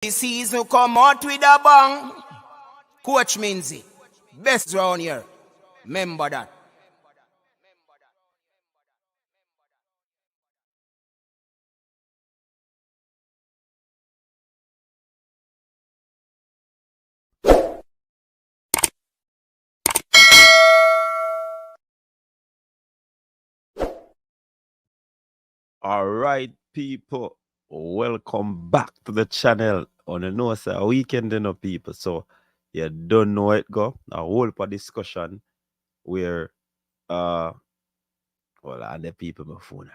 Season come out with a bang. Coach Minzy, best round here. Remember that. All right, people, welcome back to the channel. On the know, sir, weekend, people. So you don't know it go. A whole lot of discussion where well, and the people my phone.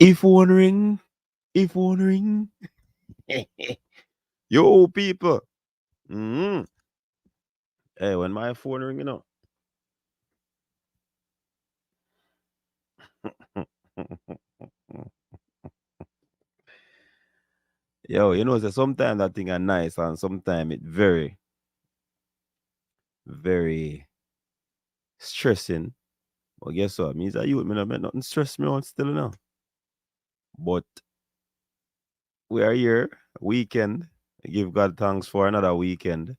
If wondering, yo, people. Hey, when my phone ring, Yo, so sometimes that thing are nice and sometimes it very, very stressing. But guess what? Means that you me not make nothing stress me out still now. But we are here, weekend. Give God thanks for another weekend.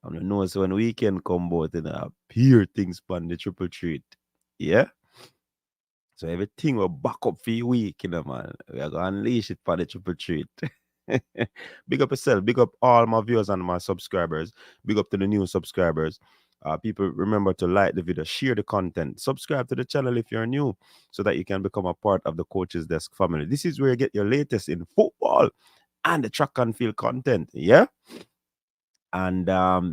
And you know, so when weekend come out, appear things on the triple treat. Yeah? So everything will back up for your week, man. We are going to unleash it for the triple treat. Big up yourself. Big up all my viewers and my subscribers. Big up to the new subscribers. People, remember to like the video, share the content, subscribe to the channel if you're new, so that you can become a part of the Coach's Desk family. This is where you get your latest in football and the track and field content. Yeah. And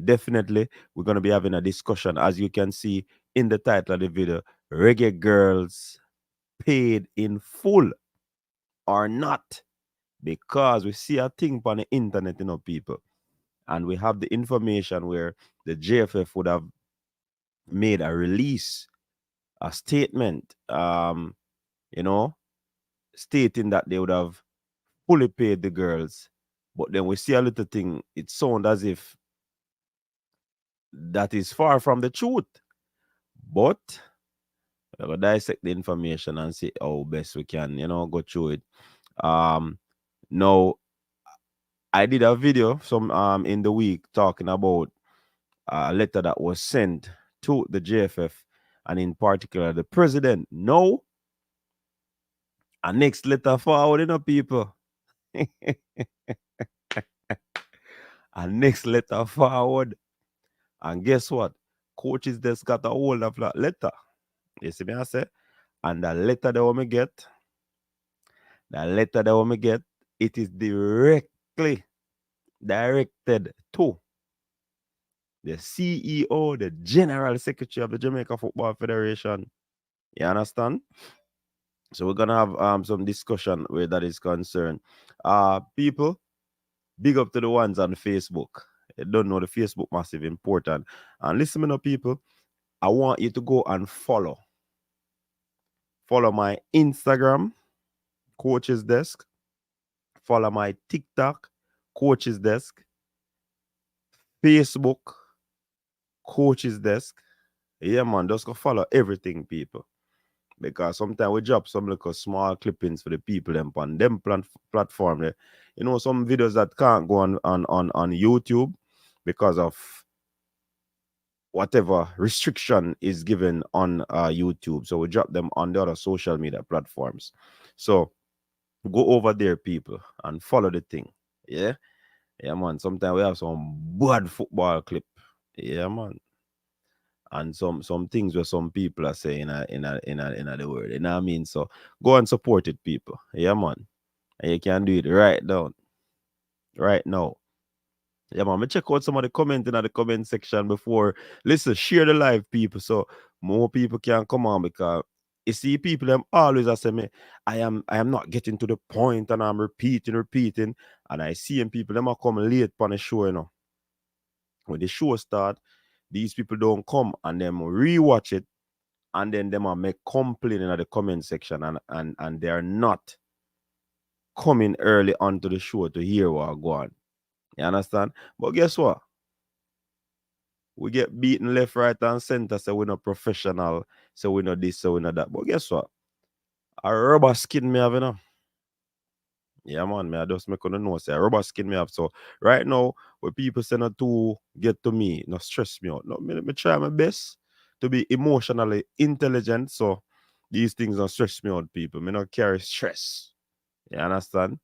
definitely, we're going to be having a discussion, as you can see in the title of the video: Reggae Girls paid in full or not? Because we see a thing on the internet, people. And we have the information where the JFF would have made a release, a statement, stating that they would have fully paid the girls. But then we see a little thing, it sounds as if that is far from the truth. But we're going to dissect the information and see how best we can, go through it. Now, I did a video in the week talking about a letter that was sent to the JFF and in particular the president. No, a next letter forward, people. A next letter forward. And guess what? Coaches just got a hold of that letter. You see me, I say? And the letter that we get, it is directly directed to the CEO, the General Secretary of the Jamaica Football Federation. You understand? So we're gonna have some discussion where that is concerned. People, big up to the ones on Facebook. You don't know the Facebook massive important. And listen, to people, I want you to go and follow. Follow my Instagram, Coach's Desk. Follow my TikTok, Coach's Desk. Facebook, Coach's Desk. Yeah, man, just go follow everything, people. Because sometimes we drop some little small clippings for the people them on them platform there. Some videos that can't go on YouTube because of whatever restriction is given on YouTube. So we drop them on the other social media platforms. So go over there, people, and follow the thing. Yeah. Yeah, man. Sometimes we have some bad football clip. Yeah, man. And some things where some people are saying in the word. You know what I mean? So go and support it, people. Yeah, man. And you can do it right down. Right now. Yeah, man. Me check out some of the comment in the comment section before. Listen, share the live, people, so more people can come on because you see people them always say me, I am not getting to the point and I'm repeating. And I see them people them are come late on the show, you know. When the show start, these people don't come and them rewatch it and then them are make complaint in the comment section and they are not coming early onto the show to hear what go on. You understand? But guess what? We get beaten left, right, and center, so we're not professional, so we know this, so we know that. But guess what? A rubber skin me have, you know. Yeah, man, me I just make on the know, say a rubber skin me have. So right now, when people say not to get to me, not stress me out. No, me try my best to be emotionally intelligent, so these things don't stress me out, people. Me not carry stress. You understand?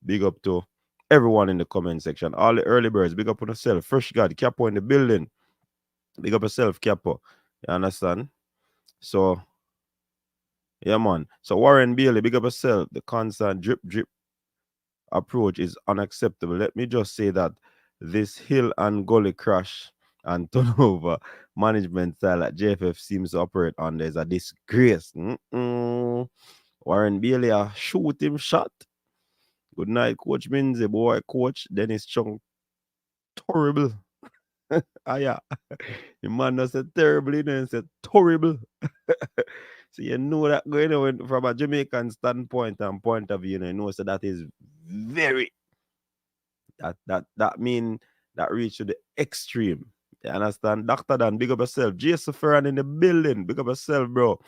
Big up to everyone in the comment section. All the early birds, big up on yourself. Fresh God, Capo in the building. Big up yourself, Capo. You understand? So, yeah, man. So, Warren Bailey, big up yourself. The constant drip approach is unacceptable. Let me just say that this hill and gully crash and turnover management style that JFF seems to operate under is a disgrace. Warren Bailey, shoot him shot. Good night, Coach Minzy, boy, Coach Dennis Chung. Terrible. Ah, yeah. The man does say terrible, you know, and said terrible. So you know that going on from a Jamaican standpoint and point of view, you know, so that is very that mean that reach to the extreme. You understand? Dr. Dan, big up yourself. Jason Ferran in the building, big up yourself, bro.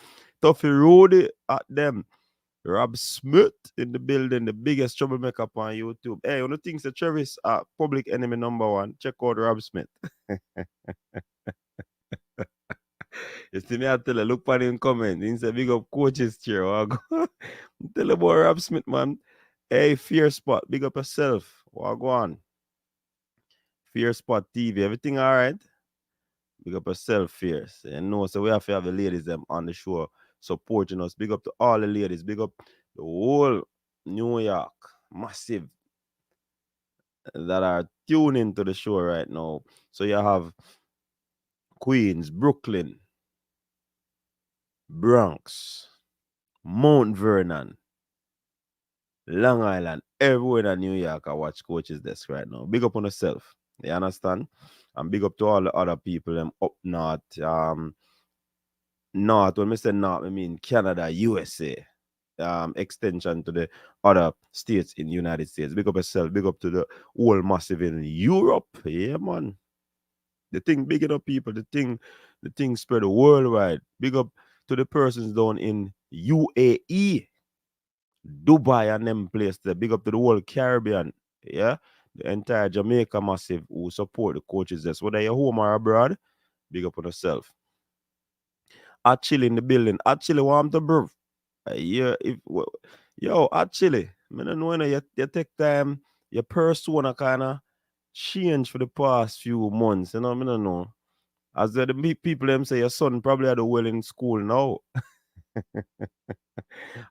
Tuffy Rudy at them. Rob Smith in the building, the biggest troublemaker on YouTube. Hey, one of the things that Travis public enemy number one. Check out Rob Smith. You see me, I tell you, look for him comment. He say, big up coaches chair. Tell about Rob Smith, man. Hey, Fear Spot, big up yourself. What go on? Fear Spot TV, everything all right? Big up yourself, Fierce. And know, so we have to have the ladies them on the show supporting us. Big up to all the ladies. Big up the whole New York, massive, that are tuning to the show right now. So you have Queens, Brooklyn, Bronx, Mount Vernon, Long Island, everywhere in New York. I watch Coach's Desk right now. Big up on yourself. You understand? And big up to all the other people them up north. North, when I say north, I mean Canada, USA. Extension to the other states in the United States. Big up yourself. Big up to the whole massive in Europe. Yeah, man. The thing big enough people. The thing spread worldwide. Big up to the persons down in UAE. Dubai and them place there. Big up to the whole Caribbean. Yeah. The entire Jamaica massive who support the coaches there. So whether you're home or abroad, big up on yourself. Actually in the building. Actually want to bro. Yeah, yo, actually, I don't know when you take time, your persona kind of change for the past few months. You know, I don't know. As people them say your son probably had a well in school now.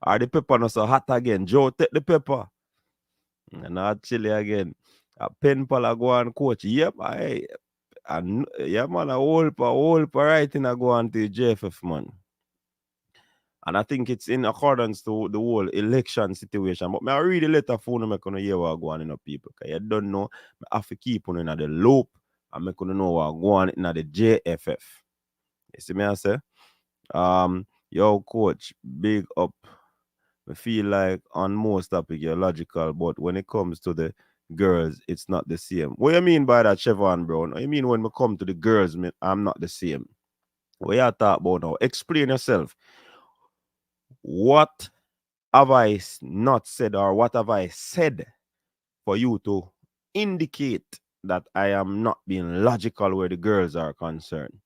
Are the pepper not so hot again? Joe, take the pepper. And actually again. A pen pal go on coach. Yep, and yeah man, a whole writing I go on to JFF man. And I think it's in accordance to the whole election situation. But I read the letter for you, I'm going to hear what going on in the people. Because you don't know, I have to keep on in the loop. I'm going to know what going on in the JFF. You see me I say? Yo, coach, big up. I feel like on most topic you're logical, but when it comes to the girls, it's not the same. What do you mean by that, Chevron Brown? What do you mean when we come to the girls, I'm not the same? What you talk about now? Explain yourself. What have I not said, or what have I said for you to indicate that I am not being logical where the girls are concerned?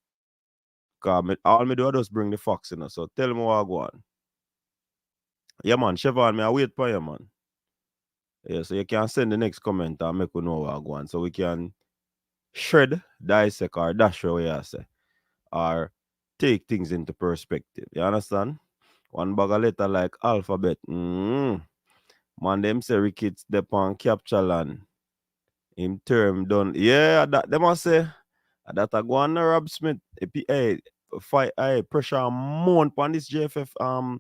Because all me do is just bring the facts in. So tell me what I go on. Yeah, man, Chevron, me I wait for you, man. Yeah, so you can send the next comment and make we know what I go on. So we can shred, dissect, or dash away, I say. Or take things into perspective. You understand? One bag of letter like alphabet. Man, them say Ricketts dep on capture land. Him term done. Yeah, that them must say that I go on Rob Smith. Fight pressure amount on this JFF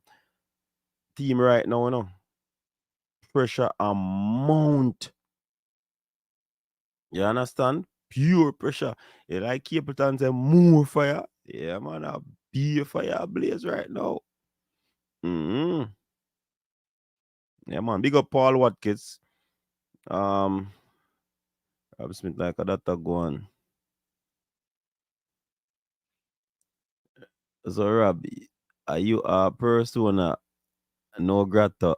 team right now, you know. Pressure amount. You understand? Pure pressure. You like Capleton say more fire. Yeah, man, a be fire blaze right now. Yeah, man. Big up Paul Watkins. Rob Smith like that go on. So Rob, are you a persona no grata?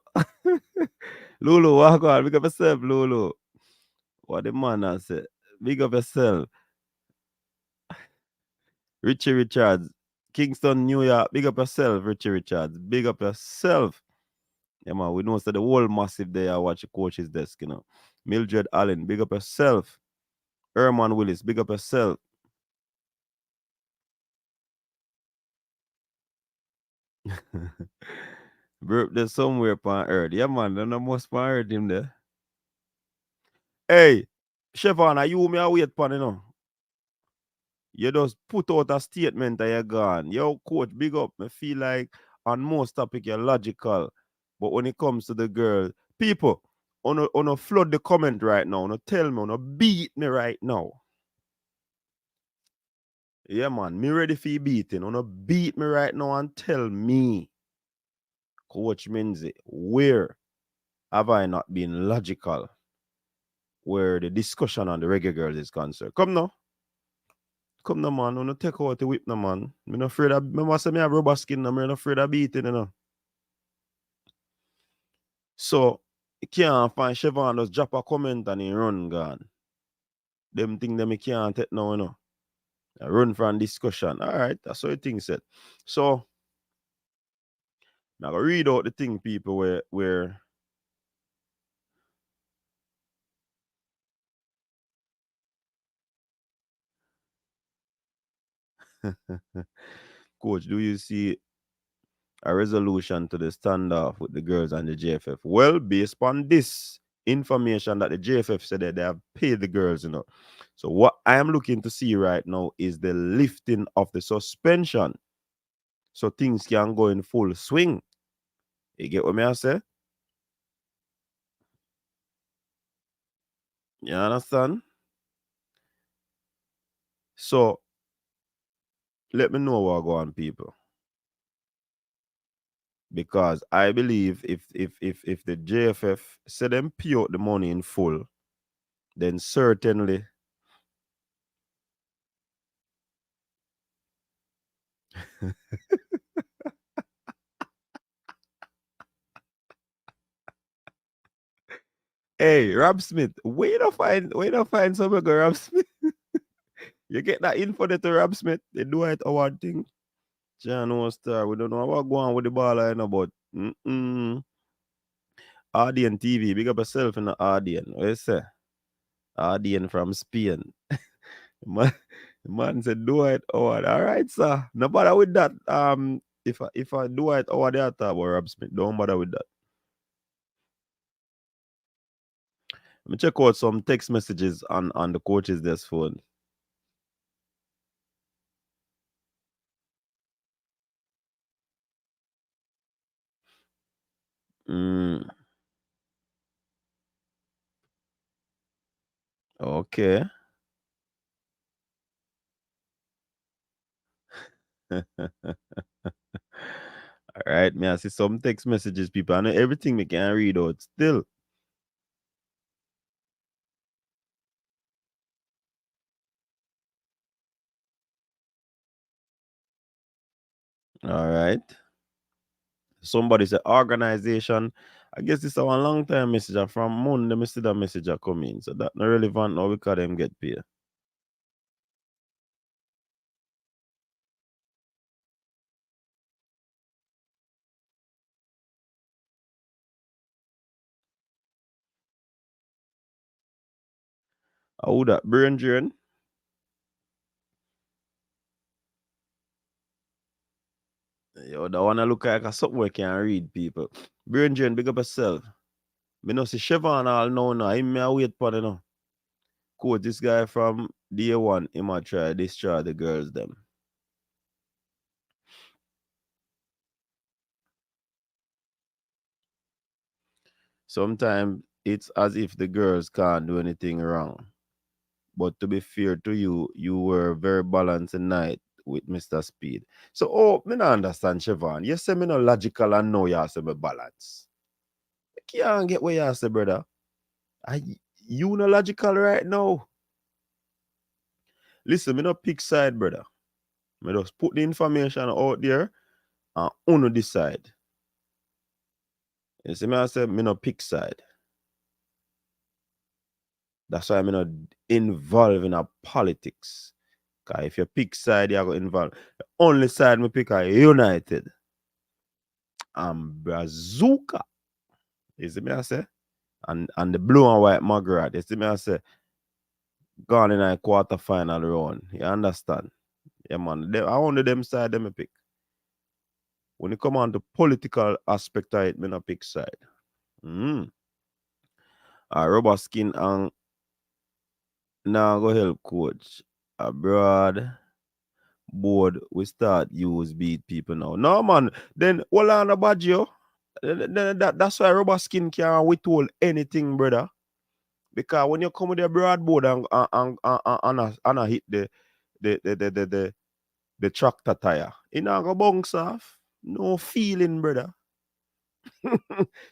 Lulu, walk on. Big up yourself, Lulu. What the man I say? Big up yourself. Richie Richards. Kingston, New York. Big up yourself, Richie Richards. Big up yourself. Yeah, man. We know that the whole massive there watch the coach's desk, you know. Mildred Allen. Big up yourself. Herman Willis. Big up yourself. Burp there somewhere upon earth. Yeah, man. Then the most upon earth him there. Hey, Chevron, are you me a wait upon, you know? You just put out a statement and you're gone. Yo, coach, big up. I feel like on most topic you're logical. But when it comes to the girl, people, on flood the comment right now. On tell me, on beat me right now. Yeah, man, me ready for beating. On beat me right now and tell me, Coach Minzy, where have I not been logical where the discussion on the Reggae Girls is concerned? Come now. Come now, man. Don't take out the whip now, man. I'm not afraid of, I must say me have rubber skin, I'm not afraid of beating, you know. So, you can't find Chevron just drop a comment and he run gone. Them thing them you can't take now, you know. I run from discussion. All right, that's what the thing said. So, I'm going to read out the thing, people, where Coach, do you see a resolution to the standoff with the girls and the JFF? Well, based on this information that the JFF said that they have paid the girls, you know. So what I am looking to see right now is the lifting of the suspension. So things can go in full swing. You get what me I say? You understand? So let me know what go on, people. Because I believe if the JFF said them pay out the money in full, then certainly hey, Rob Smith, where you find some go Rob Smith? You get that info there to Rob Smith, they do it award thing. John no star. We don't know what go on with the ball, I know, but Ardian TV, big up yourself in the Ardian. What you say? Ardian from Spain. Man, man said do it award. All right, sir. No bother with that. If I do it award there talk about Rob Smith, don't bother with that. Let me check out some text messages on the coach's desk phone. Okay. All right, me I see some text messages, people. I know everything we can read out still. All right. Somebody said organization. I guess this is a long time messenger from Monday. Me see that messenger come in. So that not relevant now because them get paid. How that brain drain? Yo, that one I look like a something where can read people. Brain drain, big up yourself. Me know see Chevron all now. Him me a wait for the now. Coach, this guy from day one, he might try destroy the girls them. Sometimes it's as if the girls can't do anything wrong. But to be fair to you, you were very balanced tonight with Mr. Speed. So, me not understand, Chevron. You say me no logical and know you say me balance. I can't get what you say, brother. You no logical right now. Listen, me no pick side, brother. Me just put the information out there and uno decide. You see me, I say me no pick side. That's why I'm not involved in a politics. Because if you pick side, you're going to involve. The only side me pick are United and Bazooka. You see me, I say? And the blue and white Margaret. You see me, I say? Gone in a quarter final round. You understand? Yeah, man. I only them side them pick. When it come on to political aspect of it, me not pick side. Rubber skin and now go help coach. Abroad board we start use beat people now. No man, then hold on about you. That's why rubber skin can't withhold anything, brother. Because when you come with a broadboard and hit the tractor tire, it not go bounce off. No feeling, brother.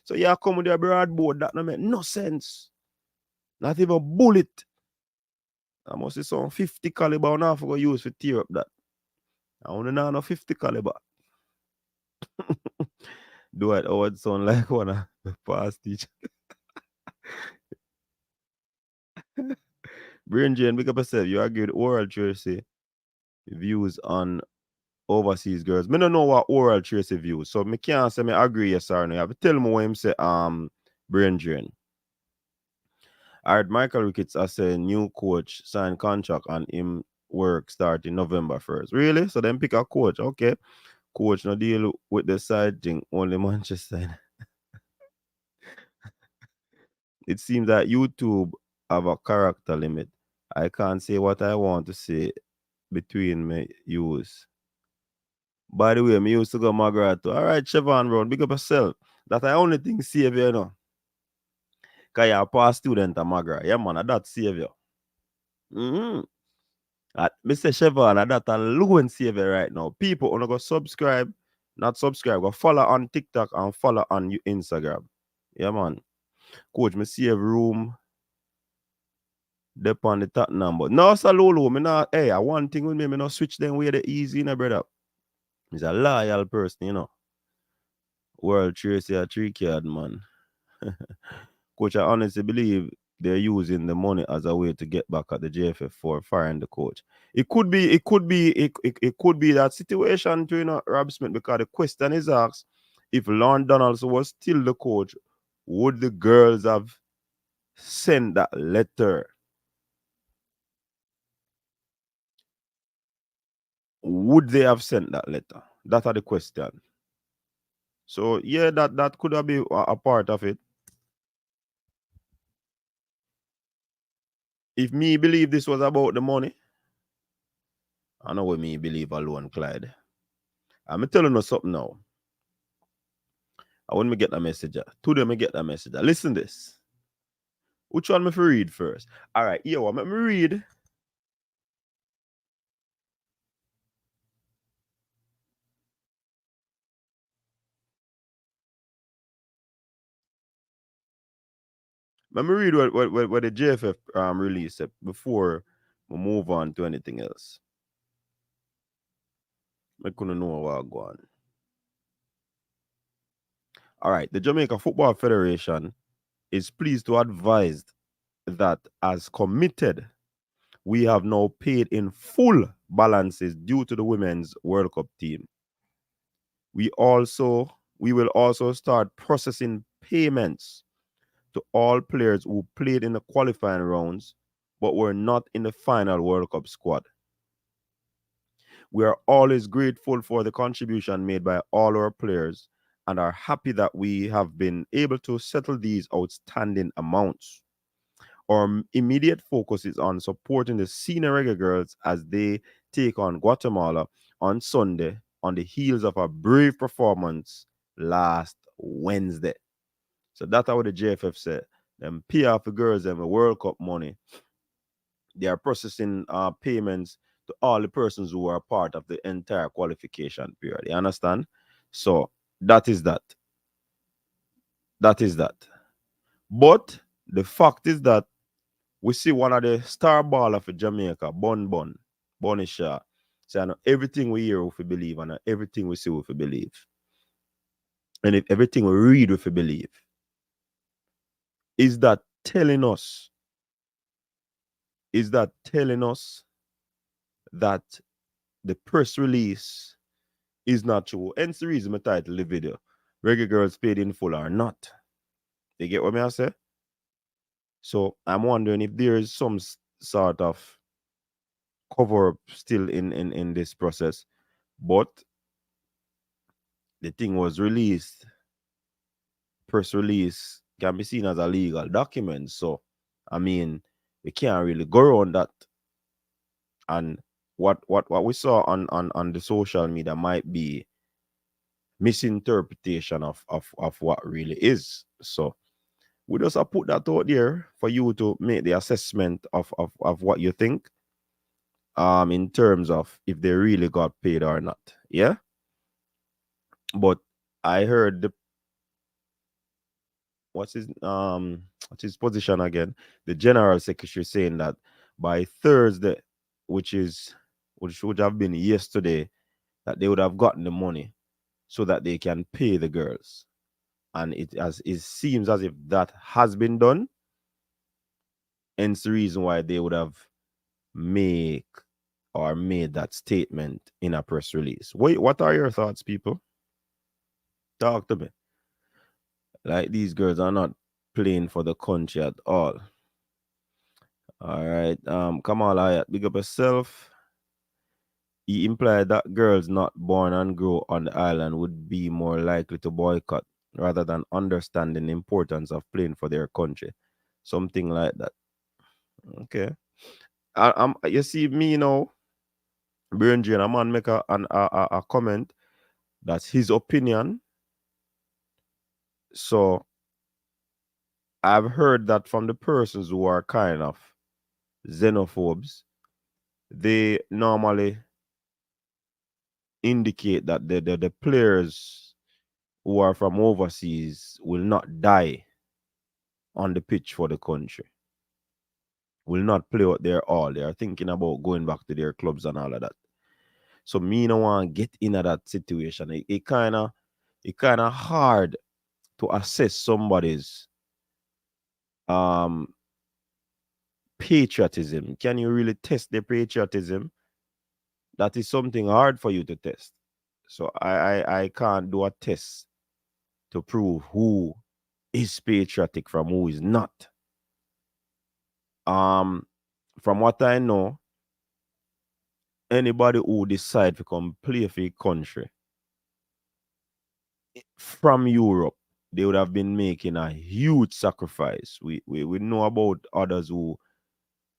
So you come with a broadboard, that no make no sense. Not even bullet. I must see some 50 caliber and half go use to tear up that. I only know no 50 caliber. Do it would sound like one of the past teacher. Brain Jane, big up yourself. You agree with oral Tracy views on overseas girls. Me don't know what oral Tracy views, so me can't say me agree yes or no. You have to tell me what him say Brain Jane. I heard Michael Ricketts as a new coach signed contract and him work starting November 1st. Really? So then pick a coach. Okay. Coach no deal with the side thing, only Manchester. It seems that YouTube have a character limit. I can't say what I want to say between me use. By the way, me used to go Margaret. All right, Chevron Road, big up yourself. That I only think savior, you know. Because you're a past student at Margaret. Yeah, man, that's savior. Mm-hmm. Mr. Chevron, that alone savior right now. People wanna go subscribe, not subscribe, go follow on TikTok and follow on Instagram. Yeah, man. Coach, me save room. Dep on the top number. No, Salolo, me not, hey, I one thing with me, me not switch them way the easy, you know, brother. He's a loyal person, you know. World Tracy a 3 card, man. Coach, I honestly believe they're using the money as a way to get back at the JFF for firing the coach. It could be that situation to, you know, Rob Smith, because the question is asked, if Lon Donaldson was still the coach, would the girls have sent that letter? Would they have sent that letter? That are the question. So yeah, that could have been a part of it. If me believe this was about the money, I know what me believe alone, Clyde. I'm telling you something now. I want me get that message. Today me get that message. Listen this. Which one me for read first? All right, here what me read. Let me read what the JFF released before we move on to anything else. I couldn't know what go on. All right, the Jamaica Football Federation is pleased to advise that as committed, we have now paid in full balances due to the Women's World Cup team. We will also start processing payments to all players who played in the qualifying rounds but were not in the final World Cup squad. We are always grateful for the contribution made by all our players and are happy that we have been able to settle these outstanding amounts. Our immediate focus is on supporting the senior Reggae Girls as they take on Guatemala on Sunday on the heels of a brave performance last Wednesday. So that's what the JFF said. Them pay off the girls and the World Cup money. They are processing payments to all the persons who are part of the entire qualification period. You understand? So that is that. That is that. But the fact is that we see one of the star baller for Jamaica, Bonnie Shaw. So I know everything we hear we believe, and everything we see we believe. And if everything we read we believe, is that telling us that the press release is not true? Hence the reason I title the video, Reggae Girls paid in full or not. You get what I say? So I'm wondering if there is some sort of cover up still in this process. But the thing was released, press release can be seen as a legal document. So I mean, we can't really go around that. And what we saw on the social media might be misinterpretation of what really is. So we just put that out there for you to make the assessment of what you think in terms of if they really got paid or not. Yeah. But I heard the what's his position again? The general secretary saying that by Thursday, which would have been yesterday, that they would have gotten the money so that they can pay the girls. And it seems as if that has been done. Hence the reason why they would have made that statement in a press release. What are your thoughts, people? Talk to me. Like, these girls are not playing for the country at all. All right. Kamal Hayat, big up yourself. He implied that girls not born and grow on the island would be more likely to boycott rather than understanding the importance of playing for their country. Something like that. Okay. You see me now, Brain Drain, a man make a comment. That's his opinion. So I've heard that from the persons who are kind of xenophobes. They normally indicate that the players who are from overseas will not die on the pitch for the country, will not play out there all. They are thinking about going back to their clubs and all of that. So me no want to get into that situation. It kind of hard to assess somebody's patriotism. Can you really test their patriotism? That is something hard for you to test. So I can't do a test to prove who is patriotic from who is not. From what I know, anybody who decide to come play for a country from Europe, they would have been making a huge sacrifice. We know about others who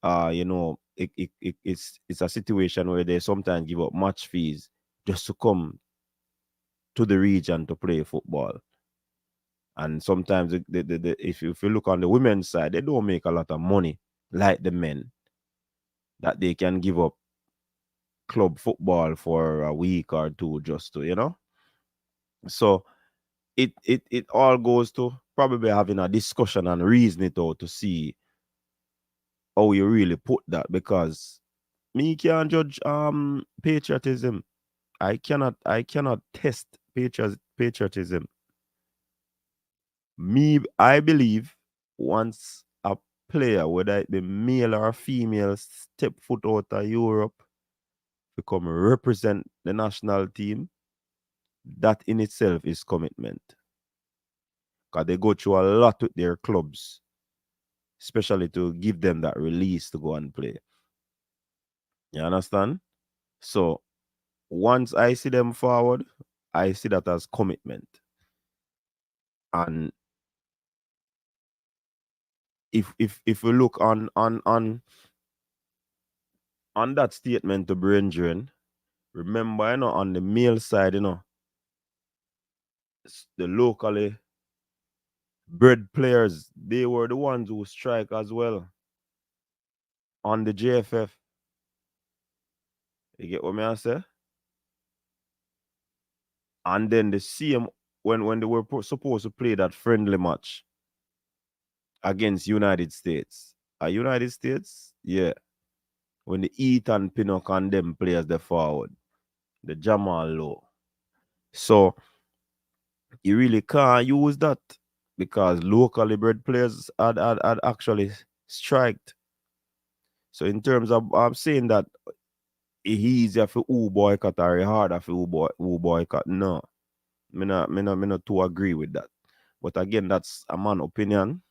it's a situation where they sometimes give up match fees just to come to the region to play football. And sometimes if you look on the women's side, they don't make a lot of money like the men, that they can give up club football for a week or two just to. So it all goes to probably having a discussion and reason it out to see how you really put that, because me can't judge patriotism. I cannot test patriotism. I believe once a player, whether it be male or female, step foot out of Europe, become represent the national team, that in itself is commitment. Because they go through a lot with their clubs especially to give them that release to go and play. You understand? So once I see them forward, I see that as commitment. And if we look on that statement to Brethren, remember, on the male side, the locally bred players, they were the ones who strike as well on the JFF. You get what I say? And then the same when they were supposed to play that friendly match against United States. United States? Yeah. When the Ethan Pinnock and them players they forward. The Jamal Low. So you really can't use that because locally bred players had actually striked. So in terms of I'm saying that it's easier for who boycott or harder for who boycott. No. Me not too agree with that. But again, that's a man opinion.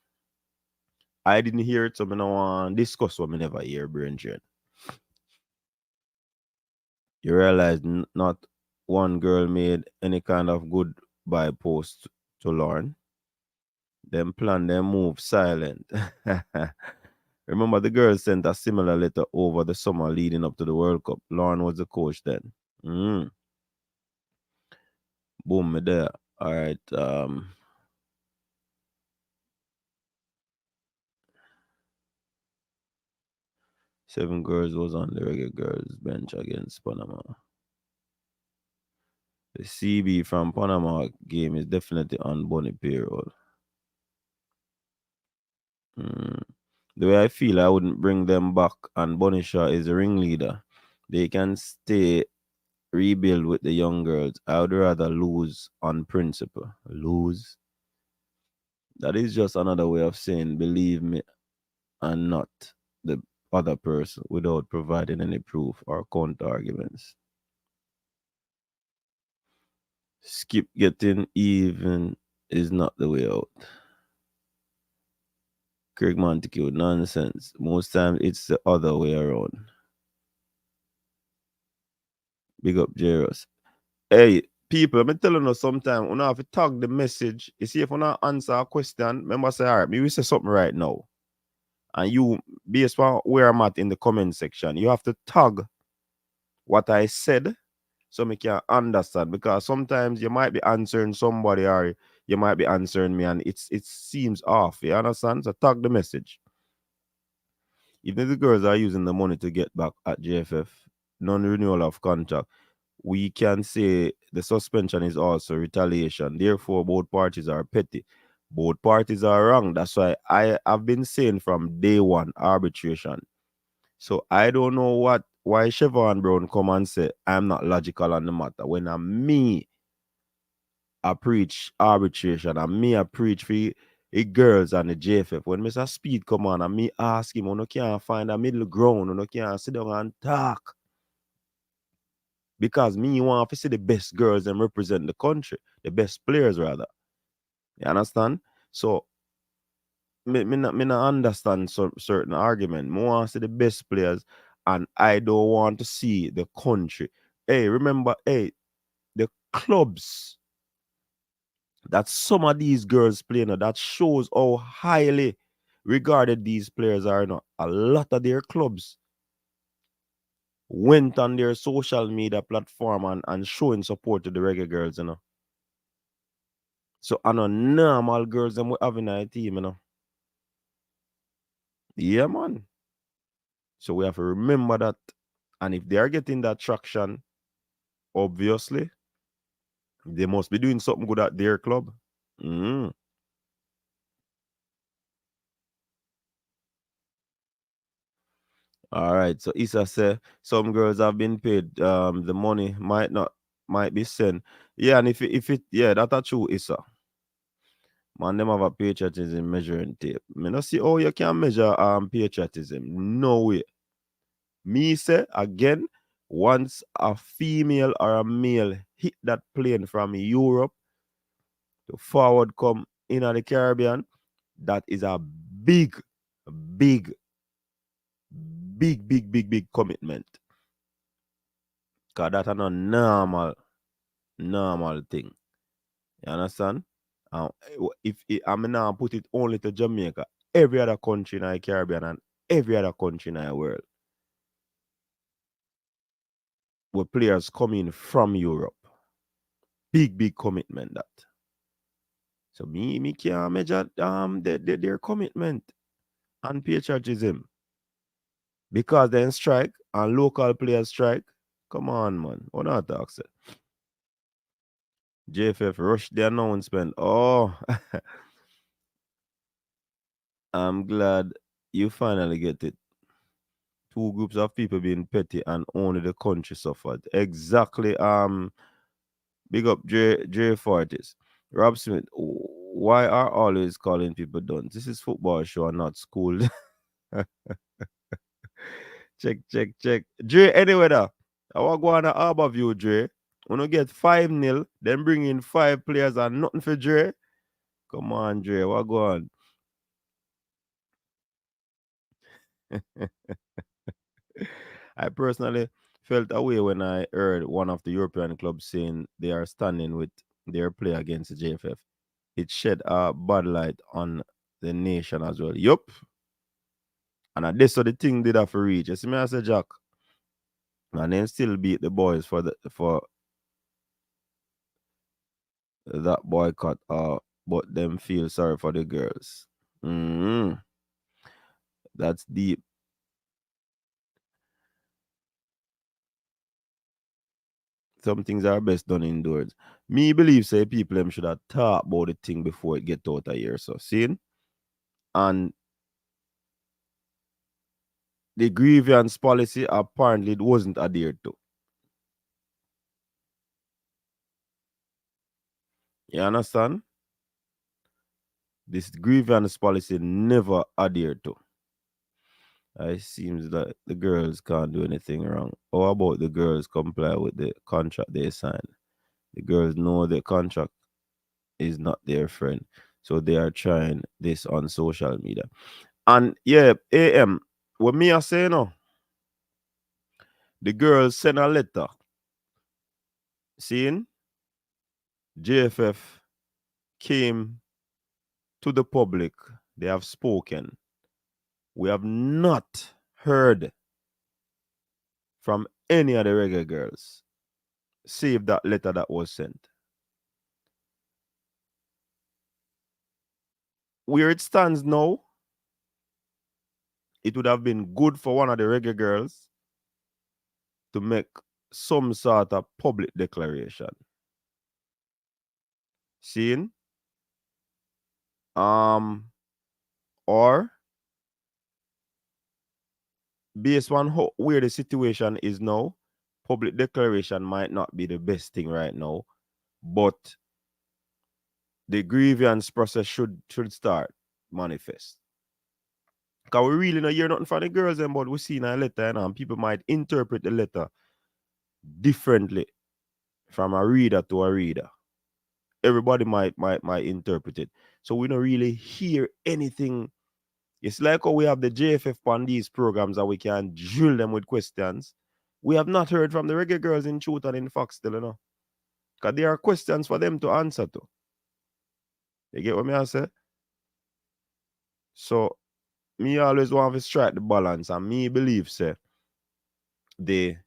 I didn't hear it, so I don't want to discuss what I never hear, Brethren. You realize not one girl made any kind of goodbye post to Lauren. Them plan their move silent. Remember, the girls sent a similar letter over the summer leading up to the World Cup. Lauren was the coach then. Boom, me there. All right. 7 girls was on the Reggae Girls bench against Panama. The CB from Panama game is definitely on Bonnie payroll. The way I feel, I wouldn't bring them back, and Bonisha is the ringleader. They can stay, rebuild with the young girls. I would rather lose on principle. Lose? That is just another way of saying believe me and not the other person without providing any proof or counter arguments. Skip getting even is not the way out. Craig Montague, nonsense. Most times it's the other way around. Big up, Jairus. Hey, people, I'm telling you sometimes, when I have to tag the message, you see, if you not answer a question, remember say, all right, me will say something right now. And you, based on where I'm at in the comment section, you have to tag what I said so me can understand. Because sometimes you might be answering somebody or you might be answering me and it seems off. You understand? So tag the message. Even if the girls are using the money to get back at JFF, non-renewal of contract, we can say the suspension is also retaliation. Therefore, both parties are petty. Both parties are wrong. That's why I have been saying from day one, arbitration. So I don't know why Chevron Brown come and say I'm not logical on the matter when I preach arbitration and me I preach for the girls and the JFF. When Mr. Speed come on and me ask him, you can't find a middle ground, you can't sit down and talk. Because me want to see the best girls and represent the country, the best players rather. You understand? So me not understand some certain argument. I want to see the best players and I don't want to see the country. Hey, remember, the clubs that some of these girls play now, that shows how highly regarded these players are now. A lot of their clubs went on their social media platform and showing support to the Reggae Girls, So I know normal girls them we have in our team, Yeah, man. So we have to remember that. And if they are getting that traction, obviously, they must be doing something good at their club. All right. So Issa said some girls have been paid. The money might be sent. Yeah, and if it yeah, that's true, Issa. Man, them have a patriotism measuring tape. Me not see how you can measure patriotism. No way. Me say again, once a female or a male hit that plane from Europe to forward come in the Caribbean, that is a big big, big commitment. Because that's a normal thing. You understand? If I'm now put it only to Jamaica, every other country in the Caribbean and every other country in the world, where players coming from Europe, big commitment that. So me can't measure their commitment and patriotism because they strike and local players strike. Come on, man. What not talk say? JFF rush the announcement. Oh, I'm glad you finally get it. Two groups of people being petty and only the country suffered. Exactly. Big up J Fortis. Rob Smith, why are always calling people done? This is football show and not school. check. Dre, anyway, I want to go on the Harbour View, Dre. When you get 5-0, then bring in 5 players and nothing for Dre. Come on, Dre, what go on? I personally felt away when I heard one of the European clubs saying they are standing with their play against the JFF. It shed a bad light on the nation as well. Yup. And this so the thing did have to reach. You see me, I say Jack. And then still beat the boys for that boycott. But them feel sorry for the girls. That's deep. Some things are best done indoors. Me believe say people them should have thought about the thing before it get out of here. So seeing? And the grievance policy apparently it wasn't adhered to. You understand? This grievance policy never adhered to. It seems that the girls can't do anything wrong. How about the girls comply with the contract they signed? The girls know the contract is not their friend. So they are trying this on social media. And yeah, AM, what me I say no, the girls send a letter saying JFF came to the public. They have spoken. We have not heard from any of the Reggae Girls save that letter that was sent. Where it stands now, it would have been good for one of the Reggae Girls to make some sort of public declaration. Seeing? Or based on where the situation is now, public declaration might not be the best thing right now, but the grievance process should start manifest. Because we really not hear nothing from the girls, but we see in a letter, and people might interpret the letter differently from a reader to a reader. Everybody might interpret it. So we don't really hear anything. It's like how we have the JFF on these programs that we can drill them with questions. We have not heard from the Reggae Girls in Truth and in Fox still, you know. Because there are questions for them to answer to. You get what I say? So, me always want to strike the balance, and me believe, say, the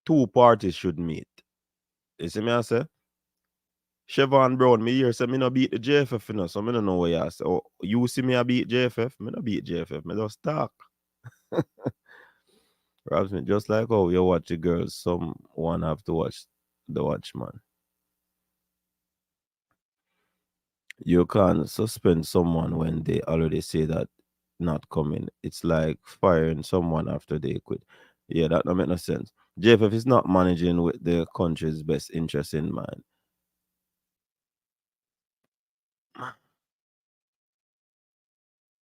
two parties should meet. You see me I say? Chevron Brown, me here say me no beat the JFF, you know, so me don't know what you say. Oh, you see me I beat JFF? Me no beat JFF, me just talk. Perhaps me just like how you watch the girls, someone have to watch the watchman. You can't suspend someone when they already say that not coming. It's like firing someone after they quit. Yeah, that don't make no sense. JFF is not managing with the country's best interest in mind.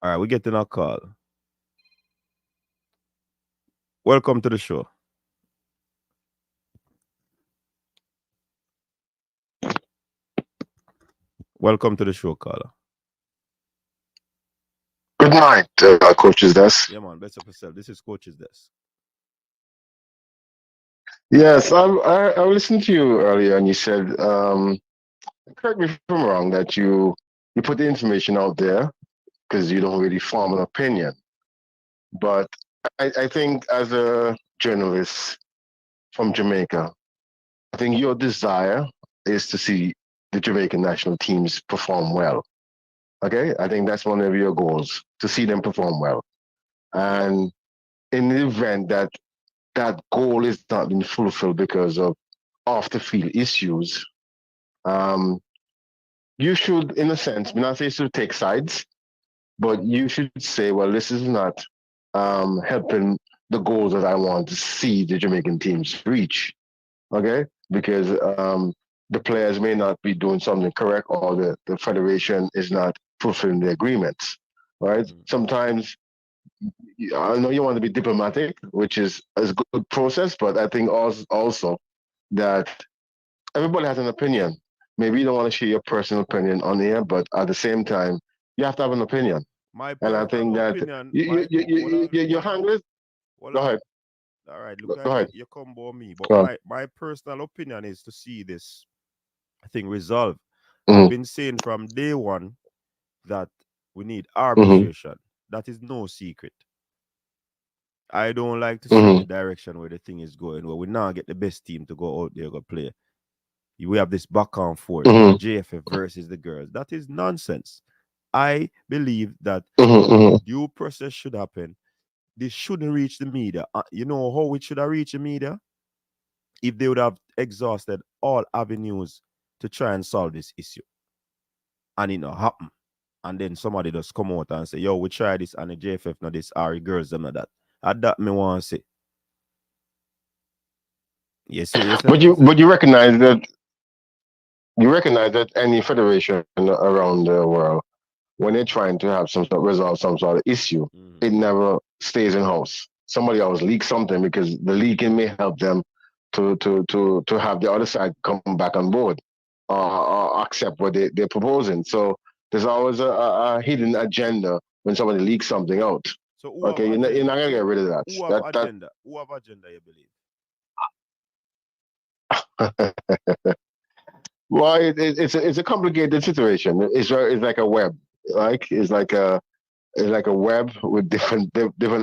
All right, we're getting a call. Welcome to the show. Welcome to the show, caller. Good night, Coach's Desk. Yeah, man, best of yourself. This is Coach's Desk. Yes, I listened to you earlier, and you said, correct me if I'm wrong, that you put the information out there because you don't really form an opinion. But I think as a journalist from Jamaica, I think your desire is to see the Jamaican national teams perform well. Okay, I think that's one of your goals, to see them perform well. And in the event that that goal is not being fulfilled because of off the field issues, um, you should, in a sense, not say you should take sides, but you should say, well, this is not helping the goals that I want to see the Jamaican teams reach. Okay, because the players may not be doing something correct, or the federation is not fulfilling the agreements. Right? Sometimes I know you want to be diplomatic, which is a good process, but I think also that everybody has an opinion. Maybe you don't want to share your personal opinion on here, but at the same time, you have to have an opinion. My And I think that opinion. you handle it. Go ahead. All right, look, Go ahead. you combo me, but my personal opinion is to see this thing resolved. I've been saying from day one that we need arbitration. That is no secret. I don't like to see the direction where the thing is going, where we now get the best team to go out there go play. We have this back and forth, JFF versus the girls. That is nonsense. I believe that due process should happen. This shouldn't reach the media. You know how it should have reached the media? If they would have exhausted all avenues to try and solve this issue. And it not happen. And then somebody just come out and say, yo, we try this and the JFF not this, Reggae Girls them not that. At that me want to say. Yes, But you recognize that any federation around the world, when they're trying to have resolve some sort of issue, it never stays in house. Somebody else leaks something because the leaking may help them to have the other side come back on board or accept what they're proposing. So there's always a hidden agenda when somebody leaks something out. So okay, you're not gonna get rid of that. Who have agenda? Who have agenda, you believe? Well, it's a complicated situation. It's like a web, it's like a web with different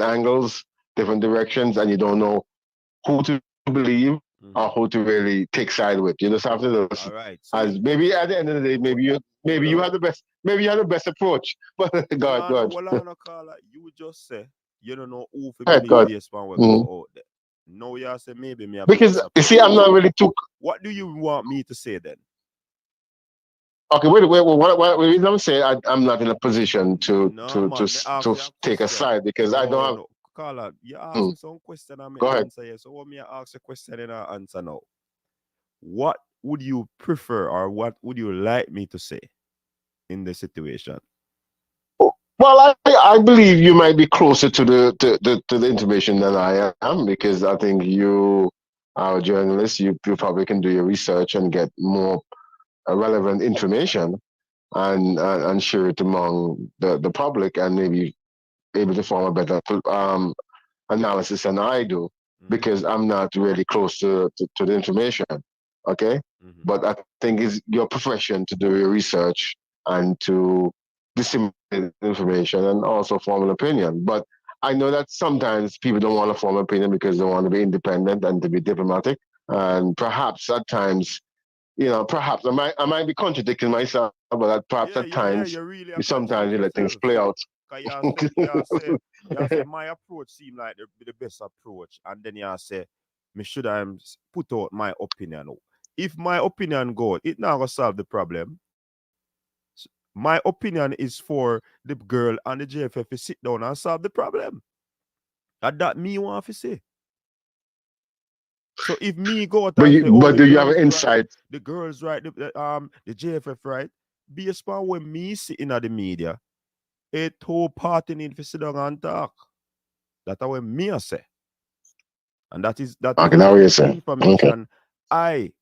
angles, different directions, and you don't know who to believe or who to really take side with. You just have to all right. So as maybe at the end of the day, maybe you have the best. Maybe you have the best approach. But God. You just say you don't know who to believe this one will go out there. No, you say maybe me have because you see, I'm not really too. What do you want me to say then? Okay, wait. What reason I'm saying I'm not in a position to take a side because I don't have. Carla, you ask me some question and go ahead. Answer yes. So what me ask a question and I answer now. What would you prefer or what would you like me to say in this situation? Well, I believe you might be closer to the information than I am because I think you are a journalist. You probably can do your research and get more relevant information and share it among the public and maybe able to form a better analysis than I do because I'm not really close to the information. Okay, but I think it's your profession to do your research and to disseminate information and also form an opinion. But I know that sometimes people don't want to form an opinion because they want to be independent and to be diplomatic. And perhaps at times, perhaps I might be contradicting myself, but perhaps at times, sometimes you let things play out. You say my approach seemed like the best approach, and then you say me should have put out my opinion. If my opinion go, it not gonna solve the problem. My opinion is for the girl and the JFF to sit down and solve the problem. That me want to say. So if me go out but and say, but do you have an insight? Right, the girls right, the JFF right, based upon when me sitting at the media, a two party need to sit down and talk. That's what me I say. And that is information I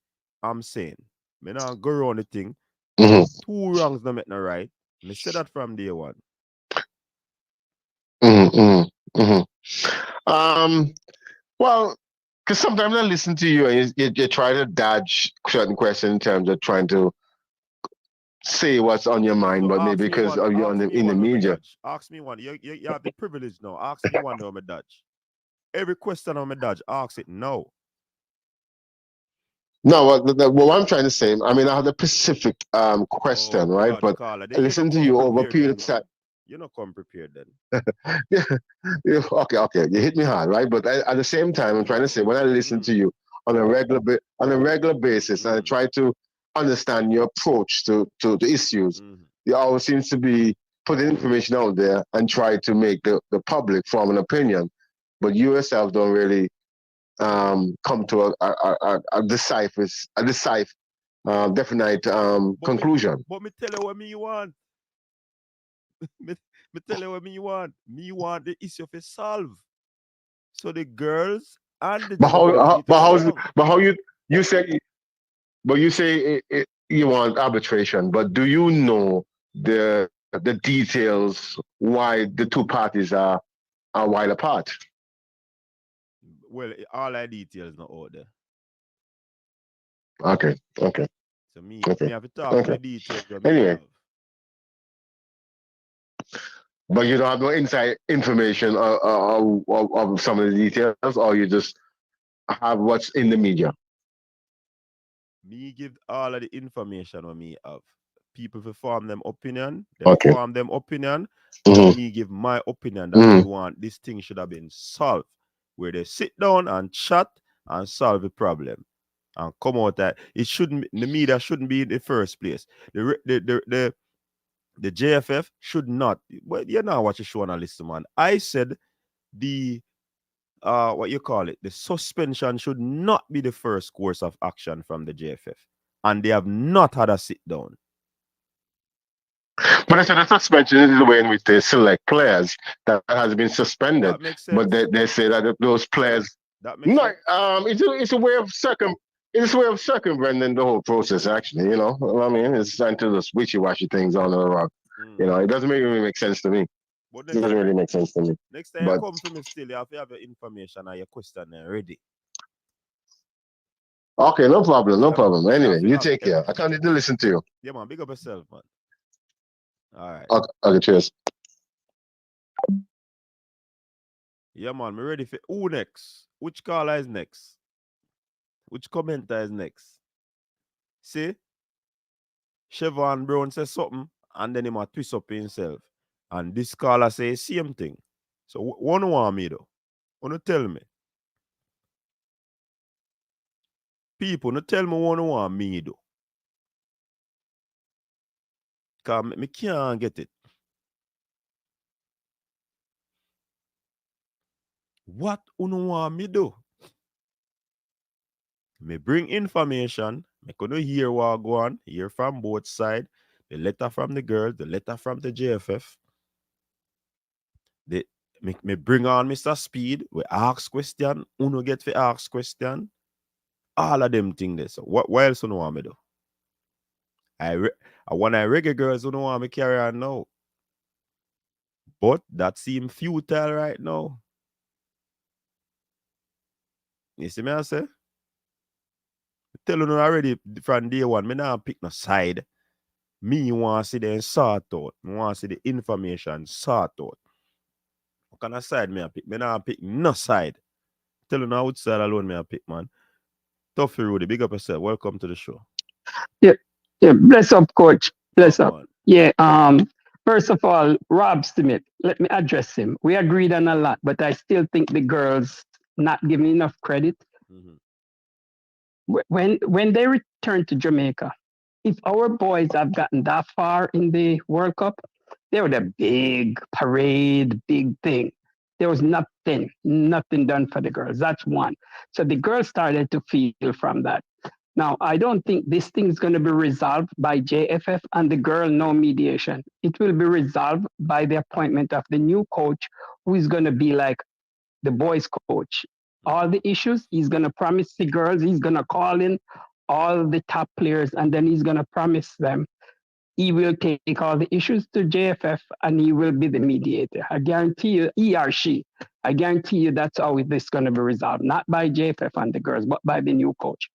am saying. Me not go around the thing. Two wrongs don't make no right. Me say that from day one. Well, because sometimes I listen to you and you try to dodge certain questions in terms of trying to say what's on your mind, So but maybe ask me because one. of you Ask me in the one where me media. dodge. Ask me one. You have the privilege now. Ask me one where me dodge. Every question on me dodge. Ask it now. No, what I'm trying to say, I mean, I have a specific Oh question, right? God, But caller. I Then you listen not to come you over a prepared period then, of time. man. You not come prepared then. Okay, you hit me hard, right? But at the same time, I'm trying to say when I listen to you on a regular basis, and I try to understand your approach to the issues, you always seems to be putting information out there and try to make the public form an opinion, but you yourself don't really come to a decisive, definite conclusion. But me tell you what me want. me tell you what me want. Me want the issue to solve. So the girls and the But JFF need to sit down. how you say but you say you want arbitration, but do you know the details why the two parties are wide apart? Well, all our details not out there. Okay. So me Okay. have to talk to Okay. the details that me Anyway, have. but you don't have no inside information of some of the details, or you just have what's in the media. Me give all of the information what me have. People will form them opinion. Them Okay. form them opinion. Mm-hmm. Me give my opinion that me want this thing should have been solved. Where they sit down and chat and solve the problem. And come out that it shouldn't, the media shouldn't be in the first place. The JFF should not. Well, you know what you show on a list, man. I said the what you call it, the suspension should not be the first course of action from the JFF. And they have not had a sit down. But I said the suspension is the way in which they select players that has been suspended. That makes But sense. they say that those players That makes sense. it's a way of circumventing the whole process. Actually, you know, what I mean, it's trying to just wishy-washy things on the rock. You know, it doesn't really make sense to me. But It doesn't really make sense to me. next time you But come for me still, you have to have your information and your question ready. okay, no problem, no problem. Anyway, you have take care. I can't need to listen to you. Yeah, man, big up yourself, man. All right. Okay, cheers. Yeah, man, me ready for who next? Which caller is next? Which commenter is next? See? Chevron Brown says something and then he might twist up himself. And this caller says same thing. So one want me though. Wanna tell me? People, no tell me one want me though. Cause me can't get it. What uno want me do? Me bring information. Me could hear what go on. Hear from both sides. The letter from the girls, the letter from the JFF. Me bring on Mr. Speed. We ask question. Uno get to ask question. All of them things there. So what else uno want me do? I want a Reggae Girls uno want me carry on now. But that seem futile right now. You see me I say? Tell you already from day one, me not pick no side. Me want to see them sort out. Me want to see the information sort out. What kind of side me I pick? Me not pick no side. Tell you now which side alone me I pick, man. Toughy Rudy, big up yourself. Welcome to the show. Yeah, bless up, coach. Bless Come up. on. Yeah, first of all, Rob Smith, let me address him. We agreed on a lot, but I still think the girls not giving enough credit. When they return to Jamaica, if our boys have gotten that far in the World Cup, they were the big parade, big thing. There was nothing done for the girls. That's one. So the girls started to feel from that. Now, I don't think this thing is going to be resolved by JFF and the girl no mediation. It will be resolved by the appointment of the new coach who is going to be like the boys coach. All the issues, he's going to promise the girls, he's going to call in all the top players and then he's going to promise them he will take all the issues to JFF and he will be the mediator. I guarantee you, he or she, I guarantee you that's how this is going to be resolved, not by JFF and the girls, but by the new coach.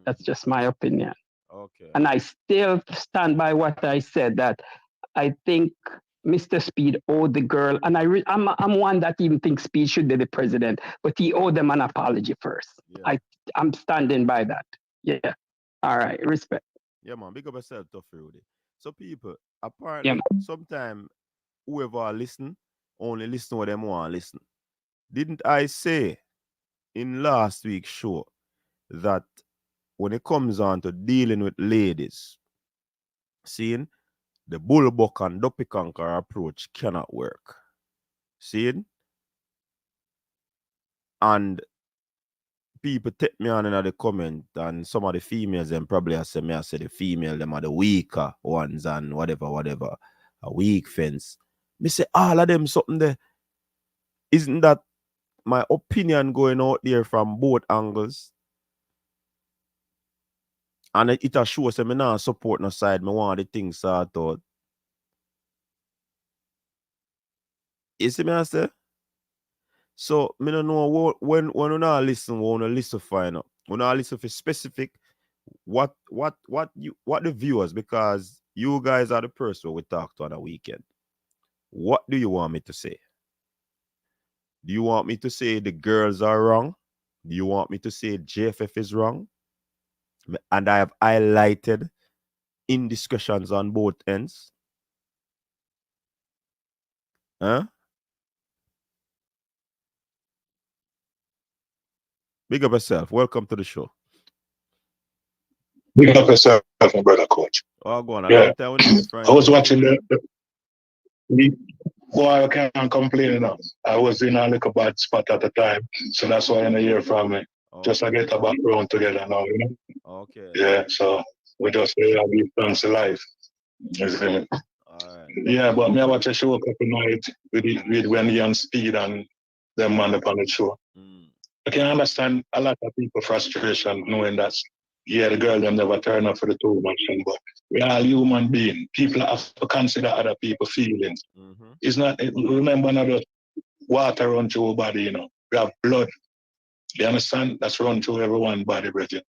That's just my opinion. Okay. And I still stand by what I said, that I think Mr. Speed owed the girl, and I'm one that even thinks Speed should be the president, but he owed them an apology first. Yeah. I'm standing by that. Yeah. All right. Respect. Yeah, man. Big up yourself, tough Rudy. So people, apparently, sometimes whoever listen, only listen what them want to listen. Didn't I say in last week's show that when it comes on to dealing with ladies, seeing the bullbuck and duppy conquer approach cannot work. Seeing? And people take me on in the comment, and some of the females them probably say the female them are the weaker ones and whatever, a weak fence. Me say all of them something there. Isn't that my opinion going out there from both angles? And it shows me not support no side. Me want the things sort out. You see me I say? So me don't know when we not listen, we want to listen fine. We not listen for specific what the viewers, because you guys are the person we talk to on a weekend. What do you want me to say? Do you want me to say the girls are wrong? Do you want me to say JFF is wrong? And I have highlighted indiscretions on both ends. Huh? Big up yourself. Welcome to the show. Big up yourself, my brother, coach. Oh, go on. Yeah. I was watching the boy, I can't complain enough. I was in a little bad spot at the time, so that's why I hear from me. Okay. Just to get a background together now, you know? Okay. Yeah, so we just give thanks to life. You see me? All right. Yeah, but me I watch a show a couple nights with Wendy and Speed and them man up on the show. I can understand a lot of people frustration knowing that, yeah, the girl them never turn up for the tour match, but we are all human beings. People have to consider other people's feelings. It's not, remember, not water run through our body, you know. We have blood. You understand? That's run through everyone's body, Bridget.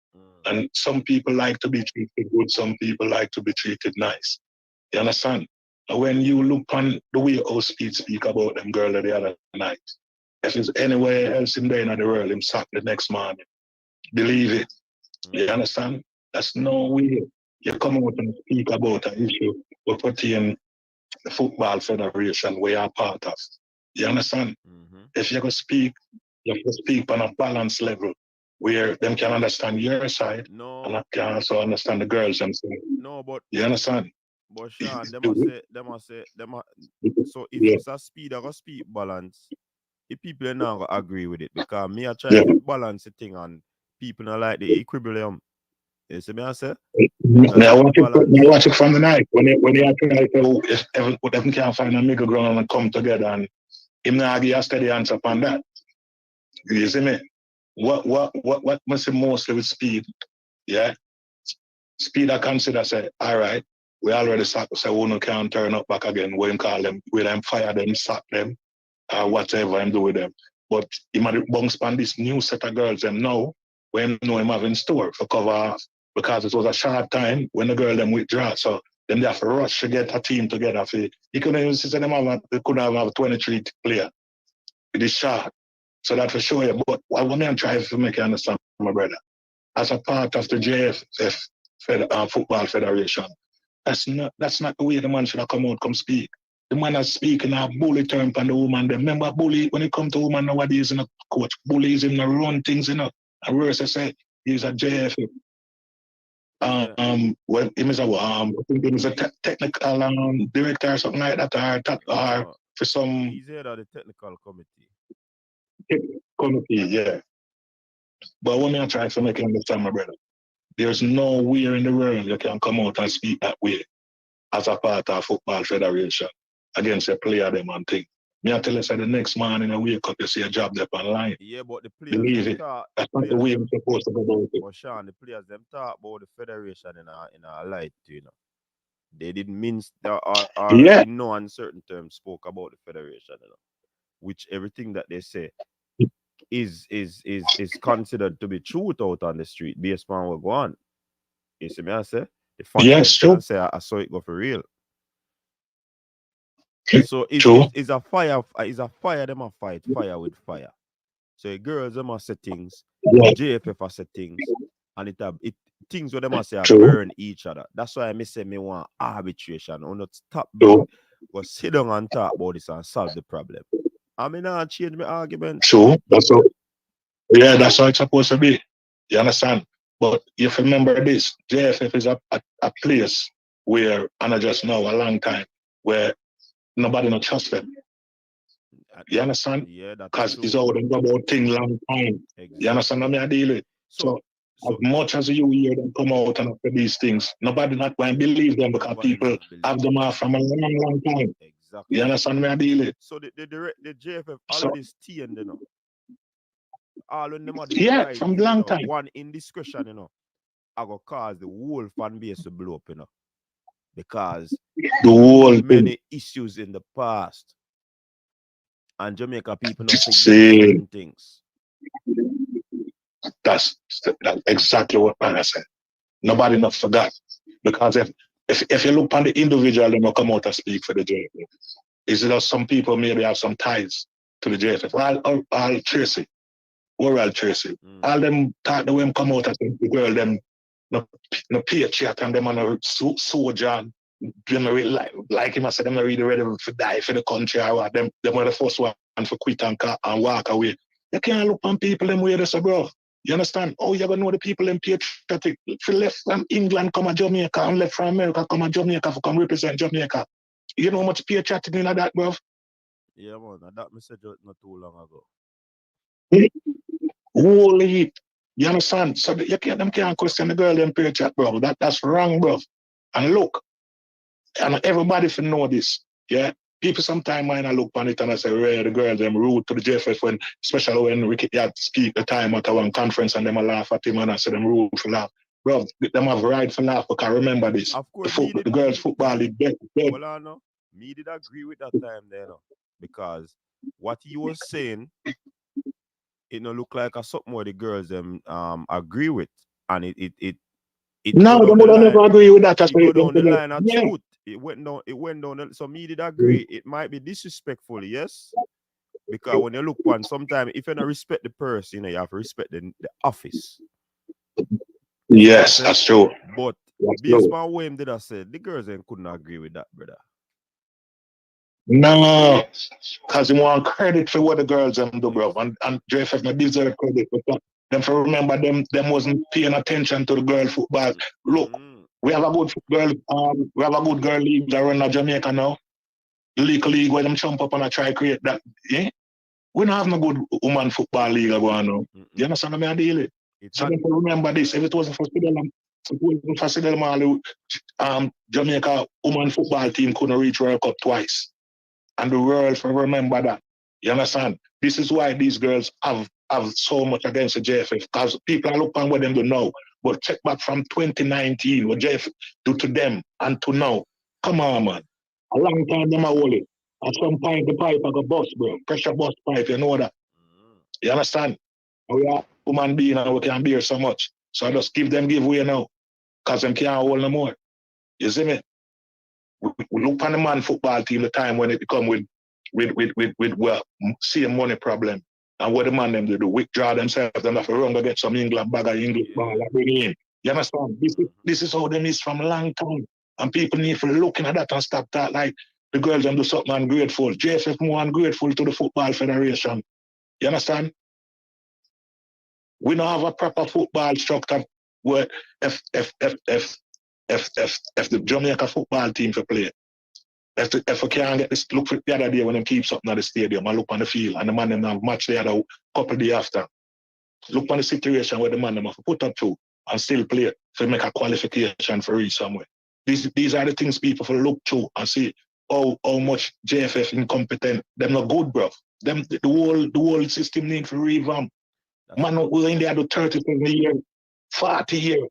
And some people like to be treated good, some people like to be treated nice. You understand? And when you look on the way how Speed speak about them girl the other night, if it's anywhere else in there in the world, him sack the next morning. Believe it. You understand? That's no way. You come out and speak about an issue we put in the Football Federation where you're part of. You understand? If you go speak, you have to speak on a balanced level where them can understand your side and can also understand the girls themselves. No, but you understand? But Sean, they must say, so if it's a speed or a speed balance, if people are not gonna agree with it, because me I try to balance the thing and people not like the equilibrium. You see me I say? Now watch it from the night when they try to if them can't find a middle ground and come together and him not give a steady answer upon that. You see me? What must say mostly with Speed? Yeah. Speed I consider say, all right, we already sack say we can't turn up back again, we call them, we them fire them, sack them, or whatever I'm do with them. But he might bounce upon this new set of girls them now, when know him have in store for cover off. Because it was a short time when the girl them withdraw. So then they have to rush to get a team together. He couldn't even see them they could have 23 players. It is short. So that for sure. But what I'm trying to make you understand, my brother, as a part of the JFF Football Federation, that's not the way the man should have come out, come speak. The man is speaking a bully term on the woman. Remember, bully, when it comes to woman nowadays, in a coach, bully is him to run things, And worse, I say, he's a JFF. Well, he is I think he was a technical director or something like that, or for some. He's head of the technical committee. Yeah. But what I'm trying to make you understand, my brother, there's nowhere in the world you can come out and speak that way as a part of Football Federation against a player them and thing. Me I tell you, the next morning I wake up, you see a job there online. Yeah, but the players believe it. That's not the way we're supposed to go about it. But Sean, the players them talk about the federation in a light, you know. They didn't mean or Yeah. in no uncertain terms spoke about the federation, you know, which everything that they say is considered to be truth out on the street based on what go on. You see me, I say the fans Yes, them true. can say I saw it go for real. So True. is a fire them a fight fire with fire. So the girls them a say things, Yeah, JFF a say things, and it things where them a say a true. burn each other. That's why I say me want arbitration. Or not stop True. go sit down and talk about this and solve the problem. I mean I change my argument. True. That's all. Yeah, that's how it's supposed to be. You understand? But if you remember this, JFF is a place where, and I just know a long time, where nobody not trust them. You understand? Yeah, that's Because true. it's all them go about thing long time. Exactly. You understand what I deal with? So as much as you hear them come out and after these things, nobody not going to believe them because people have them off from a long time. Exactly. You understand what I deal with? So the JFF So, already stand, you know. All of them are the yeah, right from thing, long you know. time. One indiscretion, you know, I go cause the whole fan base to blow up, you know. Because The whole many thing. issues in the past. And Jamaica people not forget See, certain things. that's exactly what I said. Nobody not forgot. Because if you look on the individual, they will come out and speak for the JFF. Is it that some people maybe have some ties to the JFF? All Tracy. Oral Tracy. All them talk the way them come out and the girl, them no patriot and them on a soldier. Them like him, I said, them really ready to die for the country or what. Them were the first one to quit and walk away. You can't look on people them way they say, bro. You understand? Oh, you're going to know the people in patriotic. If you left from England, come to Jamaica, and left from America, come to Jamaica for come represent Jamaica. You know how much patriotic in that, bro? Yeah, man. That message not too long ago. Holy heap. You understand? So them can't question the girl them patriot, bro. That's wrong, bro. And look, and everybody should know this. Yeah. People sometimes might look on it and I say, well, the girls them rude to the JFF when, especially when Ricky had speak the time at one conference and them a laugh at him and I say them rude for laugh. Bro, them have right for laugh because remember this. Of course, the girls football is dead. Well, I know. Me did agree with that time there, no? Because what he was saying, it no look like a something where the girls them agree with. And it no, they would never agree with that. It go down the line of truth. It went down. So me did agree. It might be disrespectful, yes. Because when you look one, sometimes if you don't respect the person, you know, you have to respect the office. Yes, that's true. But based on what him did I say, the girls then couldn't agree with that, brother. No, because he want credit for what the girls them do, bro. And JFF not deserve credit. But them for remember them wasn't paying attention to the girl football. Look, we have a good girl, we have a good girl league that run in Jamaica now. The league where them jump up and I try to create that. Yeah? We don't have no good woman football league going on now. You understand what I deal? So them remember this. If it wasn't for Fidel Mali, Jamaica woman football team couldn't reach World Cup twice. And the world for remember that. You understand? This is why these girls have so much against the JFF, because people are looking what them do now. But check back from 2019, what JFF do to them and to now. Come on, man. A long time them are holding. At some point the pipe I got bust, bro. Pressure bust pipe, you know that. You understand? We are human being and we can bear so much. So I just give way now. Because them can't hold no more. You see me? We look on the man football team the time when it become with well, same money problem. And what the man them do withdraw themselves, them have to run to get some England bag of English ball and bring in. You understand? This is how them is from a long time. And people need to look at that and stop that like the girls them do something ungrateful. JFF more ungrateful to the Football Federation. You understand? We don't have a proper football structure where if the Jamaica football team for play. If we can't get this, look for the other day when them keep something at the stadium and look on the field and the man them have match the other couple days after. Look on the situation where the man them have to put up to and still play to make a qualification for reach somewhere. These are the things people will look to and see how much JFF incompetent. Them not good, bro. Them the whole system need to revamp. Man, we're in there to 37 years, 40 years.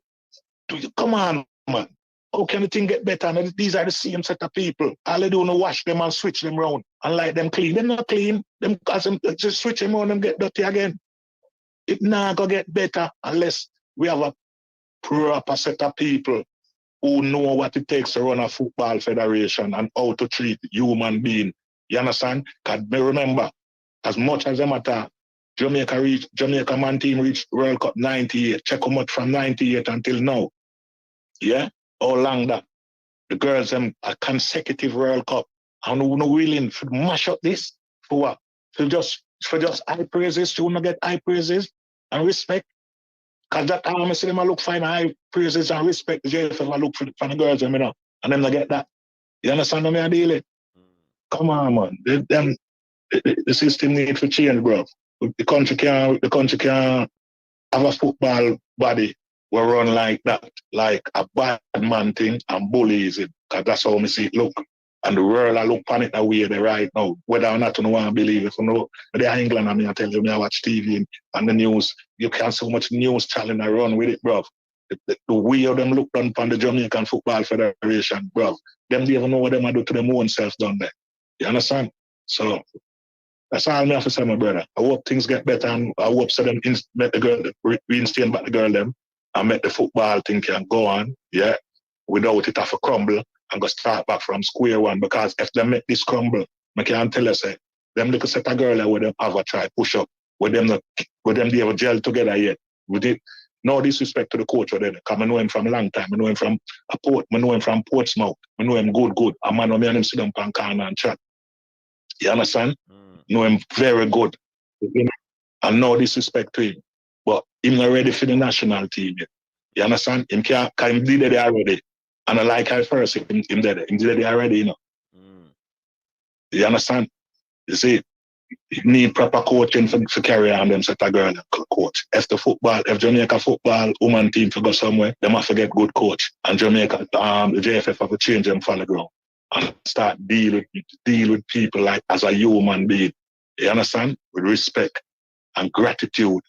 Come on, man. How can the thing get better? And these are the same set of people. All they do is wash them and switch them around and like them clean. They're not clean. Them cause them just switch them around and get dirty again. It not gonna get better unless we have a proper set of people who know what it takes to run a football federation and how to treat human being. You understand? Because remember, as much as them matter, Jamaica man team reached World Cup 98. Check how much from 98 until now. Yeah? How long that? The girls them a consecutive World Cup. And who no willing to mash up this? For what? For just high praises, to not get high praises and respect. Because that time I see them I look fine high praises and respect. The JFF I look for the girls them, you know, and them not get that. You understand what I deal it? Come on, man. The system needs to change, bro. The country can have a football body will run like that, like a bad man thing and bullies it. Because that's how we see it look. And the world I look on it the way they right now. Whether or not you want to believe it, you know, they're in England, I mean, I tell you, I watch TV and the news. You can't so much news challenge I run with it, bro. The way of them look down upon the Jamaican Football Federation, bro. Them don't even know what them do to them own selves down there. You understand? So that's all I have to say, my brother. I hope things get better and I hope so them make the girl reinstate back the girl them and make the football thing can go on, yeah, without it have to crumble and go start back from square one. Because if they make this crumble, I can tell you, say, them little set of girl where them have a try push up, with them they have gel together yet. With it, no disrespect to the coach or because I know him from a long time. I know him from I know him from Portsmouth. I know him good. A man of me and him sit down on corner and chat. You understand? Know him very good. And no disrespect to him. But him not ready for the national team yet. You understand? Him can't, because him did it already. And I like at first, him did it already, you know. You understand? You see, you need proper coaching for carry on them set a girl coach. If Jamaica football woman team to go somewhere, they must get good coach. And Jamaica, the JFF have to change them for the ground. And start deal with people like as a human being. You understand? With respect and gratitude.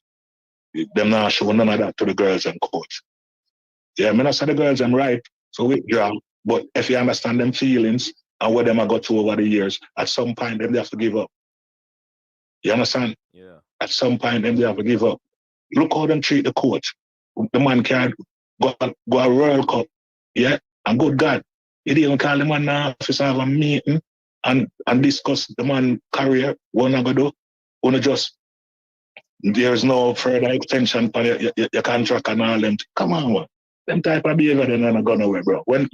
Them not show none of that to the girls and coach. Yeah, I mean I say the girls them right, so withdraw. But if you understand them feelings and what them I got to over the years, at some point them they have to give up. You understand? Yeah. At some point them they have to give up. Look how them treat the coach. The man can't go a World Cup, yeah, and good God. He didn't even call the man in the office have a meeting and discuss the man career, what I'm gonna do. There's no further extension for your contract and all them. Come on, man. Them type of behavior they're not going away, bro. When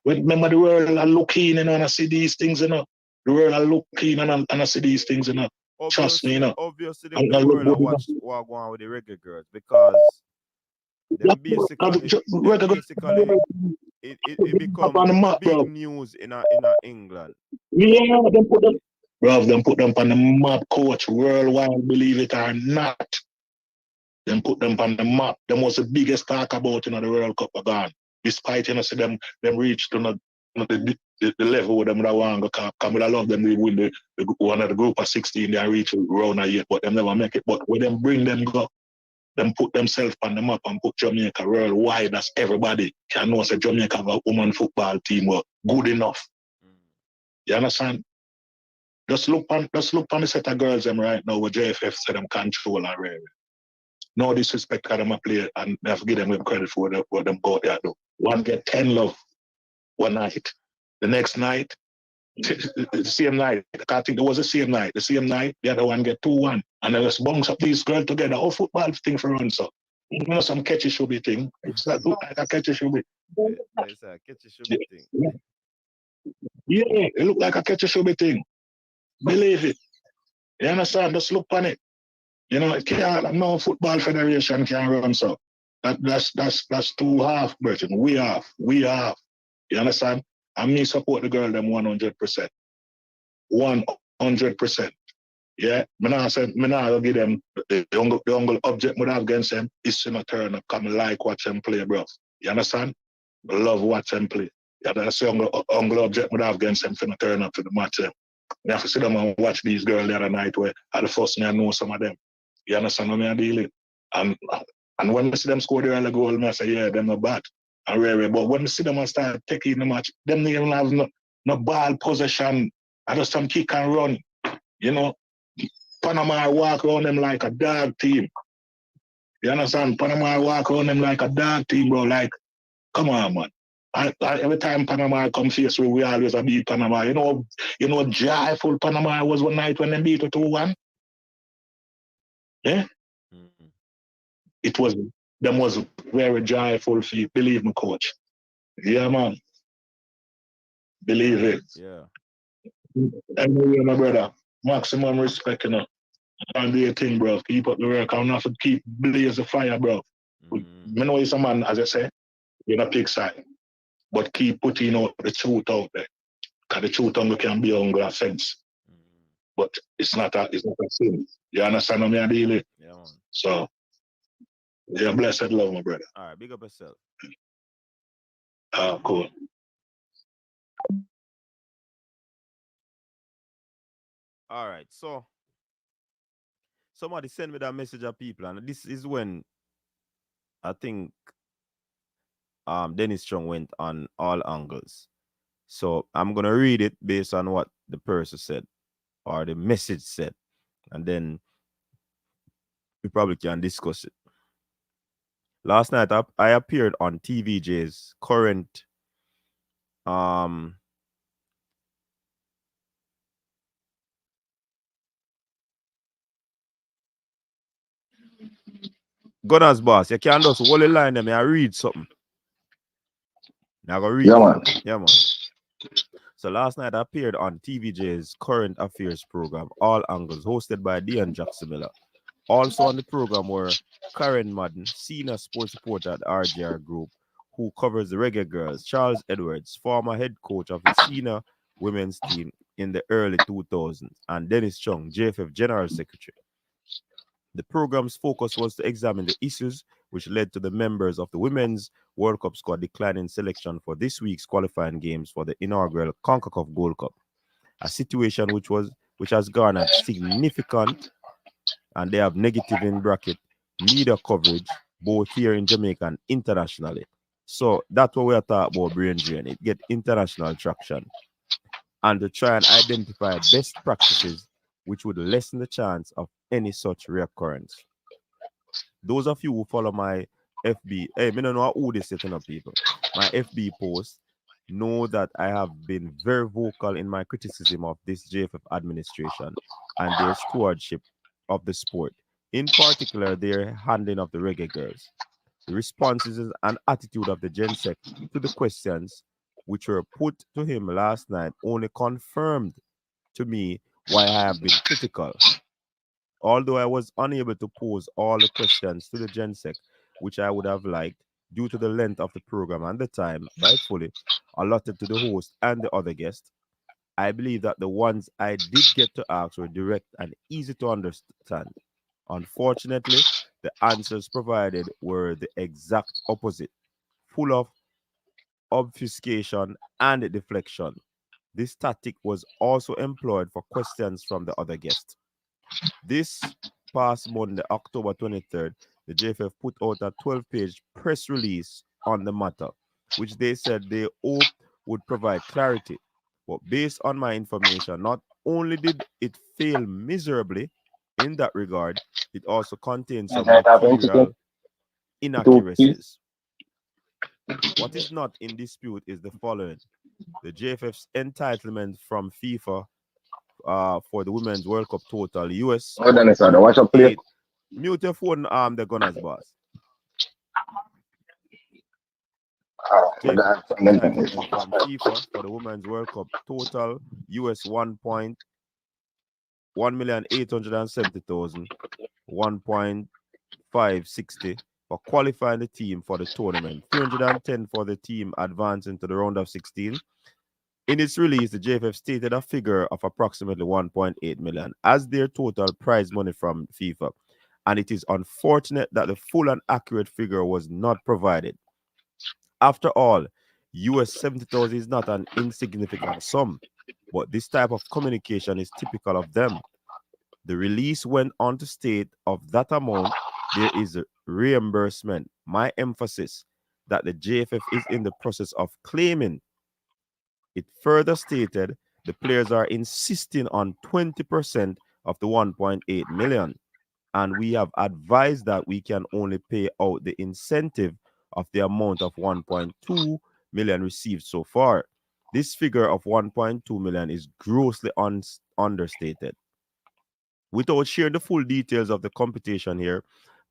remember the world are looking and I see these things, you know. The world are looking and I see these things, you know. Trust me, you know. Obviously, the world are watching what going on with the Reggae Girls because they basically it becomes big news in England. Yeah, them put them on the map, coach, worldwide, believe it or not. Them put them on the map. Them was the biggest talk about in the World Cup again. Despite, you know, see them reach to the level where them that want to go. Because I love them, they win one of the group of 16, they reach around a year, but them never make it. But when them bring them go, them put themselves on the map and put Jamaica worldwide as everybody can know say Jamaica have a woman football team were good enough. You understand? Just look on the set of girls them right now where JFF said them control already. No disrespect to them play and they have to give them credit for what them go there do. One get 10 love one night. The next night, the same night, I think it was the same night, the other one get 2-1. And they just bounce up these girls together. Oh, football thing for run so. You know, some catchy shooby thing. It's not look like a catchy shooby. It's a catchy shooby thing. Yeah, it look like a catchy shooby thing. Believe it. You understand? Just look on it. You know, it can't, no football federation can run so. That's too half, Burton. We half. You understand? And me support the girl them 100%. 100%. Yeah, me nah give them the only object I have against them is to not turn up. Come like watch them play, bro. You understand? I love watch them play. Yeah, that's the only object I have against them for not turn up to the match. I have to sit down and watch these girls the other night where at the first me I know some of them. You understand what I deal with? And when I see them score the early goal, I say, yeah, them not bad. and rare. But when you see them and start taking the match, them they don't have no ball possession. I just some kick and run. You know, Panama walk around them like a dog team. You understand? Panama walk around them like a dog team, bro. Like, come on, man. Every time Panama come face we always beat Panama. You know, joyful Panama was one night when they beat 2-1. Yeah? Mm-hmm. It was very joyful feat. Believe me, coach. Yeah, man. Believe it. Yeah. Anyway, my brother. Maximum respect, you know. And do your thing, bro. Keep up the work. I'm not to keep blaze the fire, bro. Mm-hmm. You know, it's a man, as I say, you're not pick side. But keep putting out the truth out there. Because the truth only can be on good offense. Mm-hmm. But it's not a sin. You understand what I'm dealing? Yeah, man. So, yeah, blessed love, my brother. All right, big up yourself. Cool. All right, so somebody sent me that message of people, and this is when I think Dennis Strong went on all angles. So I'm gonna read it based on what the person said or the message said, and then we probably can discuss it. Last night I appeared on TVJ's current Gunners boss. You can't just hold the line them. I read something. Now I go read. Yeah, man. Yeah, man. So last night I appeared on TVJ's current affairs program, All Angles, hosted by Dion Jackson Miller. Also on the program were Karen Madden, senior sports reporter at RGR Group, who covers the Reggae Girls, Charles Edwards, former head coach of the senior women's team in the early 2000s, and Dennis Chung, JFF General Secretary. The program's focus was to examine the issues which led to the members of the Women's World Cup squad declining selection for this week's qualifying games for the inaugural CONCACAF Gold Cup, a situation which has garnered significant, and they have negative in bracket, media coverage, both here in Jamaica and internationally. So that's what we are talking about, brain drain. It get international traction. And to try and identify best practices which would lessen the chance of any such reoccurrence. Those of you who follow my FB, I don't know who this is, people. My FB post know that I have been very vocal in my criticism of this JFF administration and their stewardship of the sport, in particular their handling of the Reggae Girls. The responses and attitude of the GenSec to the questions which were put to him last night only confirmed to me why I have been critical. Although I was unable to pose all the questions to the GenSec, which I would have liked due to the length of the program and the time, rightfully, allotted to the host and the other guests, I believe that the ones I did get to ask were direct and easy to understand. Unfortunately, the answers provided were the exact opposite, full of obfuscation and deflection. This tactic was also employed for questions from the other guests. This past Monday, October 23rd, the JFF put out a 12-page press release on the matter, which they said they hoped would provide clarity. But based on my information, not only did it fail miserably in that regard, it also contains some material inaccuracies. What is not in dispute is the following. The JFF's entitlement from FIFA for the Women's World Cup total US. Oh, Dennis, watch your play. Mute your phone, the Gunners boss. From FIFA for the Women's World Cup total US 1,870,000, 1.560 for qualifying the team for the tournament, 310 for the team advancing to the round of 16. In its release, the JFF stated a figure of approximately 1.8 million as their total prize money from FIFA, and it is unfortunate that the full and accurate figure was not provided. After all, US 70,000 is not an insignificant sum, but this type of communication is typical of them. The release went on to state of that amount, there is a reimbursement. My emphasis that the JFF is in the process of claiming. It further stated the players are insisting on 20% of the 1.8 million, and we have advised that we can only pay out the incentive of the amount of 1.2 million received so far. This figure of 1.2 million is grossly understated. Without sharing the full details of the computation here,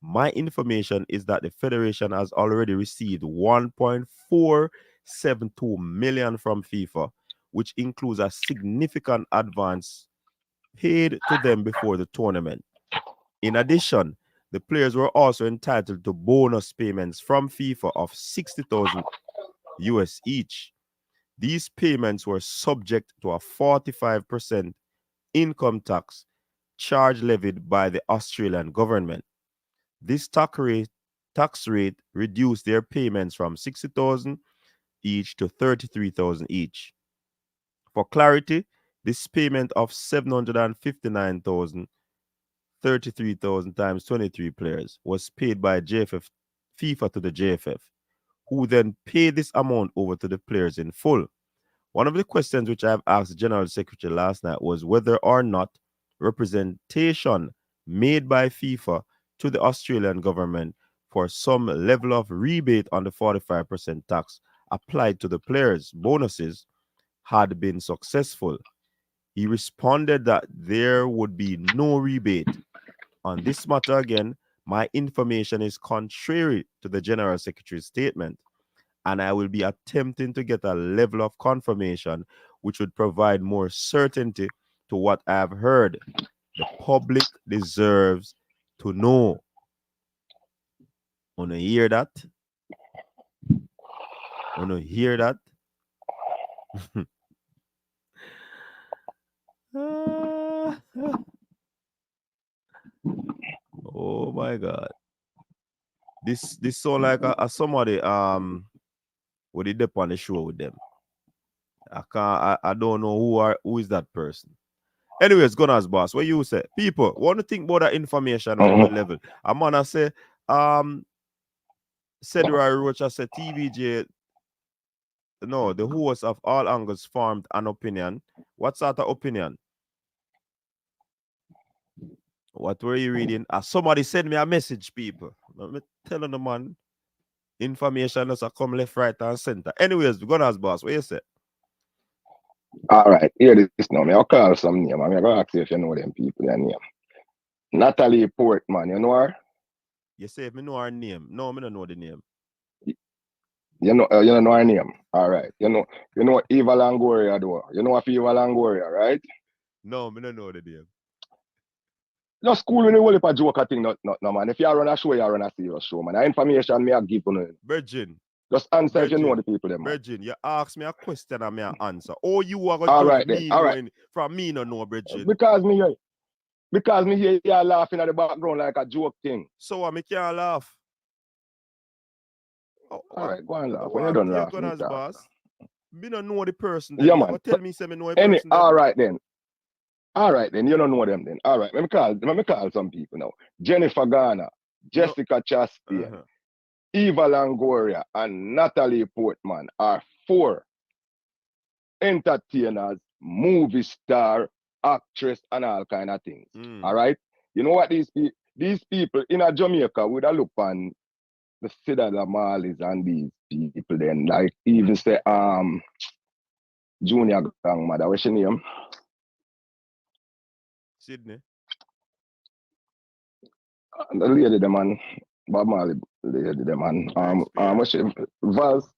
my information is that the Federation has already received 1.472 million from FIFA, which includes a significant advance paid to them before the tournament. In addition, the players were also entitled to bonus payments from FIFA of 60,000 US each. These payments were subject to a 45% income tax charge levied by the Australian government. This tax rate reduced their payments from 60,000 each to 33,000 each. For clarity, this payment of 759,000, 33,000 times 23 players was paid by JFF FIFA to the JFF, who then paid this amount over to the players in full. One of the questions which I've asked the General Secretary last night was whether or not representation made by FIFA to the Australian government for some level of rebate on the 45% tax applied to the players' bonuses had been successful. He responded that there would be no rebate. On this matter again, my information is contrary to the General Secretary's statement, and I will be attempting to get a level of confirmation which would provide more certainty to what I have heard. The public deserves to know. Wanna hear that? Wanna hear that? Oh my God. This sound like a somebody with the dip on the show with them. I don't know who is that person. Anyways, Gunners boss, what you say? People, want to think about that information on the level. I'm gonna say, Cedra Rocha said TVJ, no, the host of All Angles formed an opinion. What sort of opinion? What were you reading? Somebody sent me a message, people. I'm telling the man, information does come left, right, and center. Anyways, Gunners boss, what you say? All right, here this now. I'll call some name. I'm going to ask you if you know them people, their name. Natalie Portman, you know her? You say if me know her name. No, I don't know the name. You don't know her name. All right. You know Eva Longoria though. You know of Eva Longoria, right? No, I don't know the name. Just cool when you hold up a joker thing, no, man. If you run a show, you run a serious show, man. The information me I give you. Virgin. Just answer if you know the people, them. Virgin, you ask me a question and me an answer. Or you are going to judge me knowing from me no know, Virgin. Because me hear you laughing at the background like a joke thing. So I can't laugh. All right, go and laugh. When you done laughing, as boss. Me don't know the person. Then. Yeah, man. Tell me say me know a person. All right then. You don't know them then. All right, let me call some people now. Jennifer Garner, Jessica Chastain, Eva Longoria, and Natalie Portman are 4 entertainers, movie star, actress, and all kind of things. All right? You know what these people in a Jamaica would have looked on the Sidala Marleys and these people then, like even say Junior Grandmother, what's your name? Sydney. The lady, the man, Bob Marley, lady, the man, what's your Vals,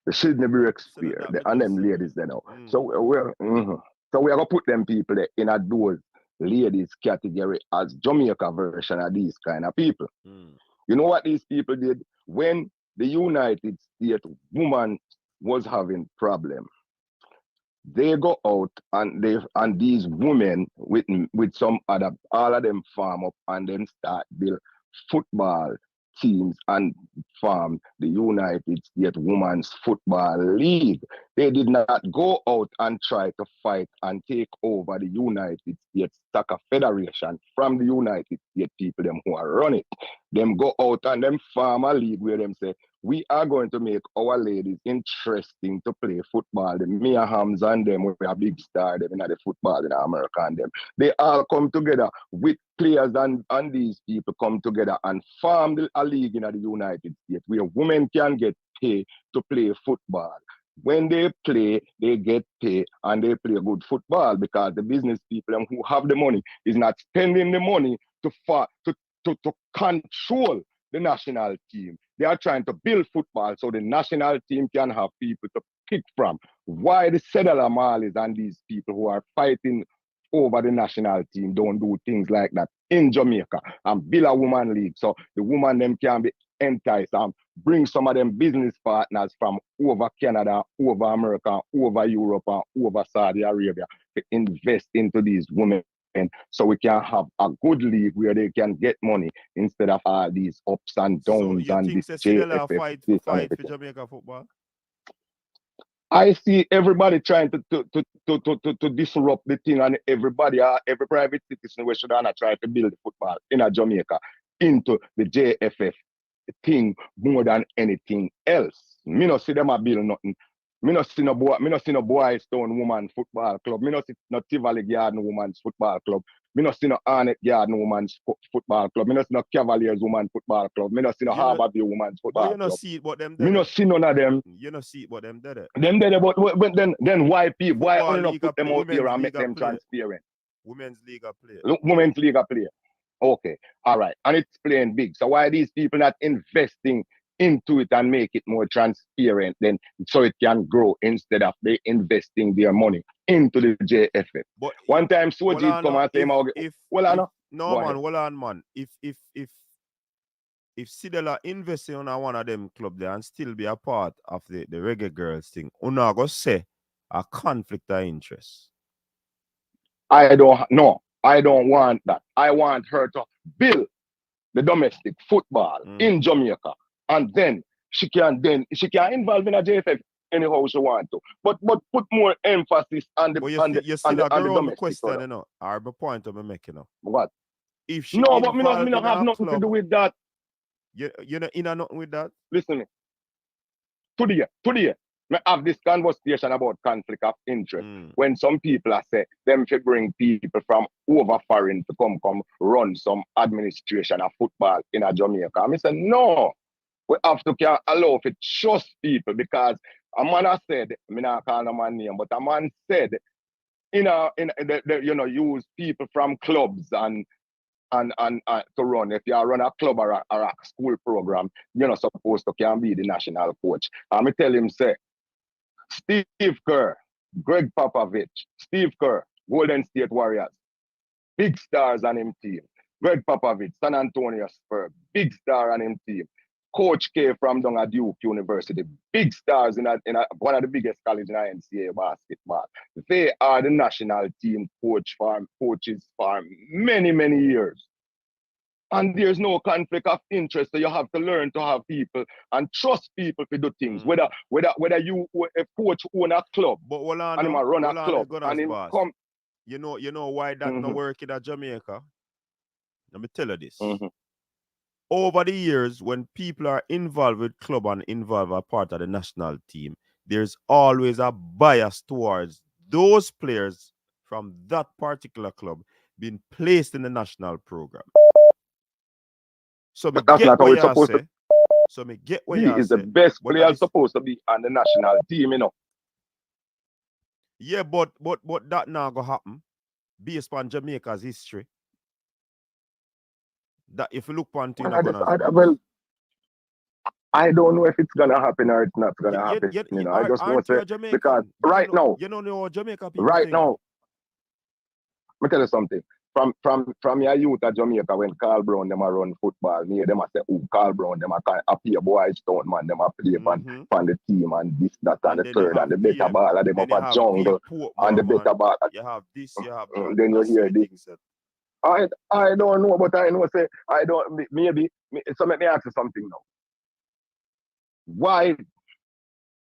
the Sydney Breakspear, and them ladies there now. So we're gonna put them people there in a those ladies category as Jamaica version of these kind of people. You know what these people did when the United States woman was having problem? They go out and these women with some other, all of them farm up and then start build football teams and form the United States Women's Football League. They did not go out and try to fight and take over the United States Soccer Federation from the United States people them who are running it. Them go out and them form a league where them say, we are going to make our ladies interesting to play football. The Mia Hams and them, we are big star, them in the football in America and them. They all come together with players and these people come together and form a league in the United States where women can get paid to play football. When they play, they get paid and they play good football because the business people who have the money is not spending the money to control the national team. They are trying to build football so the national team can have people to pick from. Why the Sedala Marleys and these people who are fighting over the national team don't do things like that in Jamaica and build a woman league so the woman them can be enticed and bring some of them business partners from over Canada, over America, over Europe, and over Saudi Arabia to invest into these women so we can have a good league where they can get money instead of all these ups and downs so and think this Sedela JFF. fight for Jamaica football? I see everybody trying to disrupt the thing and everybody, every private citizen we should not try to build football in Jamaica into the JFF thing more than anything else. Me no see them a build nothing. Me no see no Boys Town Woman Football Club. Me no see no Tivoli Garden Women's Football Club. Me no see no Arnett Garden Women's Football Club. Me no see no Cavaliers Women's Football Club. Me no see no Harborview Women's Football Club. But you no see it, but them me no see none of them. You no see it, but them did it. Them there, but then why people? Why only not put them out here and make them play. transparent? Women's League a play. Look, Women's League a play. Okay, all right, and it's playing big. So why are these people not investing into it and make it more transparent then so it can grow instead of they investing their money into the JFF? But one time Soji come and say, man. If Sidela investing on one of them club there and still be a part of the Reggae Girls thing, una go say a conflict of interest. I don't want that. I want her to build the domestic football in Jamaica, and then she can involve in a JFF anyhow she want to. But put more emphasis on the domestic question, you know, or the point I'm making now. What? If she but me not have nothing to do with that. You know, in nothing with that. Listen me. Today. I have this conversation about conflict of interest. When some people are say them to bring people from over foreign to come run some administration of football in a Jamaica. I say no, we have to allow to trust people because a man has said, me not call no man name, but a man said use people from clubs and to run. If you run a club or a school program, you're not supposed to can be the national coach. And me tell him say, Steve Kerr, Greg Popovich, Steve Kerr, Golden State Warriors, big stars on him team. Greg Popovich, San Antonio Spurs, big star on him team. Coach K from down at Duke University, big stars in one of the biggest colleges in NCAA basketball. They are the national team coaches for many, many years. And there's no conflict of interest. So you have to learn to have people and trust people to do things. Whether you a coach own a club and him run a club and him come. You know why that not work in Jamaica? Let me tell you this. Over the years, when people are involved with club and involved as part of the national team, there's always a bias towards those players from that particular club being placed in the national program. So me that's get not what how it's you supposed say. to. So me get what you say. He is the best player supposed to be on the national team, you know. Yeah, but that not gonna happen based on Jamaica's history. That if you look on thing, I don't know if it's gonna happen or it's not gonna happen. I just know because right now, Jamaica people right think. now, let me tell you something. From your youth at Jamaica when Carl Brown them a run football, me them a say, oh, Carl Brown them a appear Boys Town man, them a play on the team and this, that, and the third, and the better ball, and them up a jungle, and the better ball. You have this, you have that. Then you hear this. I don't know, but I know say I don't maybe so let me ask you something now. Why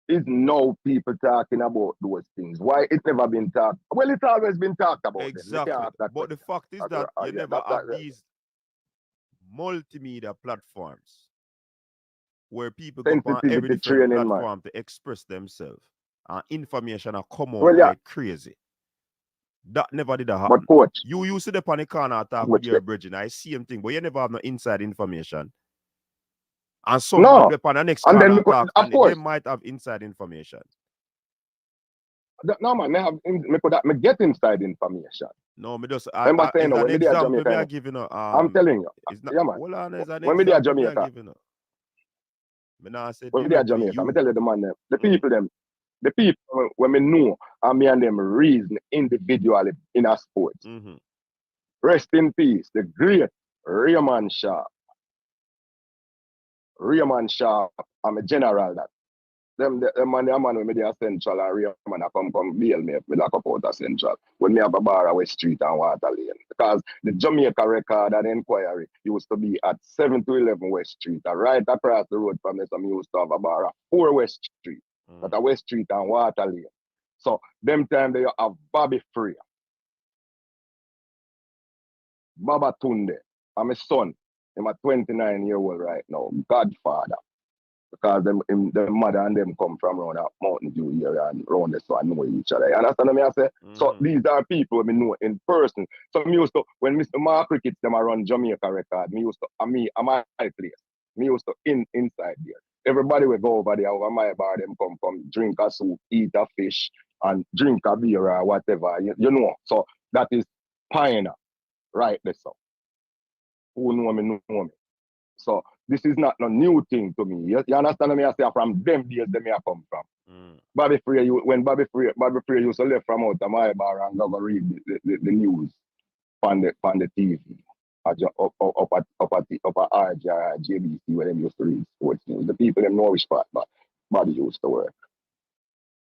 is no people talking about those things? Why it's never been talked? Well, it's always been talked about. Exactly. But the fact is that you never have these multimedia platforms where people go on every different training, platform to express themselves. And information are come out Well, yeah. like crazy. That never did happen. But coach, You used to the on the corner talk with your brethren. I see him thing, but you never have no inside information. And someone no. on the next And corner then talk, of and course, they might have inside information. No, man, me get inside information. No, me just Remember saying, it's when an me there example Jamaica, me I giving you. I'm telling you. It's not, Yeah, man. hold on, it's an When me there example me I Jamaica, giving you. Me now say when me there directly Jamaica, you. me tell you the man them, the people when me know, and me and them reason individually in a sport. Mm-hmm. Rest in peace, the great Raymond Sharp. Raymond Sharp, I'm a general that. Them man when me there Central and Raymond come bail me lock up out of Central. When me have a bar at West Street and Water Lane. Because the Jamaica record and inquiry used to be at 7 to 11 West Street. And right across the road from me, some used to have a bar at 4 West Street. At West Street and Water Lane. So them time they have Bobby Free. Baba Tunde. I'm a son. I'm a 29-year-old right now. Godfather. Because them mother and them come from around that Mountain View area and around this, so I know each other. You understand what I say? So these are people we know in person. So me used to, when Mr. Mark Crickets them around Jamaica record, me used to, I'm my place. Me used to inside there. Everybody will go over there over my bar, them come drink a soup, eat a fish, and drink a beer or whatever. You know. So that is pioneer, right there. So who know me. So this is not no new thing to me. You understand me? I say from them days them I come from. Bobby Free, when Bobby Free used to left from out of my bar and go read the news on the TV. Up at RJ, JBC where them used to read sports news. The people them know which part but Bobby used to work.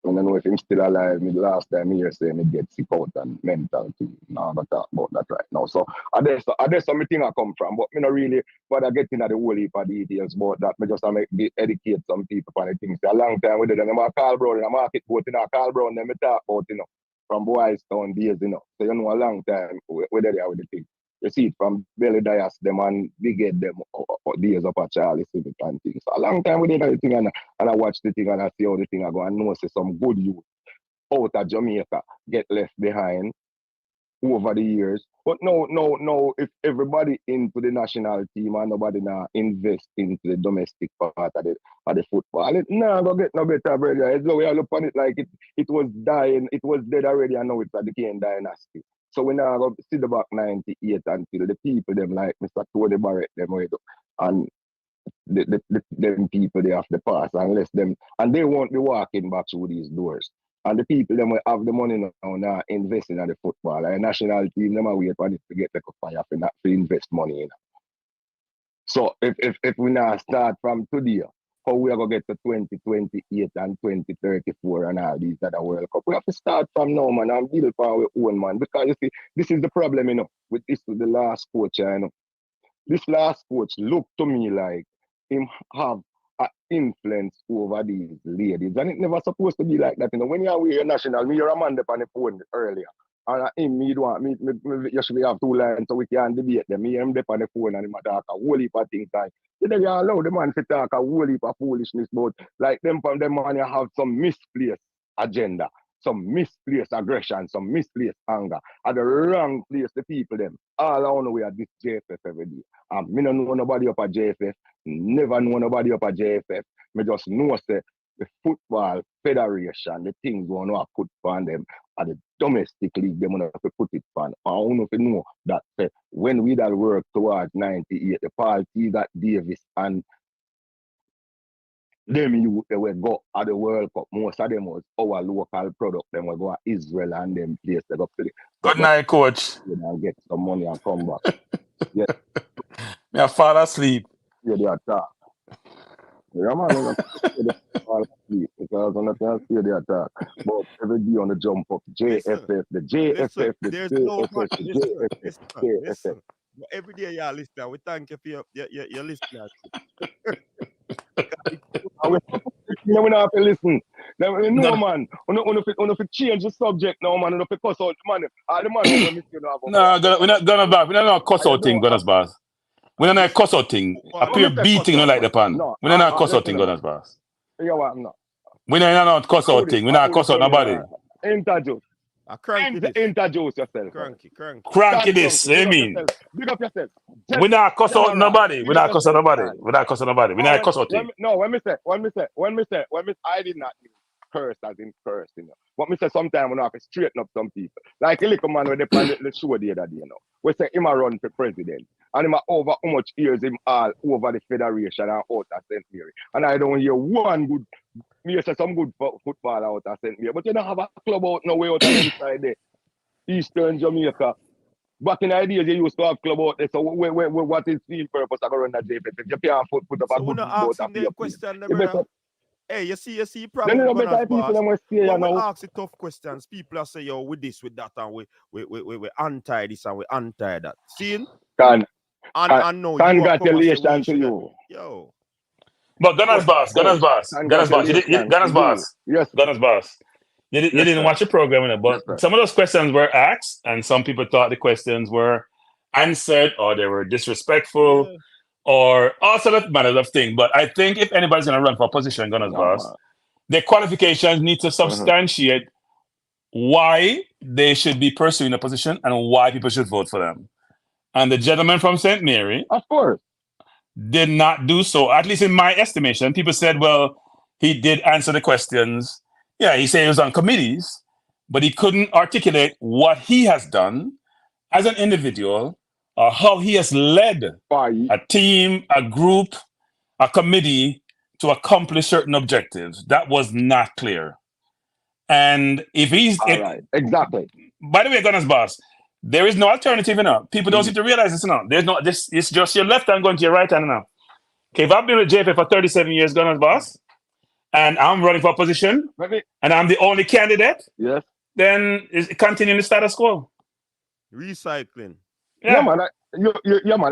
I don't know if he's still alive. Me last time he hear say me get sick out and mental thing. Now I'm gonna talk about that right now. So there's something I come from, but me not really bother getting at the whole heap of details about that. Me just educate some people on the things. A long time we did and I'm Carl Brown in a market boat, Carl Brown, then me talk about, from Boys Town days, So a long time we did there with the thing. You see it from Belly Dias, them and Big Head, them days up at Charlie Civic and things. So a long time we did the thing and I watch the thing and I see how the thing I go and know say some good youth out of Jamaica get left behind over the years. But no, if everybody into the national team and nobody now invest into the domestic part of the football, it go get no better, brother. It's the way I look on it like it was dying, it was dead already, and now it's a decaying dynasty. So we now go see the back 98 until the people them like Mr. Tony Barrett them and them people they have to pass unless them and they won't be walking back through these doors. And the people them will have the money now investing in the football. And the national team them are wait for it to get the fire for not to invest money in. So if we now start from today, how we are gonna get to 2028 and 2034 and all these other World Cup. We have to start from now, man, and build for our own, man. Because you see, this is the problem, with this the last coach, This last coach looked to me like him have an influence over these ladies. And it never supposed to be like that. When you're with your national, you're a man on the phone earlier. And him, you should have 2 lines so we can debate them. Me, him on the phone and him talk a whole heap of things. You don't allow the man to talk a whole heap of foolishness, but like them from them man, you have some misplaced agenda, some misplaced aggression, some misplaced anger. At the wrong place, the people them. All I know we are this JFF every day. Me don't know nobody up at JFF, never know nobody up at JFF. Me just know say the football federation, the things we want to put on them at the domestic league, they want to put it on. I don't know if you know that when we that work towards 98, the Paul T. that Davis and them you they will go at the World Cup. Most of them was our local product. Them will go to Israel and them place they go to Good night, coach. And get some money and come back. Yeah. Me fall asleep. Yeah, they attack. Yeah, man, fall asleep because I'm not going to see the attack. But every day on the jump up, JFF, the JFF, the JFF, Listen. Every day you're listening. We thank you for your listeners. We don't have to listen. No, man. We have change the subject now, man. We have to cuss out the man. All the man when we No, we're not going back. We're not going to cuss out things, Gunners, boss. We don't know cuss out thing. A pure beating no like the pan. No, We don't know cuss out thing, listen, Gunners boss. You know what? No. We don't know cuss out thing. We don't cuss out nobody. Introduce. Cranky this. Introduce yourself. Cranky. Cranky this, I mean. Big up yourself. We not cuss out nobody. We not cuss out nobody. We not cuss out nobody. We not cuss out thing. No, when me say, I did not mean curse as in curse, you know. But me say sometimes we have to straighten up some people. Like a little man with the show the other day, you know. We say him a run for president. And him a over how much years him all over the federation and out at St. Mary. And I don't hear one good, me say some good football out at St. Mary. But you don't have a club out no way out on inside there. Eastern Jamaica. Back in the days, you used to have club out there. So what is the purpose of going to JFF? If you can't put up a good boat and be question. Hey, you see problem. No, better people them stay when we now. ask the tough questions, people are saying, yo, with this, with that, and we anti this and we anti that. See? Congratulations to you. Yo. But Gunners boss. Yes. Gunners boss. You didn't watch the program, but yes, some of those questions were asked, and some people thought the questions were answered or they were disrespectful. Or all sort of matters of things. But I think if anybody's going to run for a position, Gunners boss, their qualifications need to substantiate why they should be pursuing a position and why people should vote for them. And the gentleman from St. Mary, of course, did not do so. At least in my estimation, people said, well, he did answer the questions. Yeah, he said he was on committees, but he couldn't articulate what he has done as an individual or how he has led a team, a group, a committee to accomplish certain objectives. That was not clear. And if he's... right. Exactly. By the way, Gunners boss, there is no alternative now. People don't seem to realize this now. There's no... It's just your left hand going to your right hand now. Okay, if I've been with JFF for 37 years, Gunners boss, and I'm running for a position, and I'm the only candidate, then it's continuing the status quo. Recycling. Yeah, man.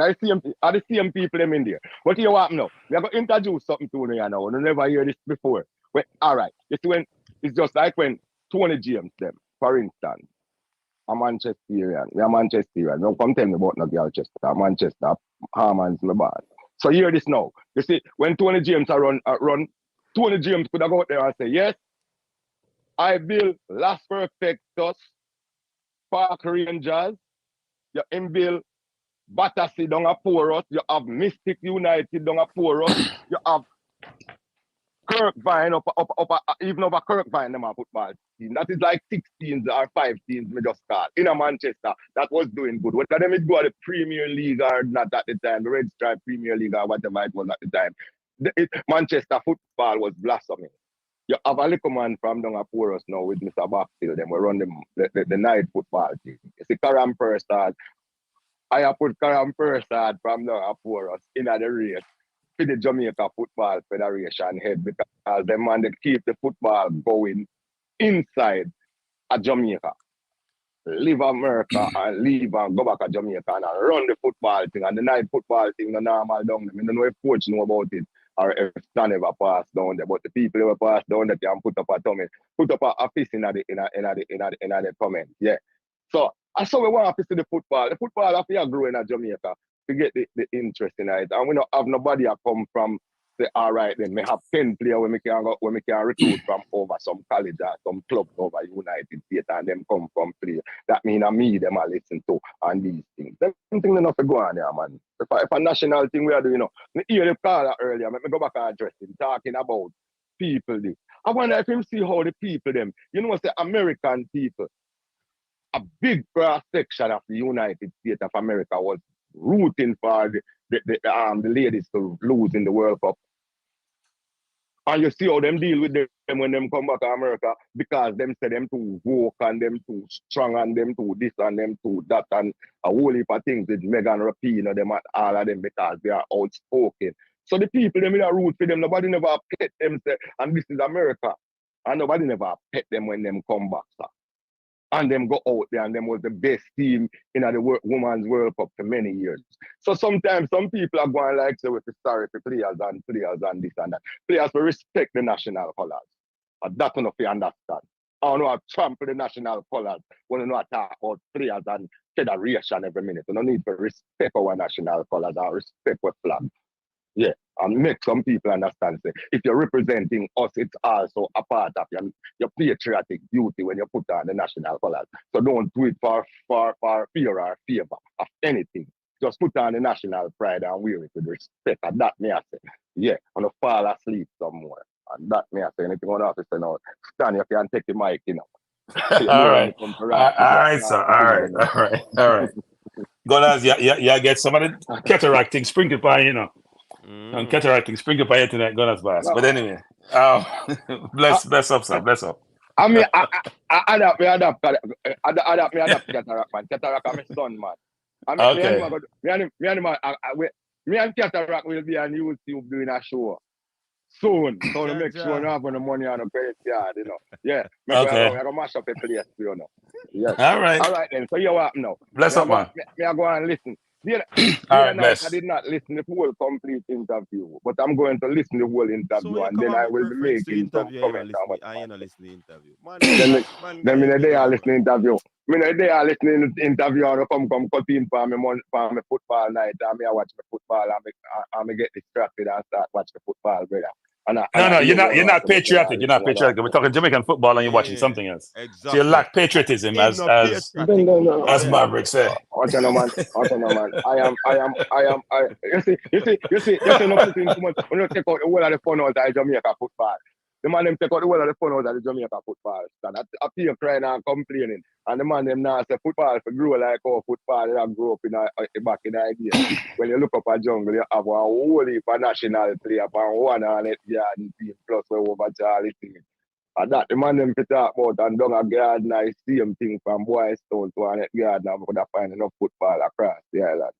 I see the same people them in there. But you know what now? We are going to introduce something to you now. You never hear this before. Well, all right. It's just like when Tony James them, for instance, a Manchesterian. We are Manchesterian. Don't come tell me about no Galchester. Manchester, Harman's my boss. So hear this now. You see, when Tony James run, Tony James could have go out there and say, yes, I build Las Perfectos, Park Rangers, you inbuild Battersea down a Porus, you have Mystic United down a Porus, you have Kirkvine even over Kirkvine them a football team. That is like 6 teams or 5 teams me just call. In a Manchester, that was doing good. Whether them it go to the Premier League or not at the time, the Red Stripe Premier League or whatever it was at the time. Manchester football was blossoming. You have a little man from down a Porus now with Mr. Boxhill, them we run the night football team. You see Karam Persad. I have put Karam Persad from down a Porus in the race for the Jamaica Football Federation head because them man they keep the football going inside a Jamaica. Leave America and leave and go back to Jamaica and run the football thing. And the night football thing, the normal down there. I don't know if coach know about it or if Stan ever passed down there. But the people ever pass down there can put up a tummy, put up a fist in the comment. Yeah. So I saw we want to see the football. The football have to grow in Jamaica to get the interest in it. And we don't have nobody that come from say, all right, then we have 10 players when we can recruit from over some college or some clubs over United States and them come from play. That means me, them I listen to and these things. Them things enough to go on there, man. If a national thing we are doing, me hear the caller earlier, let me go back and address him, talking about people. I wonder if him see how the people them, say American people, a big cross section of the United States of America was rooting for the ladies to lose in the World Cup. And you see how them deal with them when them come back to America because them say them too woke and them too strong and them too this and them too that and a whole heap of things with Megan Rapinoe, them and all of them because they are outspoken. So the people them in a root for them, nobody never pet them say, and this is America. And nobody never pet them when them come back, sir. And them go out there and them was the best team in the Women's World Cup for many years. So sometimes some people are going like, say, we're sorry for players and this and that. Players will respect the national colors. But that's enough to understand. I don't know how to trample the national colours. When you know talk about players and federation every minute. You don't need to respect our national colours or respect our flag. Yeah, and make some people understand. Say, if you're representing us, it's also a part of your patriotic duty when you put on the national colours. So don't do it for fear or favor of anything. Just put on the national pride and wear it with respect. And that may I say, yeah, and not fall asleep somewhere. And that may I say, anything on office, you know, stand you can take the mic, you know. All right. All right, sir. All right. Gunners, yeah, get some of the cataract thing sprinkled by, you know. And cataract thing sprinkled by tonight, Gunners boss. But anyway, bless up, sir. Bless up. I mean, I adapt cataract, man. Cataract, I'm a son, man. I mean, Okay. me and Cataract will be on YouTube doing a show soon. So to make sure you have the money on the credit card, you know. Yeah. Okay. I'm going to mash up the place, you know. Yes. All right. All right, then. So you what now? Bless up, man. Me I go and listen. All right, bless. I did not listen to the whole complete interview, but I'm going to listen to the whole interview, So and then I will be making some comments on what. I ain't listening to the interview. Then me they are listening to interview. Me they are listening to interview and come cut in for me football night, and me I watch the football and me get distracted and start watch the football, brother. No, you're not patriotic. You're not patriotic. We're talking Jamaican football and you're watching something else. Exactly. So you lack patriotism, as Maverick said. No, man. You see, not putting too much. When you take out the whole of the fun out of Jamaica football. The man them take out the whole of the fun out of the Jamaica football. And I feel crying and complaining. And the man them now say football for grow like how football they grew up in back in the idea. When you look up at jungle, you have a whole heap of national player and 100 yard team plus over Charlie team. And that the man them to talk about and down a garden, I see him thing from Boy Stone to 100 yard and we could find enough football across the island.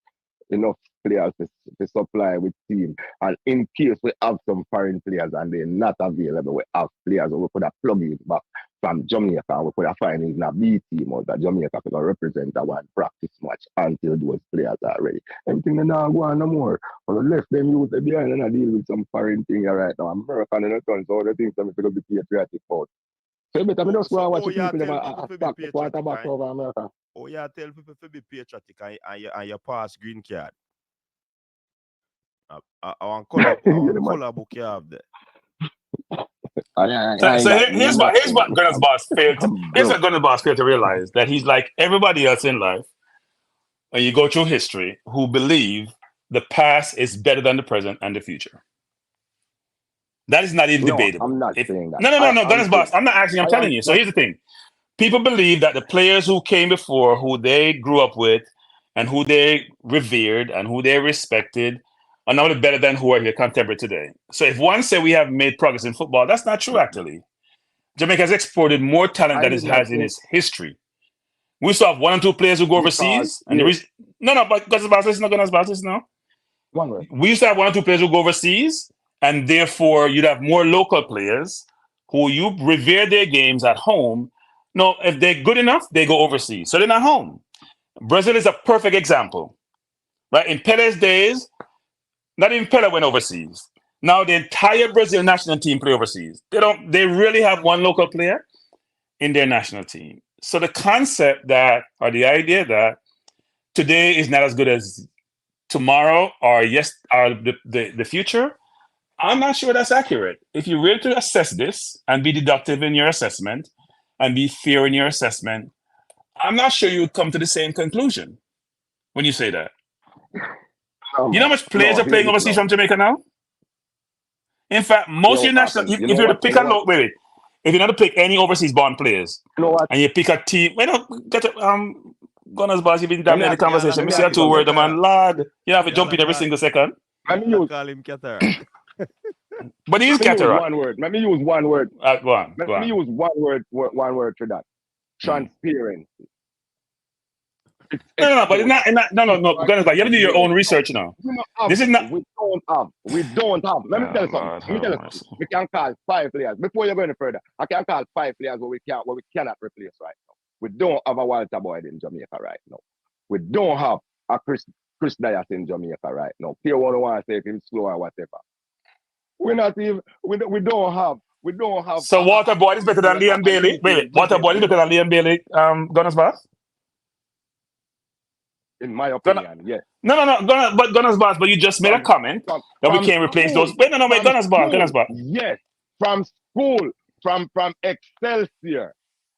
Enough players to supply with team. And in case we have some foreign players and they're not available, we have players we could have plug in back from Jamaica and we could have find in a B team or that Jamaica could represent a one practice match until those players are ready. Everything they now go on no more. But left them use the behind and I deal with some foreign thing right now. American in the tons, so the things that we could be patriotic about. So better me just go and watch the people that attack the quarterback over America. Oh, yeah, tell people to be patriotic and your pass green card. I want color book you have there. So here's what Gunners boss failed to realize, that he's like everybody else in life when you go through history who believe the past is better than the present and the future. That is not even debatable. I'm not saying that. No, Gunners boss. I'm not asking, I'm telling you. So here's the thing. People believe that the players who came before, who they grew up with, and who they revered, and who they respected, are now better than who are here contemporary today. So if one say we have made progress in football, that's not true, actually. Jamaica has exported more talent than it has in its history. We still have 1 or 2 players who go overseas. And but Gunners boss, listen, Gunners boss, listen now. We used to have 1 or 2 players who go overseas, and therefore you'd have more local players who you revere their games at home. No, if they're good enough, they go overseas. So they're not home. Brazil is a perfect example. Right? In Pele's days, not even Pele went overseas. Now the entire Brazil national team play overseas. They really have 1 local player in their national team. So the concept that, or the idea that today is not as good as tomorrow or the future, I'm not sure that's accurate. If you really to assess this and be deductive in your assessment and be fair in your assessment, I'm not sure you would come to the same conclusion when you say that. You know how much players are playing overseas from Jamaica now? In fact, most of your national, if you're to pick if you're not to pick any overseas born players, and you pick a team, Gunners boss, you've been down in the conversation. Me say a 2 word, man, lad. You have to jump in every single second. Call him cataract. But he's cataract. One word. Let me use one word. Go on. Let me use one word for that. Transparency. No, but it's not. No. Gunners boss, you have to do your own research now. This is not. We don't have. Let me tell you something. We can call 5 players. Before you go any further, I can call 5 players where we cannot replace right now. We don't have a Walter Boyd in Jamaica right now. We don't have a Chris Dias in Jamaica right now. Peer 101 say if he's slow or whatever. We don't have We don't have. So Waterboy is better than Liam Bailey. Wait. Waterboy is better than Liam Bailey. Gunners Boss. In my opinion, yes. No. Gunners Boss. But you just made a comment that we can't replace those. Wait, no. Wait, Gunners Boss. Yes, from school, from Excelsior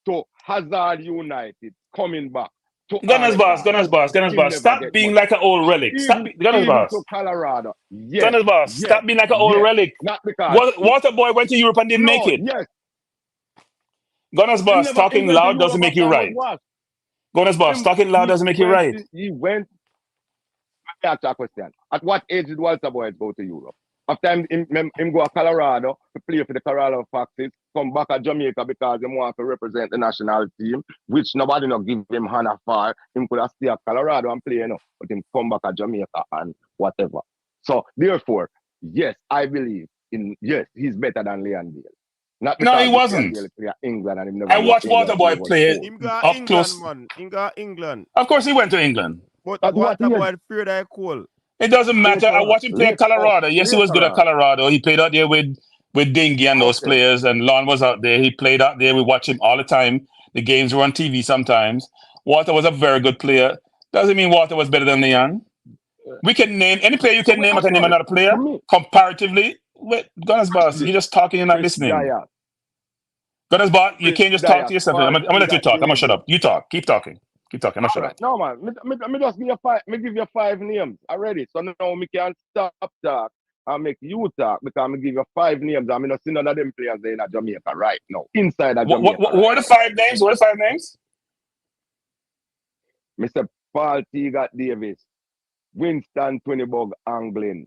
to Hazard United, coming back. Gunners Boss. Stop being like an old relic. Gunners Boss. To Colorado. Yes. Gunners Boss. Yes. Stop being like an old relic. Not because Waterboy went to Europe and didn't make it. Yes. Gunners Boss, talking loud doesn't make you right. Gunners Boss, talking loud doesn't make you right. He went. Let me ask you a question. At what age did Walter Boyd go to Europe? After him go to Colorado to play for the Colorado Foxes, come back to Jamaica because he want to represent the national team, which nobody not give him honor for. Him could have stayed at Colorado and play, but him come back to Jamaica and whatever. So therefore, yes, I believe he's better than Leon Bale. Not no, he wasn't. England and him never I watched Waterboy play up England, close. Man. He got England. Of course, he went to England. But Waterboy feared I cool. It doesn't matter. I watched him play at Colorado. Yes, he was good at Colorado. He played out there with Dingy and those players, and Lon was out there. He played out there. We watch him all the time. The games were on TV sometimes. Walter was a very good player. Doesn't mean Walter was better than Leon. We can name any player you can name. I can name another player comparatively. Wait, Gunners Boss, you're just talking. You're not listening. Gunners Boss, you can't just talk to yourself. I'm gonna let you talk. I'm gonna shut up. You talk. Keep talking. I'm gonna shut up. No man, me just give you five. Me give you 5 names already. So now me can stop talk and make you talk because me give you 5 names. I'm not seeing none of them players there in Jamaica right now. Inside of Jamaica. What are the 5 names? What are the 5 names? Mr. Paul Teagat Davis, Winston Twinnibug Anglin,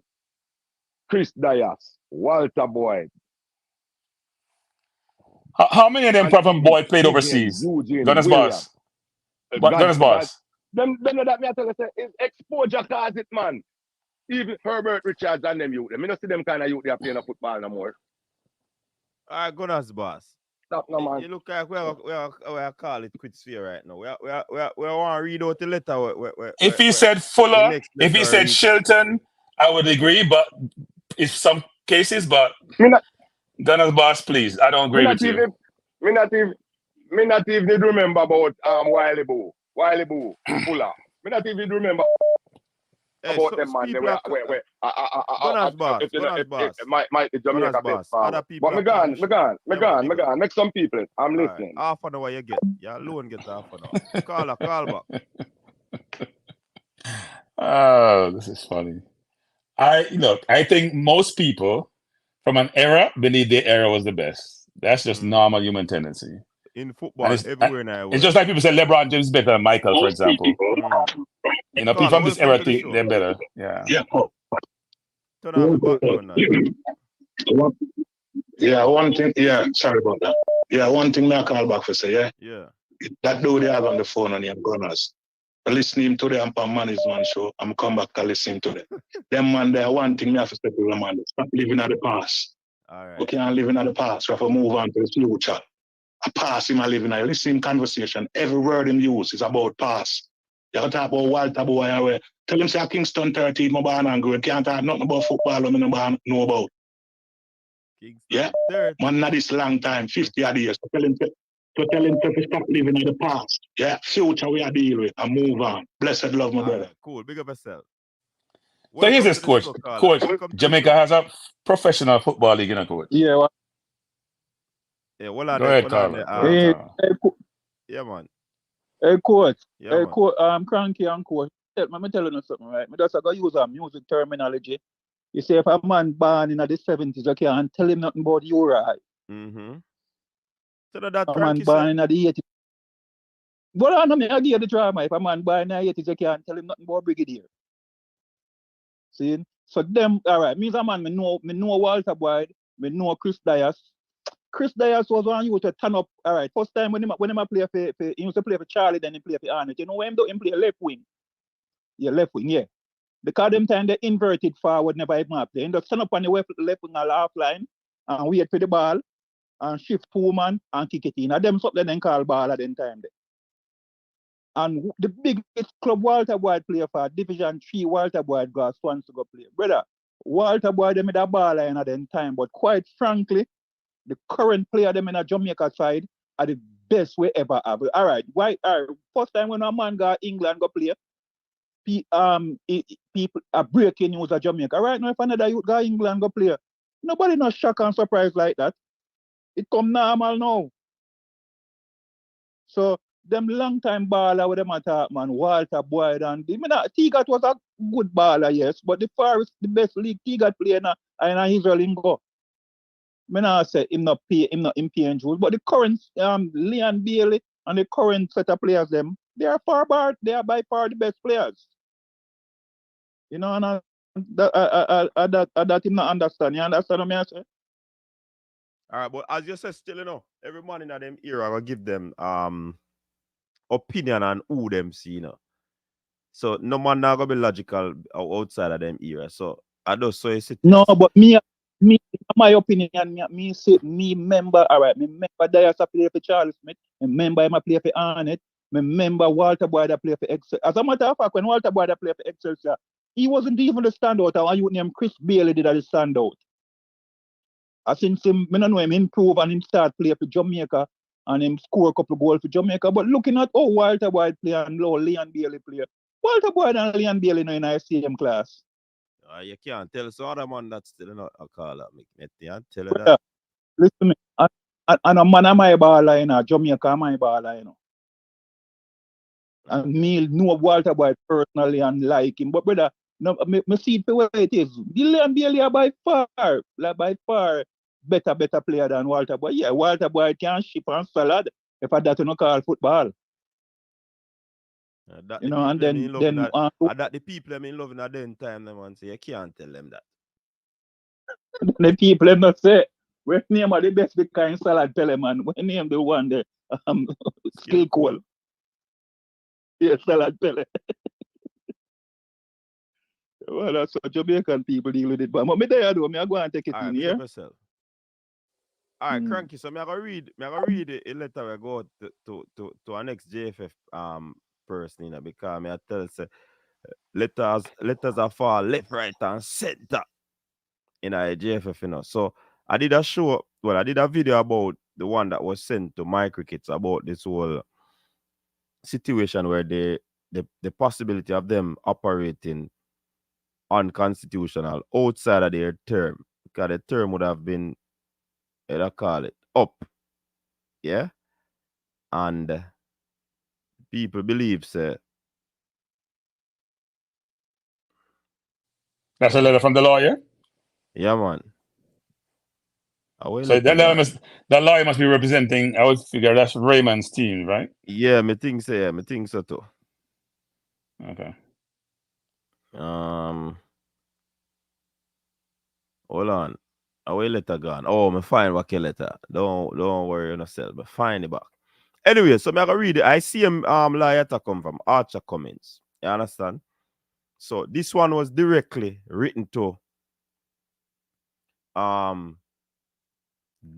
Chris Dias, Walter Boyd. How many of them from Boyd played overseas? Gunners Boss. Gunners Boss. Them know that me I tell you, it's exposure cause it, man. Even Herbert Richards and them youth. I not see them kind of youth they are playing football no more. All right, Gunners Boss. Stop no man. You look like we call it quits here right now. We want to read out the letter. If he said Fuller, if he said Shelton, I would agree, but in some cases, but Gunners Boss, please. I don't agree with you. Me not even remember about Wiley Boo, Fuller. Me not even remember about them man. Gunners Boss. Might the Jamaica best farm. But me gone. Make some people. I'm listening. Right. Half an hour you get. Your loan gets half an hour. Call back. Oh, this is funny. I think most people from an era believe their era was the best. That's just normal human tendency. In football, everywhere now. It's just like people say LeBron James is better than Michael, for example. People from this era think they're better. Yeah. Turn off the background now. One thing. Yeah, sorry about that. Yeah, one thing I call back for say, yeah. That dude they have on the phone on your Gunners. I listen to him today on Pam Management show. I'm come back and listen to them. Them man there, one thing me have to say to them, man, stop living at the past. All right. We can't live in the past. We have to move on to the future. A past him a living now. You listen to him conversation. Every word him use is about past. You can talk about Walter Boy. Tell him say Kingston 13, my born and grow. Can't talk nothing about football I know about. Kingston yeah? 13. Man, not this long time, 50 odd years. To tell him to stop living in the past. Yeah, future we are dealing with and move on. Blessed love, my brother. Cool, big up yourself. So here's this coach. Jamaica has a professional football league, coach. Yeah. Well, go ahead, Carl. Yeah, man. Hey, coach. Yeah, hey, coach. I'm cranky and coach. Let me tell you something, right? I just got use a music terminology. You say if a man born in the 70s, you can't tell him nothing about you, right? Mm-hmm. So that a man born in the 80s. Well, I know me, I give the drama. If a man born in the 80s, you can't tell him nothing about Brigadier. See? So them, all right, me as a man, me know Walter Boyd, me know Chris Dias. Chris Dias was one you to turn up, all right. First time when he play for he used to play for Charlie, then he play for Arnold. You know what him do? Him play left wing. Yeah, left wing, yeah. Because them time they inverted forward never even play. He just turn up on the left wing or half line and wait for the ball and shift 2 man and kick it in. And them something then call ball at them time there. And the biggest club Walter Boyd play for, Division 3 Walter Boyd got Swans to go play. Brother, Walter Boyd they made a ball in at them time, but quite frankly, the current player them in a Jamaica side are the best we ever have. All right, why? First time when a man go England go play, people are breaking news of Jamaica. Right now, if another youth go England go play, nobody not shocked and surprised like that. It come normal now. So them long time baller with them attack man, Walter Boyd and Tigat was a good baller, yes, but the Forest the best league Tigat play now and Israel in go. I not say him not pay rules, but the current Leon Bailey and the current set of players them, they are by far the best players. You know, and that him not understand. You understand what I say? All right, but as you said, still, you know, every man in them era will give them opinion on who them see, you know. So no man now gonna be logical outside of them era. So I don't so it's no, but me, my opinion, me say me member, all right, me member Dias play for Charles Smith, me member him play for Arnett, me member Walter Boyd play for Excel. As a matter of fact, when Walter Boyd play for Excelsior, he wasn't even the standout. And you name Chris Bailey did the standout. I since him, I don't know him improve and him start play for Jamaica and him score a couple of goals for Jamaica. But looking at how Walter Boyd play and how Leon Bailey play, Walter Boyd and Leon Bailey now in the same class. You can't tell some other man that's still not a caller. Me can't tell you that. Listen to me. And a man of my baller, you know, Jamaica my baller, you know. And me know Walter Boyd personally and like him. But brother, no, me see it for what it is. Leon Bailey are by far better player than Walter Boyd. Yeah, Walter Boyd can ship and salad if I that you not call football. That you the know, and then that the people I'm in love in at then time them and say you can't tell them that. The people them not say when name are the best kind salad Pele man. When name the one there skill cool. Yeah, salad Pele. Well, that's what Jamaican people deal with it. But me there do, me I go and take it in here. All right, Cranky. So me I go read a letter I go to our next JFF person, you know, because me I tell say letters are far left, right, and center in a JFF, you know. So I did a video about the one that was sent to my crickets about this whole situation where the possibility of them operating unconstitutional outside of their term, because the term would have been, I call it, up. Yeah? And people believe, say, that's a letter from the lawyer? yeah, man. So that lawyer must be representing, I would figure that's Raymond's team, right? Yeah, me think so, yeah. Me think so too. Okay. Hold on. Away letter gone. Oh, me find what letter. Don't worry yourself. But find it back. Anyway, so me I go read it. I see him lawyer come from Archer Cummins. You understand? So this one was directly written to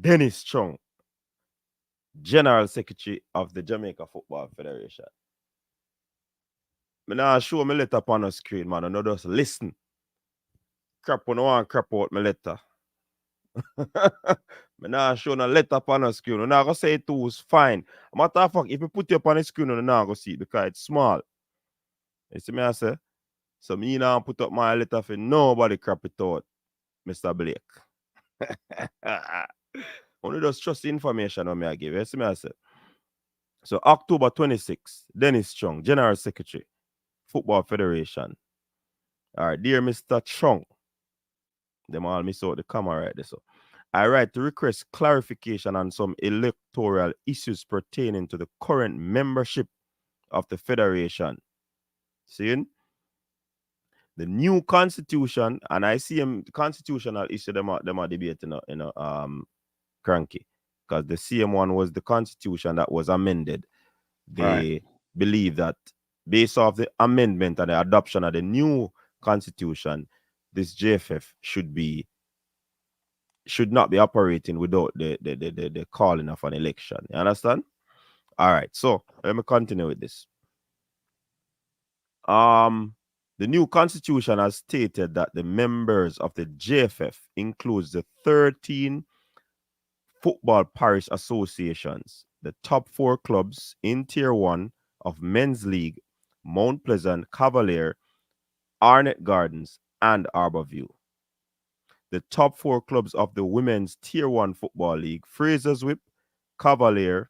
Dennis Chung, General Secretary of the Jamaica Football Federation. Me now show me letter up on the screen, man. No just listen. Crap on one crap out my letter. Me now show no letter up on the screen. I'm not gonna say it was fine. Matter of fact, if you put it up on the screen, I'm not gonna see it because it's small. You see me I say? So me now put up my letter for nobody crap it out, Mr. Blake. Only just trust the information on me I give. You see me I say? So October 26, Dennis Chung, General Secretary, Football Federation. All right, dear Mr. Chung, them all miss out the comma right there. So I write to request clarification on some electoral issues pertaining to the current membership of the Federation. Seeing? The new constitution, and I see them constitutional issue them are debating Cranky. Because the same one was the constitution that was amended. They believe that based off the amendment and the adoption of the new constitution, this JFF should not be operating without the calling of an election. You understand? All right, so let me continue with this. The new constitution has stated that the members of the JFF includes the 13 football parish associations. The top 4 clubs in Tier 1 of Men's League: Mount Pleasant, Cavalier, Arnett Gardens, and Arborview. The top 4 clubs of the Women's Tier 1 Football League: Fraser's Whip, Cavalier,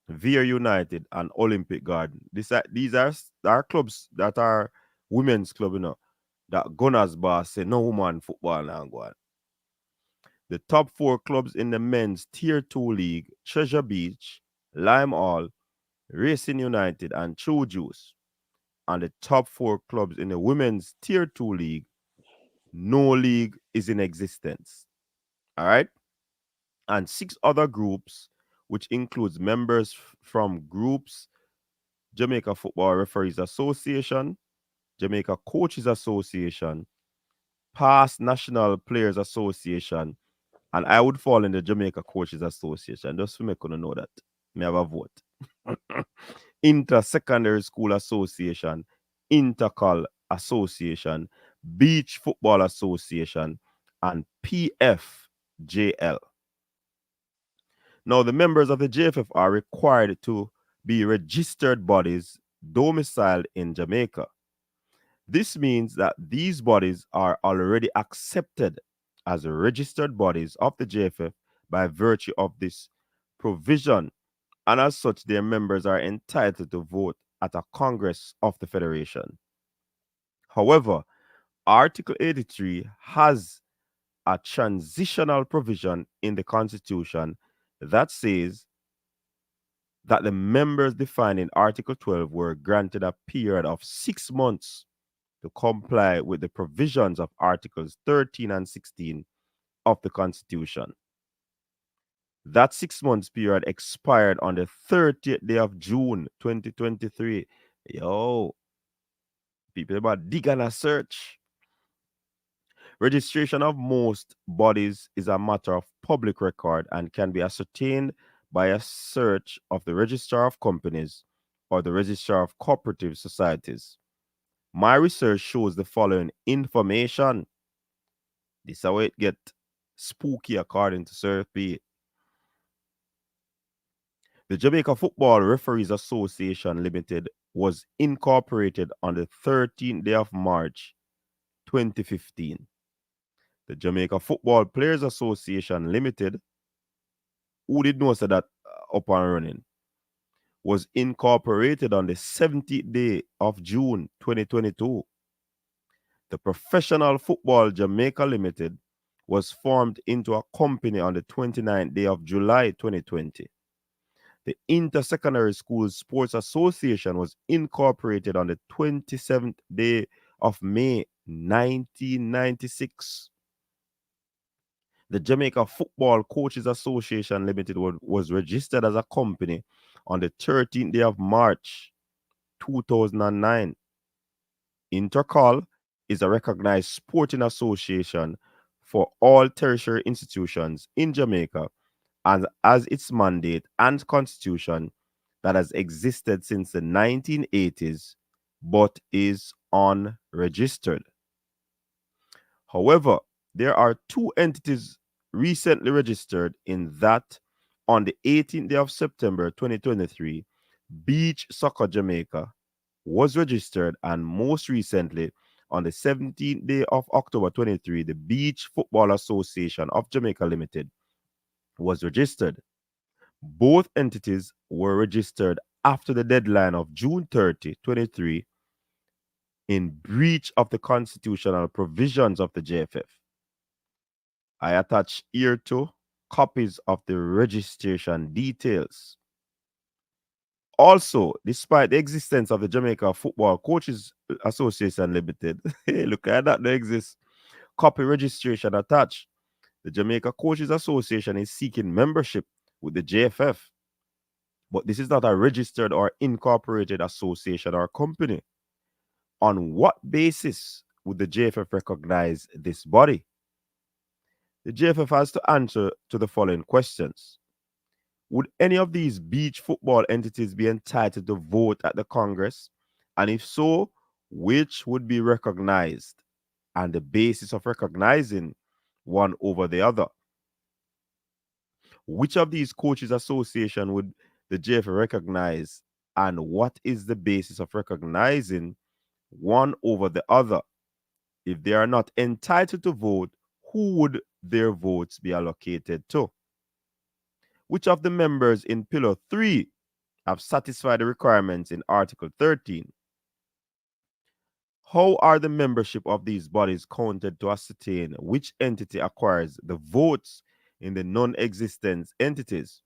Veer United, and Olympic Garden. These are clubs that are women's club, that Gunners boss say no woman football now go on. The top 4 clubs in the men's Tier 2 league: Treasure Beach, Lime Hall, Racing United, and True Juice. And the top 4 clubs in the women's Tier 2 league: no league is in existence. All right? And 6 other groups, which includes members from groups: Jamaica Football Referees Association, Jamaica Coaches Association, Past National Players Association, and I would fall in the Jamaica Coaches Association, just for me to know that. Me have a vote. Inter-Secondary School Association, Intercol Association, Beach Football Association, and PFJL. Now, the members of the JFF are required to be registered bodies domiciled in Jamaica. This means that these bodies are already accepted as registered bodies of the JFF by virtue of this provision, and as such, their members are entitled to vote at a Congress of the Federation. However, Article 83 has a transitional provision in the Constitution that says that the members defined in Article 12 were granted a period of 6 months to comply with the provisions of Articles 13 and 16 of the Constitution. That 6 months period expired on the 30th day of June 2023. Yo, people about dig and a search. Registration of most bodies is a matter of public record and can be ascertained by a search of the Registrar of Companies or the Registrar of Cooperative Societies. My research shows the following information. This is how it get spooky according to Sir P. The Jamaica Football Referees Association Limited was incorporated on the 13th day of March 2015. The Jamaica Football Players Association Limited, who did know so that up and running, was incorporated on the 70th day of June 2022. The Professional Football Jamaica Limited was formed into a company on the 29th day of July 2020. The Inter-Secondary School Sports Association was incorporated on the 27th day of May 1996. The Jamaica Football Coaches Association Limited was registered as a company on the 13th day of March 2009. Intercol is a recognized sporting association for all tertiary institutions in Jamaica, and as its mandate and constitution that has existed since the 1980s, but is unregistered. However, there are 2 entities recently registered in that on the 18th day of September 2023, Beach Soccer Jamaica was registered, and most recently on the 17th day of October 23, the Beach Football Association of Jamaica Limited was registered. Both entities were registered after the deadline of June 30, 2023, in breach of the constitutional provisions of the JFF. I attach here to copies of the registration details. Also, despite the existence of the Jamaica Football Coaches Association Limited, hey, look at that, there exists copy registration attached. The Jamaica Coaches Association is seeking membership with the JFF, but this is not a registered or incorporated association or company. On what basis would the JFF recognize this body? The JFF has to answer to the following questions. Would any of these beach football entities be entitled to vote at the Congress? And if so, which would be recognized and the basis of recognizing one over the other? Which of these coaches association would the JFF recognize, and what is the basis of recognizing one over the other? If they are not entitled to vote, who would their votes be allocated to? Which of the members in Pillar 3 have satisfied the requirements in Article 13? How are the membership of these bodies counted to ascertain which entity acquires the votes in the non-existent entities?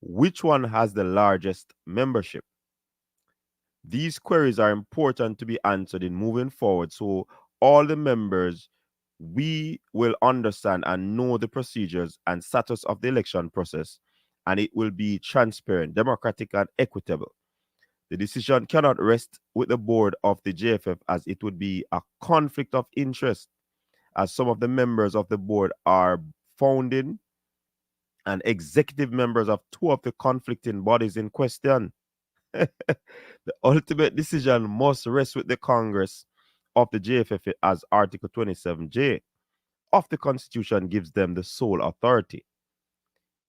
Which one has the largest membership? These queries are important to be answered in moving forward, so all the members, we will understand and know the procedures and status of the election process, and it will be transparent, democratic, and equitable. The decision cannot rest with the board of the JFF, as it would be a conflict of interest, as some of the members of the board are founding and executive members of two of the conflicting bodies in question. The ultimate decision must rest with the Congress of the JFF, as Article 27J of the Constitution gives them the sole authority.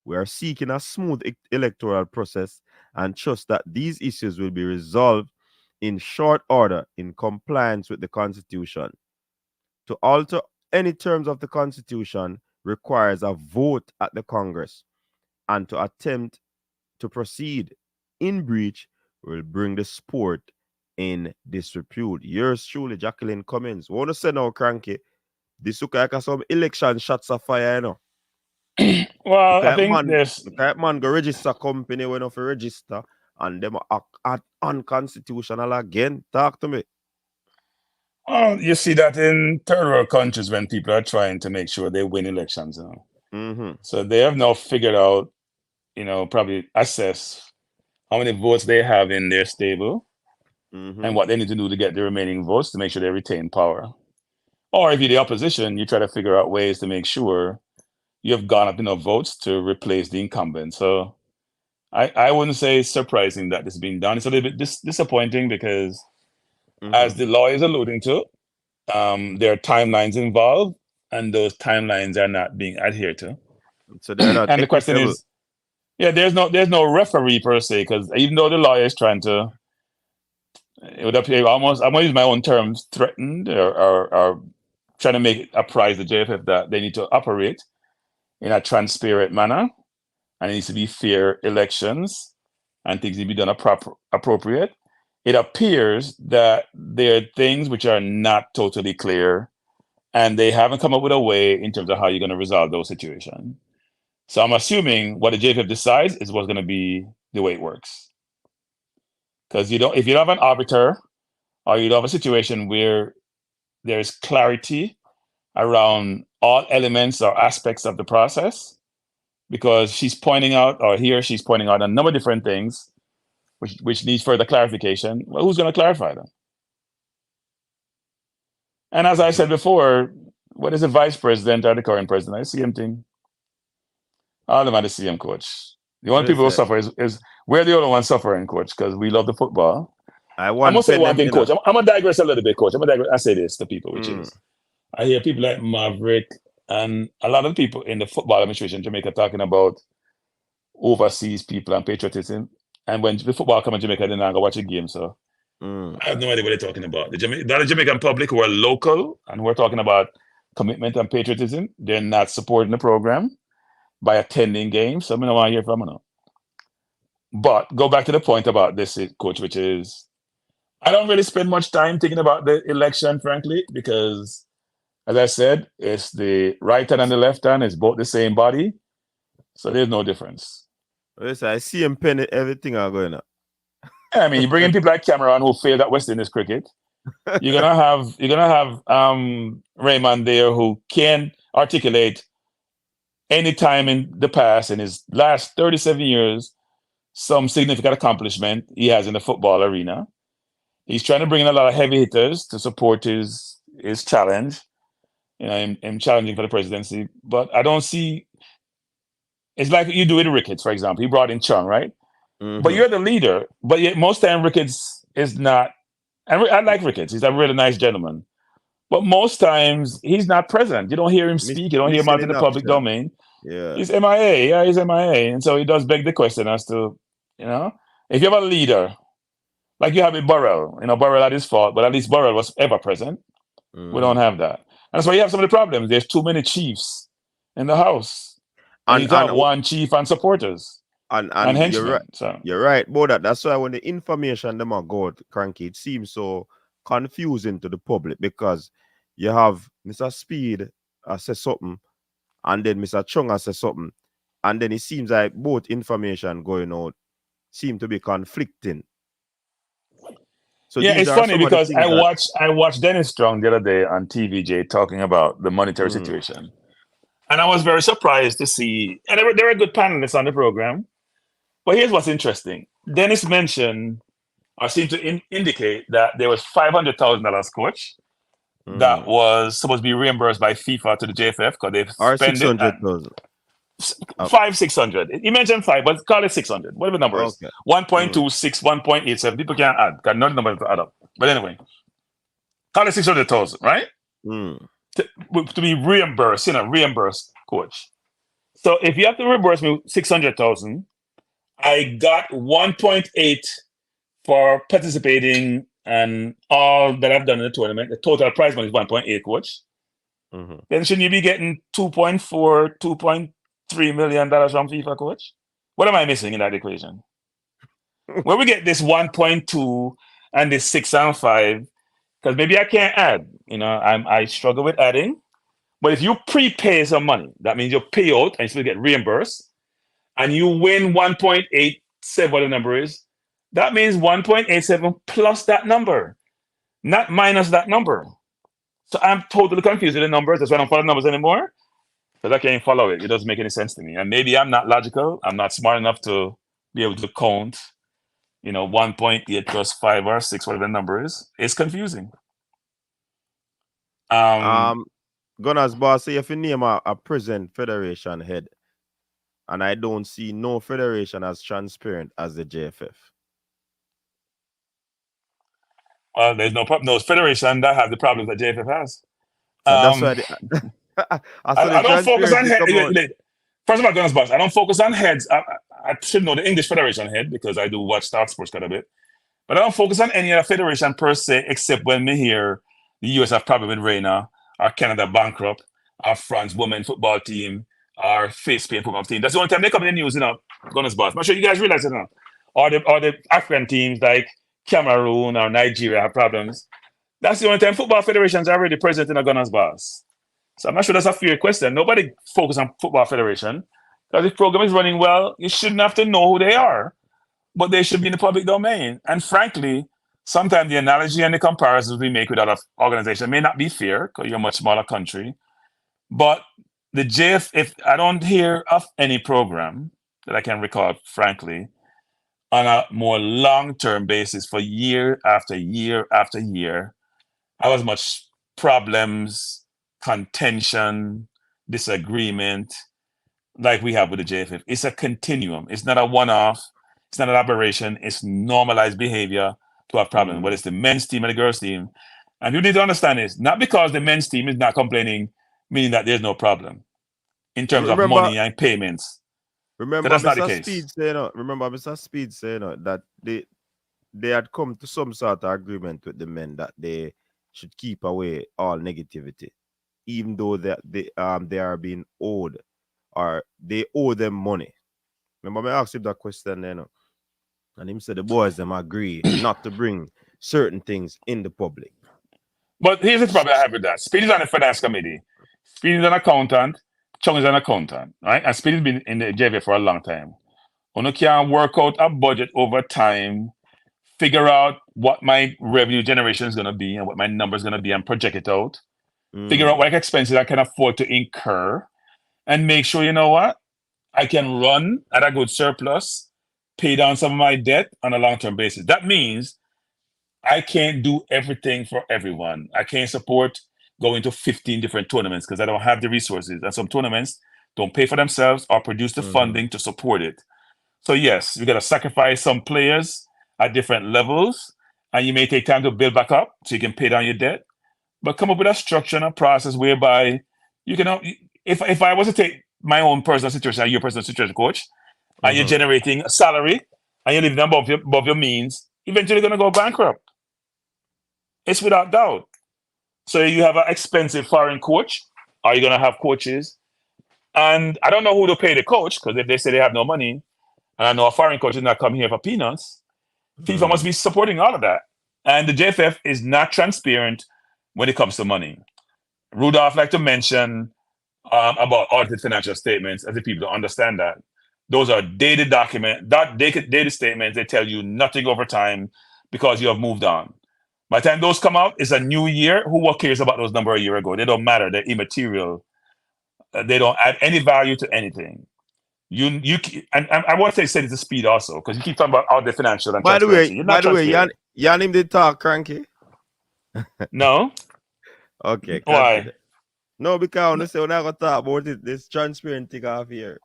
We are seeking a smooth electoral process and trust that these issues will be resolved in short order in compliance with the Constitution. To alter any terms of the Constitution requires a vote at the Congress, and to attempt to proceed in breach will bring the sport in disrepute. Yours truly, Jacqueline Cummins. Want to say now, Cranky, this look like some election shots of fire, you know. Well, I think there's... Look at man go register company when off register, and them act unconstitutional again. Talk to me. Well, you see that in third world countries when people are trying to make sure they win elections, you know. Mm-hmm. So they have now figured out, you know, probably assess how many votes they have in their stable, Mm-hmm. and what they need to do to get the remaining votes to make sure they retain power. Or if you're the opposition, you try to figure out ways to make sure you have gone up enough votes to replace the incumbent. So I wouldn't say it's surprising that this is being done. It's a little bit disappointing because, as the law is alluding to, there are timelines involved, and those timelines are not being adhered to. So they're not. And the question is, there's no referee per se, because even though the lawyer is trying to, it would appear almost, I'm going to use my own terms, threatened or trying to make it apprise the JFF that they need to operate in a transparent manner, and it needs to be fair elections, and things need to be done appropriate. It appears that there are things which are not totally clear, and they haven't come up with a way in terms of how you're going to resolve those situations. So I'm assuming what the JFF decides is what's going to be the way it works. Because if you don't have an arbiter, or you don't have a situation where there's clarity around all elements or aspects of the process, because she's pointing out, or he or she's pointing out a number of different things which needs further clarification, well, who's going to clarify them? And as I said before, what is the vice president or the current president? I see him thing. All of them are the same, coach. The only people who suffer is we're the only ones suffering, coach, because we love the football. I must say one thing, coach. I'm going to digress a little bit, coach. I say this to people, which is, I hear people like Maverick and a lot of people in the football administration in Jamaica talking about overseas people and patriotism. And when the football come in Jamaica, they're not going to watch a game. So I have no idea what they're talking about. The Jamaican public who are local and who are talking about commitment and patriotism, they're not supporting the program by attending games. So I don't want to hear from them. But go back to the point about this, coach, which is, I don't really spend much time thinking about the election, frankly, because, as I said, it's the right hand and the left hand. It's both the same body. So there's no difference. Listen, I see him penning everything are going on. I mean, you bring in people like Cameron who failed at West Indies cricket. You're gonna have Raymond there who can articulate any time in the past, in his last 37 years, some significant accomplishment he has in the football arena. He's trying to bring in a lot of heavy hitters to support his challenge, you know, him challenging for the presidency. But I don't see. It's like you do with Ricketts, for example. He brought in Chung, right? But you're the leader. But yet most time Ricketts is not. And I like Ricketts. He's a really nice gentleman. But most times he's not present. You don't hear him speak. You don't hear him out in the public domain. Yeah. He's MIA. Yeah, he's MIA. And so it does beg the question as to, if you have a leader, like you have with Burrell, Burrell had his fault, but at least Burrell was ever present. We don't have that. And that's why you have some of the problems. There's too many chiefs in the house. And you have one chief and supporters. And henchmen. You're right. So. You're right about that. That's why when the information them are go out, cranky, it seems so confusing to the public because you have Mr. Speed say something, and then Mr. Chung say something, and then it seems like both information going out seem to be conflicting. So yeah, it's funny because I watched Dennis Strong the other day on TVJ talking about the monetary situation. And I was very surprised to see, and there were good panelists on the program. But here's what's interesting. Dennis mentioned, or seemed to indicate that there was $500,000 coach that was supposed to be reimbursed by FIFA to the JFF because they've spent it. 600,000. 600. He mentioned 5, but call it 600. Whatever the number is. 1.26, 1.87. People can't add. Got no number to add up. But anyway, call it 600,000, right? To be reimbursed, reimbursed coach. So if you have to reimburse me 600,000, I got 1.8 for participating and all that I've done in the tournament. The total prize money is 1.8, coach. Then shouldn't you be getting 2.4, 2.3 million dollars from FIFA, coach? What am I missing in that equation? Where we get this 1.2 and this 6 and 5, because maybe I can't add. I struggle with adding. But if you prepay some money, that means you pay out and you still get reimbursed, and you win 1.87, what the number is, that means 1.87 plus that number, not minus that number. So I'm totally confused with the numbers. That's why I don't follow numbers anymore, because I can't follow it. It doesn't make any sense to me. And maybe I'm not logical. I'm not smart enough to be able to count, 1.8 plus 5 or 6, whatever the number is. It's confusing. Gunners boss say if you name a present federation head, and I don't see no federation as transparent as the JFF. Well, there's no problem. No federation that have the problems that JFF has. That's why I don't focus on heads. First of all, Gunners boss, I don't focus on heads. I should know the English federation head because I do watch Star Sports quite a bit. But I don't focus on any other federation per se, except when we hear the US have problem with Reina, or Canada bankrupt, our France women football team, our Spain football team. That's the only time they come in the news, Gunners boss. I'm sure you guys realize it now. Or the African teams like Cameroon or Nigeria have problems. That's the only time football federations are already present in a Gunners boss. So I'm not sure that's a fair question. Nobody focus on football federation. Because if the program is running well, you shouldn't have to know who they are. But they should be in the public domain. And frankly, sometimes the analogy and the comparisons we make with other organizations may not be fair because you're a much smaller country. But the JFF, I don't hear of any program that I can recall, frankly, on a more long-term basis for year after year after year, have as much problems, contention, disagreement like we have with the JFF. It's a continuum. It's not a one-off. It's not an aberration. It's normalized behavior to have problems, whether it's the men's team and the girls' team. And you need to understand this, not because the men's team is not complaining, meaning that there's no problem in terms of money and payments. Remember, that's not the Mr. case. Mr. Speed saying that they had come to some sort of agreement with the men that they should keep away all negativity, even though they are being owed, or they owe them money. Remember, I asked him that question, and him said the boys them agree not to bring certain things in the public. But here's the problem I have with that. Speed is on the finance committee. Speed is an accountant. Chung is an accountant, right? And Speed has been in the JV for a long time. You can work out a budget over time, figure out what my revenue generation is going to be and what my number is going to be and project it out. Figure out what expenses I can afford to incur and make sure, you know what? I can run at a good surplus, pay down some of my debt on a long-term basis. That means I can't do everything for everyone. I can't support going to 15 different tournaments because I don't have the resources. And some tournaments don't pay for themselves or produce the funding to support it. So yes, you got to sacrifice some players at different levels, and you may take time to build back up so you can pay down your debt. But come up with a structure and a process whereby you can, if I was to take my own personal situation and your personal situation, coach, and you're Mhm. generating a salary and you're living above your means, eventually you're going to go bankrupt. It's without doubt. So you have an expensive foreign coach. Are you going to have coaches? And I don't know who to pay the coach, because if they say they have no money, and I know a foreign coach is not coming here for peanuts, FIFA must be supporting all of that. And the JFF is not transparent when it comes to money. Rudolph like to mention about audited financial statements, as if people don't understand that. Those are dated dated statements. They tell you nothing over time because you have moved on. By the time those come out, it's a new year. Who cares about those numbers a year ago? They don't matter. They're immaterial. They don't add any value to anything. And I want to say it's the speed also, because you keep talking about all the financial and By the transparency. You're not way, transparent. Yanim did talk cranky. No. Okay. Why? Continue. No, because I say when I go talk about it, this transparent thing off here.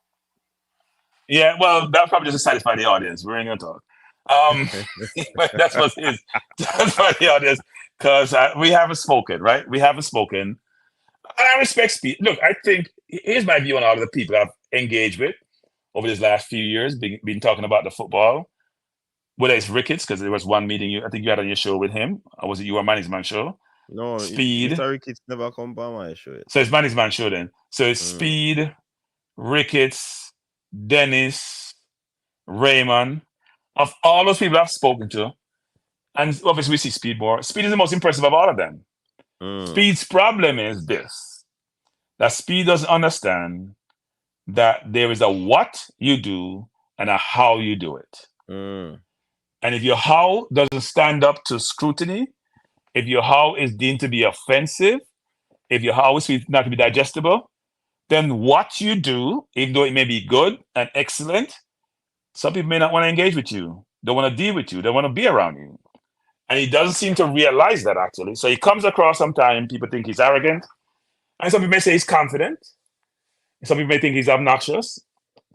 Yeah, well, that's probably just to satisfy the audience. We ain't gonna talk. But that's what it is. That's for the audience, because we haven't spoken, right? We haven't spoken. And I respect speed. Look, I think here's my view on all of the people I've engaged with over these last few years, been talking about the football. Whether it's Ricketts, because there was one meeting I think you had on your show with him, or was it your management show? No, Speed. Mr. Ricketts never come by my show. So it's management show then. So it's Speed, Ricketts, Dennis, Raymond. Of all those people I've spoken to, and obviously we see Speed more. Speed is the most impressive of all of them. Speed's problem is this: that Speed doesn't understand that there is a what you do and a how you do it. And if your how doesn't stand up to scrutiny, if your how is deemed to be offensive, if your how is not to be digestible, then what you do, even though it may be good and excellent, some people may not want to engage with you. They want to deal with you. They want to be around you. And he doesn't seem to realize that, actually. So he comes across sometimes, people think he's arrogant. And some people may say he's confident. Some people may think he's obnoxious.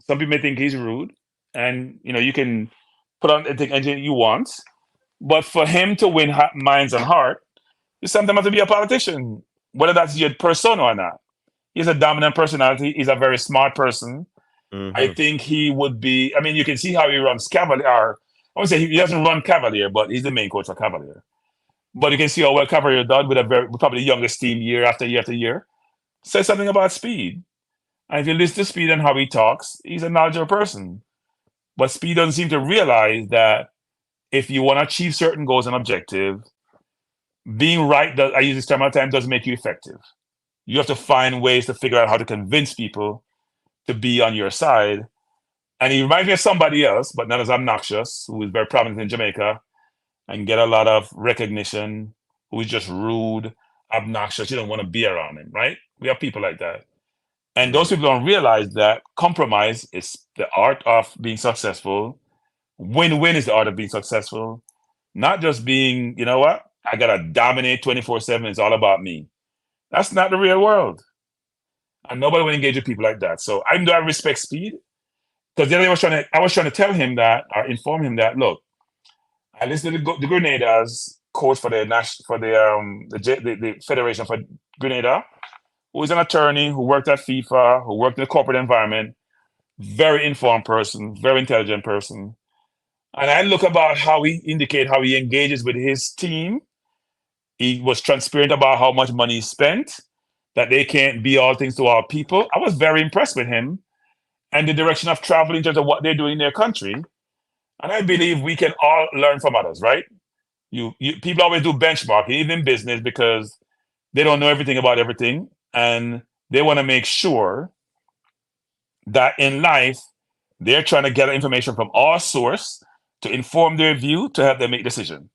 Some people may think he's rude. And, you can put on anything you want. But for him to win minds and heart, you sometimes have to be a politician, whether that's your persona or not. He's a dominant personality. He's a very smart person. I think he would be, you can see how he runs Cavalier. I won't say he doesn't run Cavalier, but he's the main coach for Cavalier. But you can see how well Cavalier done with probably the youngest team year after year after year. Says something about Speed. And if you listen to Speed and how he talks, he's a knowledgeable person. But Speed doesn't seem to realize that if you want to achieve certain goals and objectives, being right, I use this term all the time, doesn't make you effective. You have to find ways to figure out how to convince people to be on your side. And he reminds me of somebody else, but not as obnoxious, who is very prominent in Jamaica and get a lot of recognition, who is just rude, obnoxious. You don't want to be around him, right? We have people like that. And those people don't realize that compromise is the art of being successful. Win-win is the art of being successful. Not just being, you know what? I got to dominate 24/7. It's all about me. That's not the real world. And nobody will engage with people like that. So even though I respect Speed, because the other day I was trying to tell him that, or inform him that, look, I listened to the Grenada's coach for the Federation for Grenada, who is an attorney who worked at FIFA, who worked in the corporate environment, very informed person, very intelligent person. And I look about how he engages with his team. He was transparent about how much money he spent, that they can't be all things to all people. I was very impressed with him and the direction of travel in terms of what they're doing in their country. And I believe we can all learn from others, right? People always do benchmarking, even in business, because they don't know everything about everything. And they want to make sure that in life, they're trying to get information from all source to inform their view, to help them make decisions.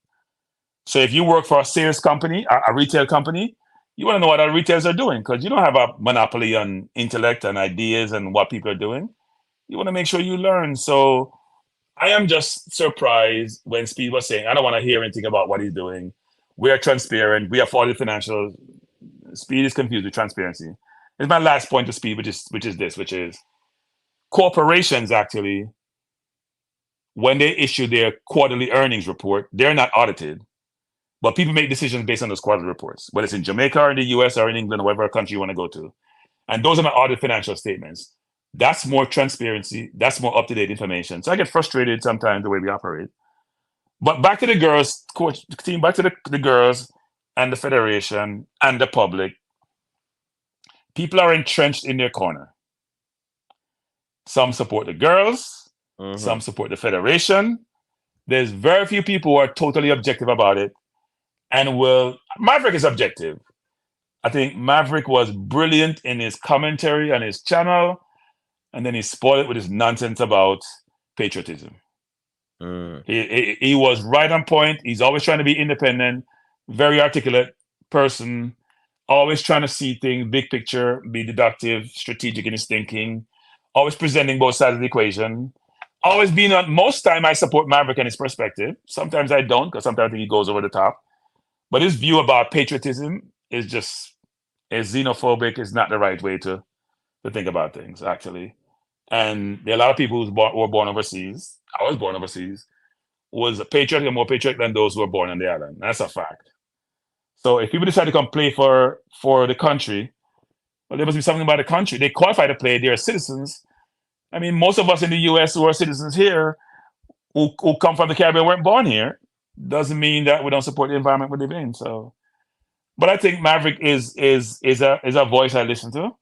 So if you work for a sales company, a retail company, you want to know what other retailers are doing, because you don't have a monopoly on intellect and ideas and what people are doing. You want to make sure you learn. So I am just surprised when Speed was saying, I don't want to hear anything about what he's doing. We are transparent. We are for the financial. Speed is confused with transparency. It's my last point to Speed, which is corporations actually, when they issue their quarterly earnings report, they're not audited. But people make decisions based on those quarterly reports, whether it's in Jamaica or in the US or in England or whatever country you want to go to. And those are not audited financial statements. That's more transparency. That's more up-to-date information. So I get frustrated sometimes the way we operate. But back to the girls, coach team, back to the girls and the federation and the public. People are entrenched in their corner. Some support the girls, some support the federation. There's very few people who are totally objective about it. And Maverick is objective. I think Maverick was brilliant in his commentary on his channel, and then he spoiled it with his nonsense about patriotism. He was right on point. He's always trying to be independent, very articulate person, always trying to see things, big picture, be deductive, strategic in his thinking, always presenting both sides of the equation, always being on. Most time I support Maverick and his perspective. Sometimes I don't, because sometimes I think he goes over the top. But his view about patriotism is xenophobic. Is not the right way to think about things, actually. And there are a lot of people who were born overseas. I was born overseas. Was a patriotic and more patriotic than those who were born on the island. That's a fact. So if people decide to come play for the country, well, there must be something about the country. They qualify to play. They're citizens. I mean, most of us in the U.S. who are citizens here, who come from the Caribbean, weren't born here. Doesn't mean that we don't support the environment we live in. So, but I think Maverick is a voice I listen to,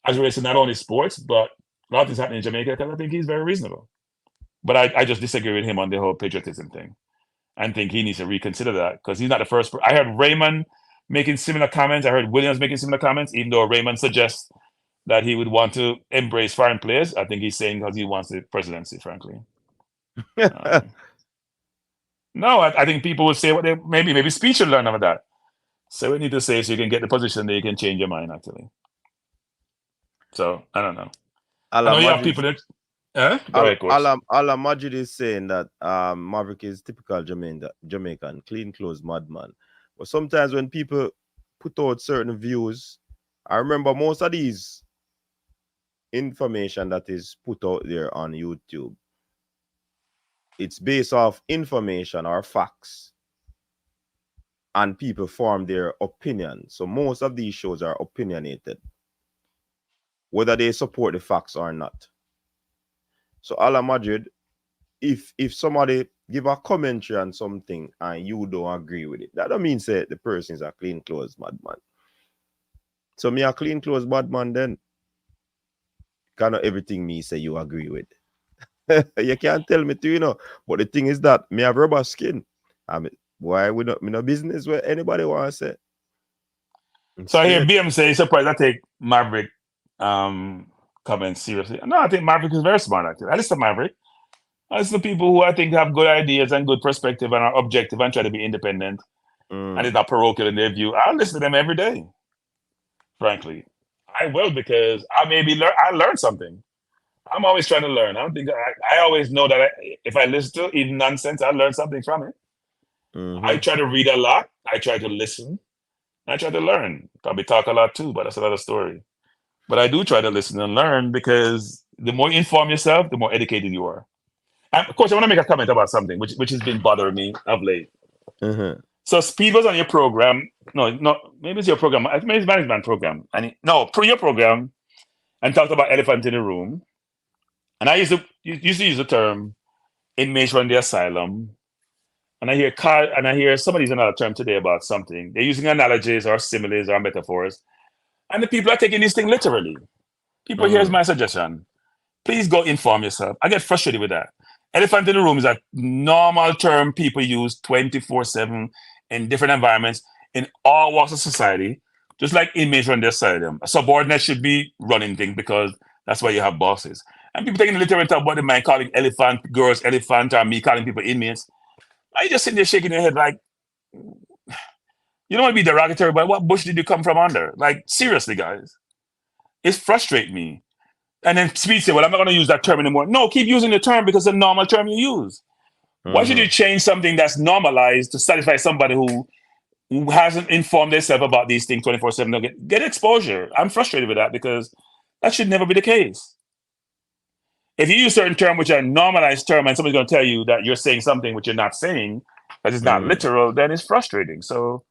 as it relates to not only sports, but a lot of things happening in Jamaica, because I think he's very reasonable. But I just disagree with him on the whole patriotism thing. I think he needs to reconsider that, because he's not the first. I heard Raymond making similar comments. I heard Williams making similar comments, even though Raymond suggests that he would want to embrace foreign players. I think he's saying because he wants the presidency, frankly. No, I think people would say what they maybe speech should learn of that. So we need to say so you can get the position that you can change your mind, actually. So I don't know. I know you have people that. Ala Majid is saying that Maverick is typical Jamaican, clean clothes madman. But sometimes when people put out certain views, I remember most of these information that is put out there on YouTube, it's based off information or facts, and people form their opinion. So most of these shows are opinionated, whether they support the facts or not. So Ala Madrid, if somebody give a commentary on something and you don't agree with it, that don't mean say the person is a clean clothes madman. So me a clean clothes madman then. Cannot everything me say you agree with. You can't tell me to, you know. But the thing is that me have rubber skin. I mean, why we not me no business where anybody want to say. So I hear BM say he's surprised I take Maverick comments seriously. No, I think Maverick is very smart, actually. I listen to Maverick. I listen to people who I think have good ideas and good perspective and are objective and try to be independent and is not parochial in their view. I listen to them every day, frankly. I will, because I learned something. I'm always trying to learn. I don't think I always know that if I listen to even nonsense, I learn something from it. I try to read a lot. I try to listen. I try to learn. Probably talk a lot too, but that's another story. But I do try to listen and learn, because the more you inform yourself, the more educated you are. And of course, I want to make a comment about something which has been bothering me of late. So Speed was on your program. No, maybe it's your program. Maybe it's management program. Pro your program, and talked about elephant in the room. And I used to use the term inmates run the asylum. And I hear somebody use another term today about something. They're using analogies or similes or metaphors. And the people are taking this thing literally. People, here's my suggestion. Please go inform yourself. I get frustrated with that. Elephant in the room is a normal term people use 24/7 in different environments in all walks of society, just like inmates run their asylum. A subordinate should be running things because that's why you have bosses. And people taking the literal about the man calling elephant girls elephant, or me calling people inmates. I just sitting there shaking your head like, you don't want to be derogatory, but what bush did you come from under? Like, seriously, guys. It frustrates me. And then Speed said, well, I'm not going to use that term anymore. No, keep using the term because it's a normal term you use. Why should you change something that's normalized to satisfy somebody who hasn't informed themselves about these things 24/7? Get exposure. I'm frustrated with that, because that should never be the case. If you use certain term which are normalized term and somebody's going to tell you that you're saying something which you're not saying, because it's not literal, then it's frustrating. So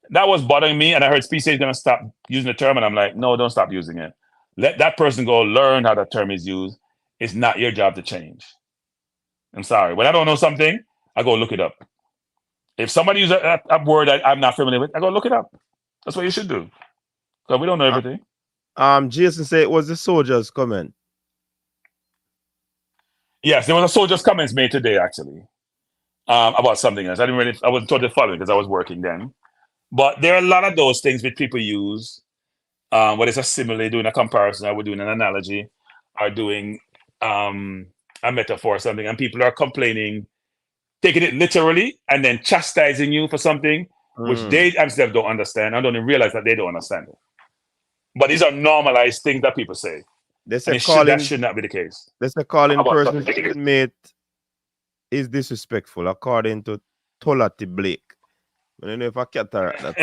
that was bothering me. And I heard Speed say he's going to stop using the term. And I'm like, no, don't stop using it. let that person go learn how that term is used. It's not your job to change. I'm sorry. When I don't know something, I go look it up. If somebody uses a word that I'm not familiar with, I go look it up. That's what you should do. Because we don't know everything. Jason said it was the soldiers' comment. Yes, there was a soldier's comments made today, actually, about something else. I wasn't totally following because I was working then. But there are a lot of those things which people use, whether it's a simile, doing a comparison, or we're doing an analogy, or doing a metaphor or something, and people are complaining, taking it literally, and then chastising you for something which they themselves don't understand. I don't even realize that they don't understand it. But these are normalized things that people say. They say that should not be the case. They say calling person's mate is disrespectful, according to Tolati Blake. I don't know if I cataract that.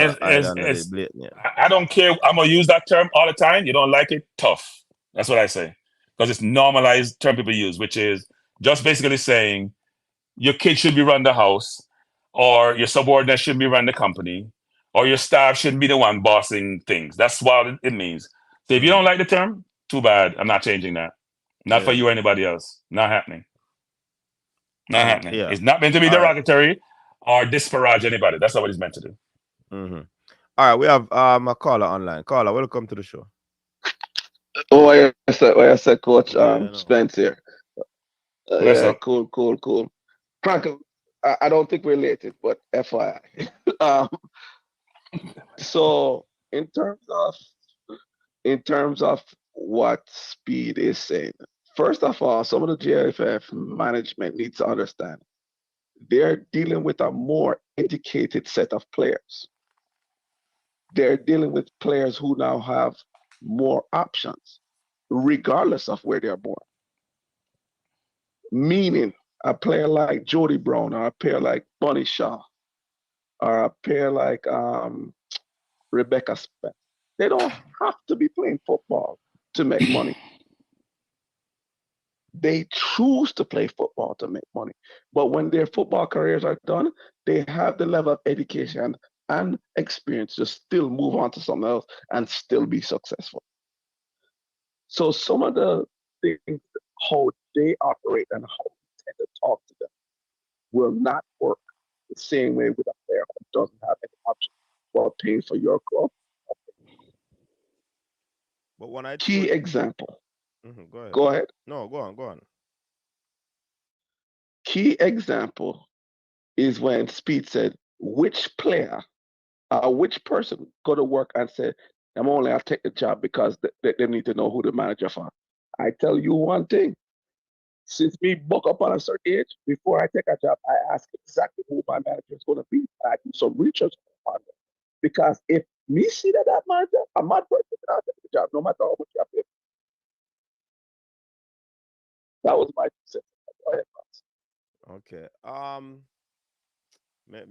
I don't care. I'm gonna use that term all the time. You don't like it? Tough. That's what I say. Because it's normalized term people use, which is just basically saying your kid should be run the house, or your subordinate should be run the company, or your staff shouldn't be the one bossing things. That's what it means. So if you don't like the term, too bad. I'm not changing that. Not for you or anybody else. Not happening. Not happening. Yeah. It's not meant to be derogatory or disparage anybody. That's not what it's meant to do. All right, we have a caller online. Caller, welcome to the show. Oh, I said, Coach Spence here. Cool. Franco, I don't think we're related, but FYI. So in terms of what Speed is saying, first of all, some of the JFF management needs to understand they're dealing with a more educated set of players. They're dealing with players who now have more options, regardless of where they're born. Meaning, a player like Jody Brown, or a player like Bunny Shaw, or a player like Rebecca Spence, they don't have to be playing football to make money. They choose to play football to make money. But when their football careers are done, they have the level of education and experience to still move on to something else and still be successful. So some of the things, how they operate and how we tend to talk to them, will not work the same way with a player who doesn't have any option while paying for your club. But when Key example. Go ahead. Go ahead. No, go on. Key example is when Speed said, which player, which person go to work and say, I'll take the job because they need to know who the manager for. I tell you one thing, since me buck up on a certain age, before I take a job, I ask exactly who my manager is going to be. I do some research on it. Because if me see that manager, a mad person, I'll take the job, no matter how much you have paid. That was my decision. Go ahead, okay.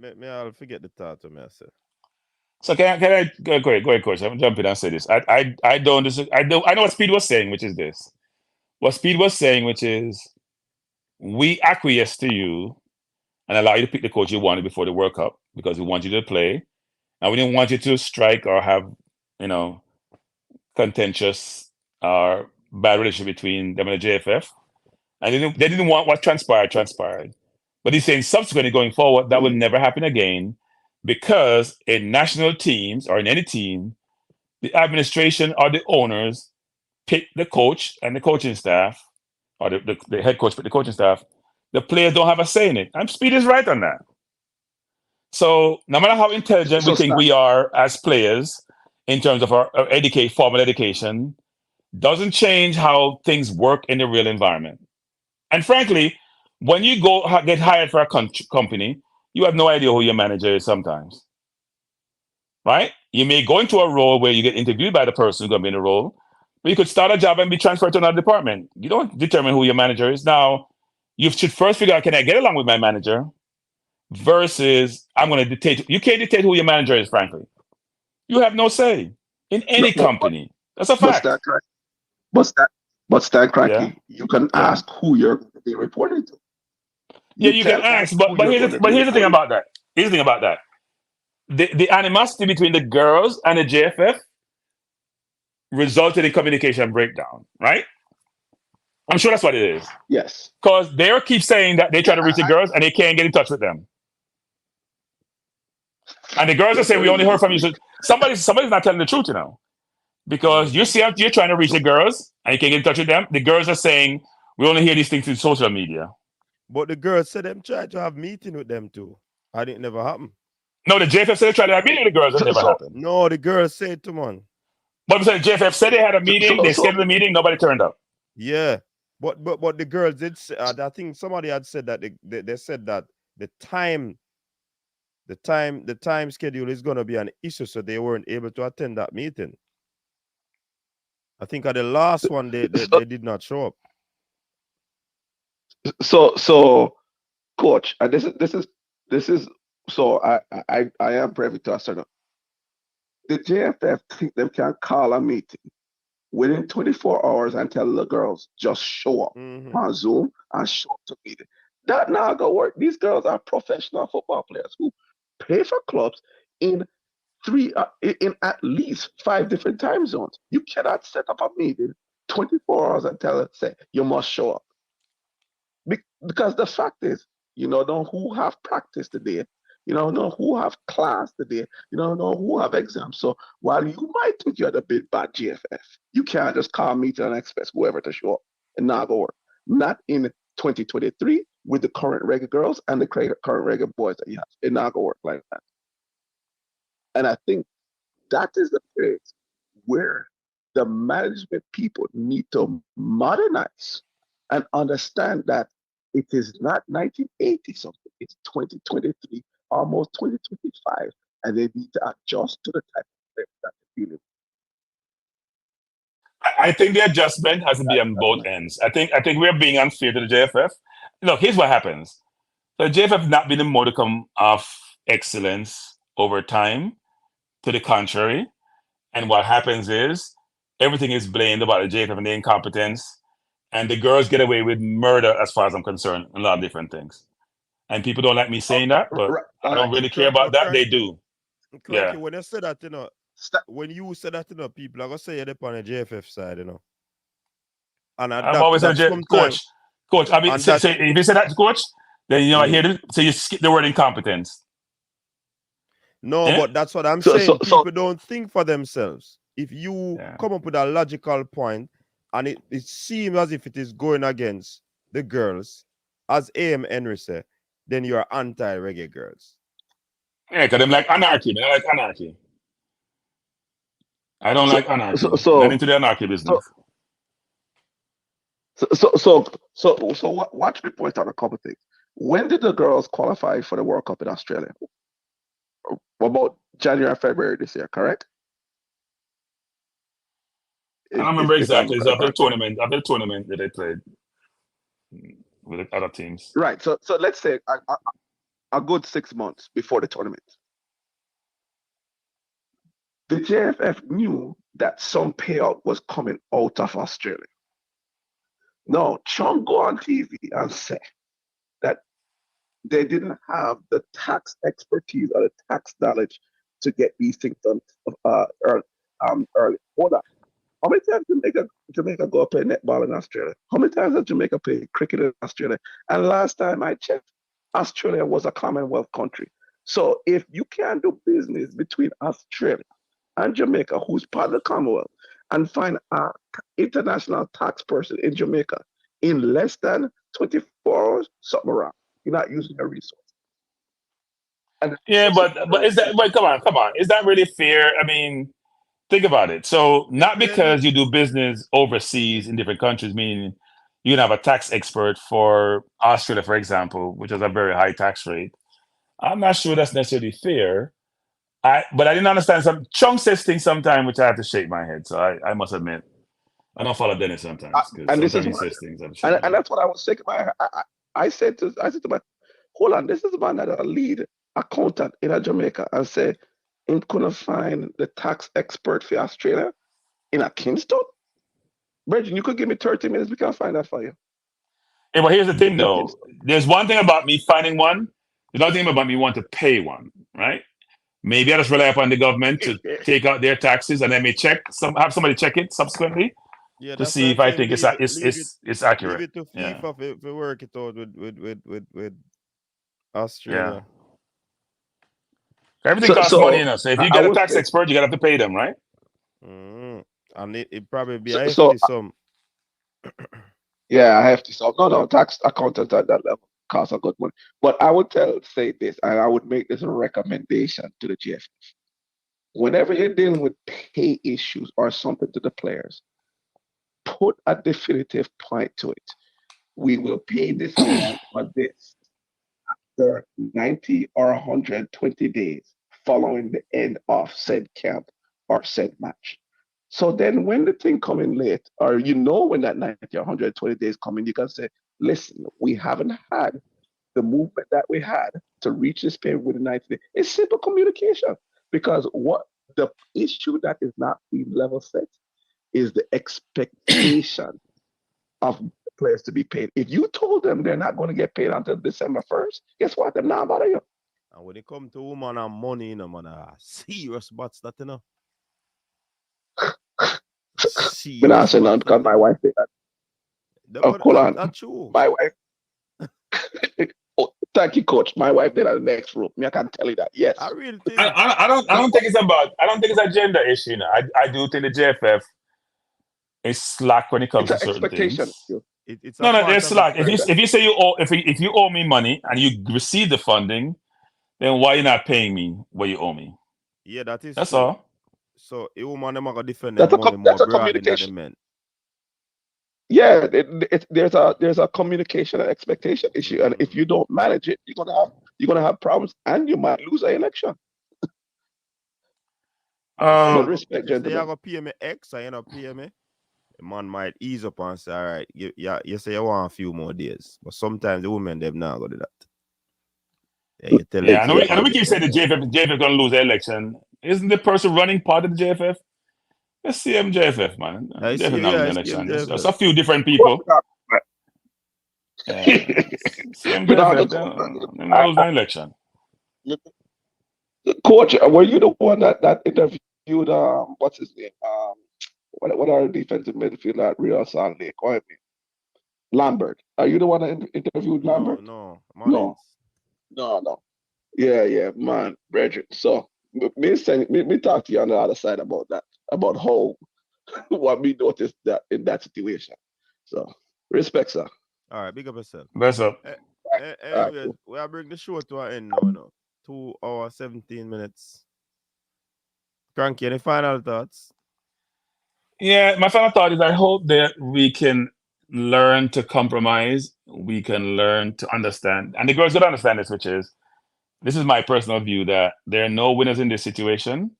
May I'll forget the thought to myself. So can I go ahead, Coach? I'm jumping and say this. I know what Speed was saying, which is this. What Speed was saying, which is we acquiesce to you and allow you to pick the coach you wanted before the World Cup because we want you to play, and we didn't want you to strike or have contentious or bad relationship between them and the JFF. And they didn't want what transpired. But he's saying subsequently going forward, that will never happen again because in national teams or in any team, the administration or the owners pick the coach and the coaching staff, or the head coach pick the coaching staff. The players don't have a say in it. And Speed is right on that. So no matter how intelligent we think we are as players in terms of our formal education, doesn't change how things work in the real environment. And frankly, when you go get hired for a company, you have no idea who your manager is sometimes. Right? You may go into a role where you get interviewed by the person who's going to be in the role, but you could start a job and be transferred to another department. You don't determine who your manager is. Now, you should first figure out, can I get along with my manager? Versus, I'm going to dictate. You can't dictate who your manager is, frankly. You have no say in any company. That's a fact. But Stan Cranky, you can ask who you're going to be reporting to. Yeah, you can ask, but here's the thing about that. The animosity between the girls and the JFF resulted in communication breakdown, right? I'm sure that's what it is. Yes. Because they keep saying that they try to reach the girls and they can't get in touch with them. And the girls are saying, we only heard from you. So somebody's not telling the truth, you know. Because you see, you're trying to reach the girls and you can't get in touch with them. The girls are saying, we only hear these things in social media. But the girls said them tried to have meeting with them too. And it never happened. No, the JFF said they tried to have meeting with the girls. It never happened. No, the girls said to man. But the JFF said they had a meeting. They scheduled the meeting. Nobody turned up. Yeah. But the girls did say, I think somebody had said that they said that the time schedule is going to be an issue, so they weren't able to attend that meeting. I think at the last one they did not show up. So coach, and this is so I am privy to a certain. The JFF think they can call a meeting within 24 hours and tell the girls just show up on Zoom and show up to meeting. That not gonna work. These girls are professional football players who pay for clubs in at least 5 different time zones. You cannot set up a meeting 24 hours and tell them, say, you must show up. Because the fact is, you don't know who have practice today. You don't know who have class today. You don't know who have exams. So while you might think you're the big bad JFF, you can't just call a meeting and expect whoever to show up. And not go work. Not in 2023 with the current Reggae Girls and the current Reggae Boys that you have. It not gonna work like that. And I think that is the place where the management people need to modernize and understand that it is not 1980 something, it's 2023, almost 2025, and they need to adjust to the type of thing that they're dealing with. I think the adjustment has to be on both ends. I think we're being unfair to the JFF. Look, here's what happens. The JFF not been a modicum of excellence over time. To the contrary. And what happens is everything is blamed about the JFF and the incompetence. And the girls get away with murder as far as I'm concerned, a lot of different things. And people don't like me saying that, but I don't really care about that. They do. Yeah. When you say that, when you say that, people are going to say you're on the JFF side, And I'm always on the JFF. Coach, I mean, if you say that, coach, then, I hear this, so you skip the word incompetence. No, but that's what I'm saying. People don't think for themselves. If you come up with a logical point and it seems as if it is going against the girls, as A.M. Henry said, then you're anti-Reggae Girls. Yeah, because I'm like anarchy. I like anarchy. I don't like anarchy. Not into the anarchy business. So watch me point out a couple of things. When did the girls qualify for the World Cup in Australia? About January, February this year, correct? I don't remember exactly. It's after the tournament that they played with the other teams. Right. So let's say a good 6 months before the tournament. The JFF knew that some payout was coming out of Australia. Now, Chung go on TV and say that they didn't have the tax expertise or the tax knowledge to get these things done early. Hold on. How many times did Jamaica go play netball in Australia? How many times did Jamaica play cricket in Australia? And last time I checked, Australia was a Commonwealth country. So if you can't do business between Australia and Jamaica, who's part of the Commonwealth, and find an international tax person in Jamaica in less than 24 hours, something wrong. You're not using your resource. Yeah, but is that? But come on. Is that really fair? I mean, think about it. So not because you do business overseas in different countries, meaning you can have a tax expert for Australia, for example, which has a very high tax rate. I'm not sure that's necessarily fair. But I didn't understand some Chung says things sometimes which I have to shake my head. So I must admit, I don't follow Dennis sometimes. And this is he says things. And that's what I was shaking my head. I said to my, hold on, this is a man that a lead accountant in Jamaica and say, he couldn't find the tax expert for Australia in a Kingston. Bridget, you could give me 30 minutes, we can find that for you. Yeah, but here's the thing though. There's one thing about me finding one. There's another thing about me wanting to pay one, right? Maybe I just rely upon the government to take out their taxes, and then have somebody check it subsequently to see if I think it's accurate. Leave it to FIFA to work it out with Australia. Yeah. Everything costs money, So if you get a tax expert, you gotta have to pay them, right? And it probably be a hefty sum. Yeah, a hefty sum. No, tax accountants at that level cost a good money. But I would say this, and I would make this a recommendation to the JFF. Whenever you're dealing with pay issues or something to the players, put a definitive point to it. We will pay this amount for this after 90 or 120 days following the end of said camp or said match. So then when the thing come in late, or when that 90 or 120 days come in, you can say, listen, we haven't had the movement that we had to reach this payment within 90 days. It's simple communication, because what the issue that is not being level set is the expectation of the players to be paid. If you told them they're not going to get paid until December 1st, guess what? They're not about you. And when it comes to woman and money, man, serious butts that, But I said no, because my wife did that. Hold on. That's true. My wife. Oh, thank you, coach. My wife did that in the next room. I can tell you that. Yes. I don't think it's a gender issue. I do think the JFF is slack when it comes to certain things. No, they're slack. If you say if you owe me money and you receive the funding, then why you not paying me what you owe me? Yeah, that's true. All. So a woman them gonna defend that's them money that's more a broad communication. than men. Yeah, there's a communication and expectation issue, and if you don't manage it, you're gonna have problems, and you might lose an election. Respect, gentlemen. They are gonna pay me X, and you know pay me. The man might ease up and say, all right, you say you want a few more days, but sometimes the women them not gonna do that. Yeah, you tell and we keep saying the JFF gonna lose the election. Isn't the person running part of the JFF? It's CMJFF, man. JFF not losing the election. There's a few different people. CMJFF, they're not losing the election. Coach, were you the one that interviewed what's his name? What are the defensive midfielder at Real Salt Lake? Lambert. Are you the one that interviewed Lambert? No. Yeah, man, Bridget. So me talk to you on the other side about that, about how what we noticed that in that situation. So respect, sir. All right, big up yourself. Best up. Anyways, we'll bring the show to an end now. 2 hours, 17 minutes. Cranky, any final thoughts? Yeah, my final thought is I hope that we can learn to compromise. We can learn to understand. And the girls would understand this, which is, this is my personal view, that there are no winners in this situation.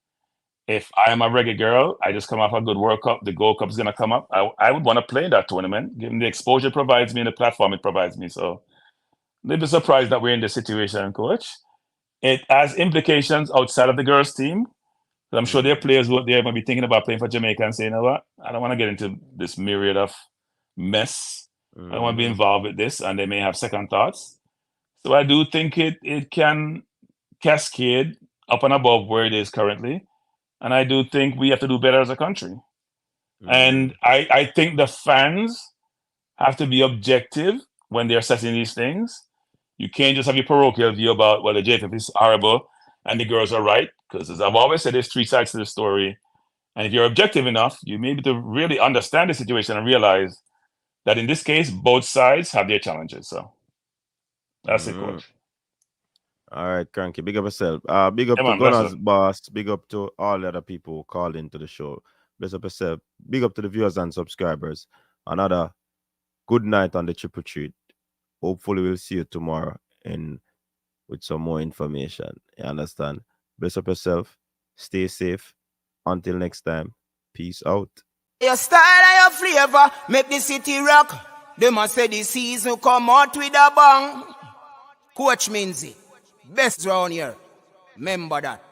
If I am a Reggae girl, I just come off a good World Cup, the Gold Cup is going to come up. I would want to play in that tournament, given the exposure it provides me and the platform it provides me. So they'd be surprised that we're in this situation, coach. It has implications outside of the girls' team. I'm sure there are players who there might be thinking about playing for Jamaica and saying, you know what, I don't want to get into this myriad of mess. I don't want to be involved with this, and they may have second thoughts. So I do think it can cascade up and above where it is currently. And I do think we have to do better as a country. And I think the fans have to be objective when they're assessing these things. You can't just have your parochial view about, well, the JFF is horrible and the girls are right. Because as I've always said, there's 3 sides to the story. And if you're objective enough, you may be to really understand the situation and realize that in this case, both sides have their challenges. So that's it, coach. All right, Cranky. Big up yourself. Big up to Gunners Boss. Big up to all the other people who called into the show. Bless up yourself. Big up to the viewers and subscribers. Another good night on the Triple Treat. Hopefully we'll see you tomorrow with some more information. You understand? Bless up yourself. Stay safe. Until next time. Peace out. Your style and your flavor make the city rock. They must say the season come out with a bang. Coach Minzy, best round here. Remember that.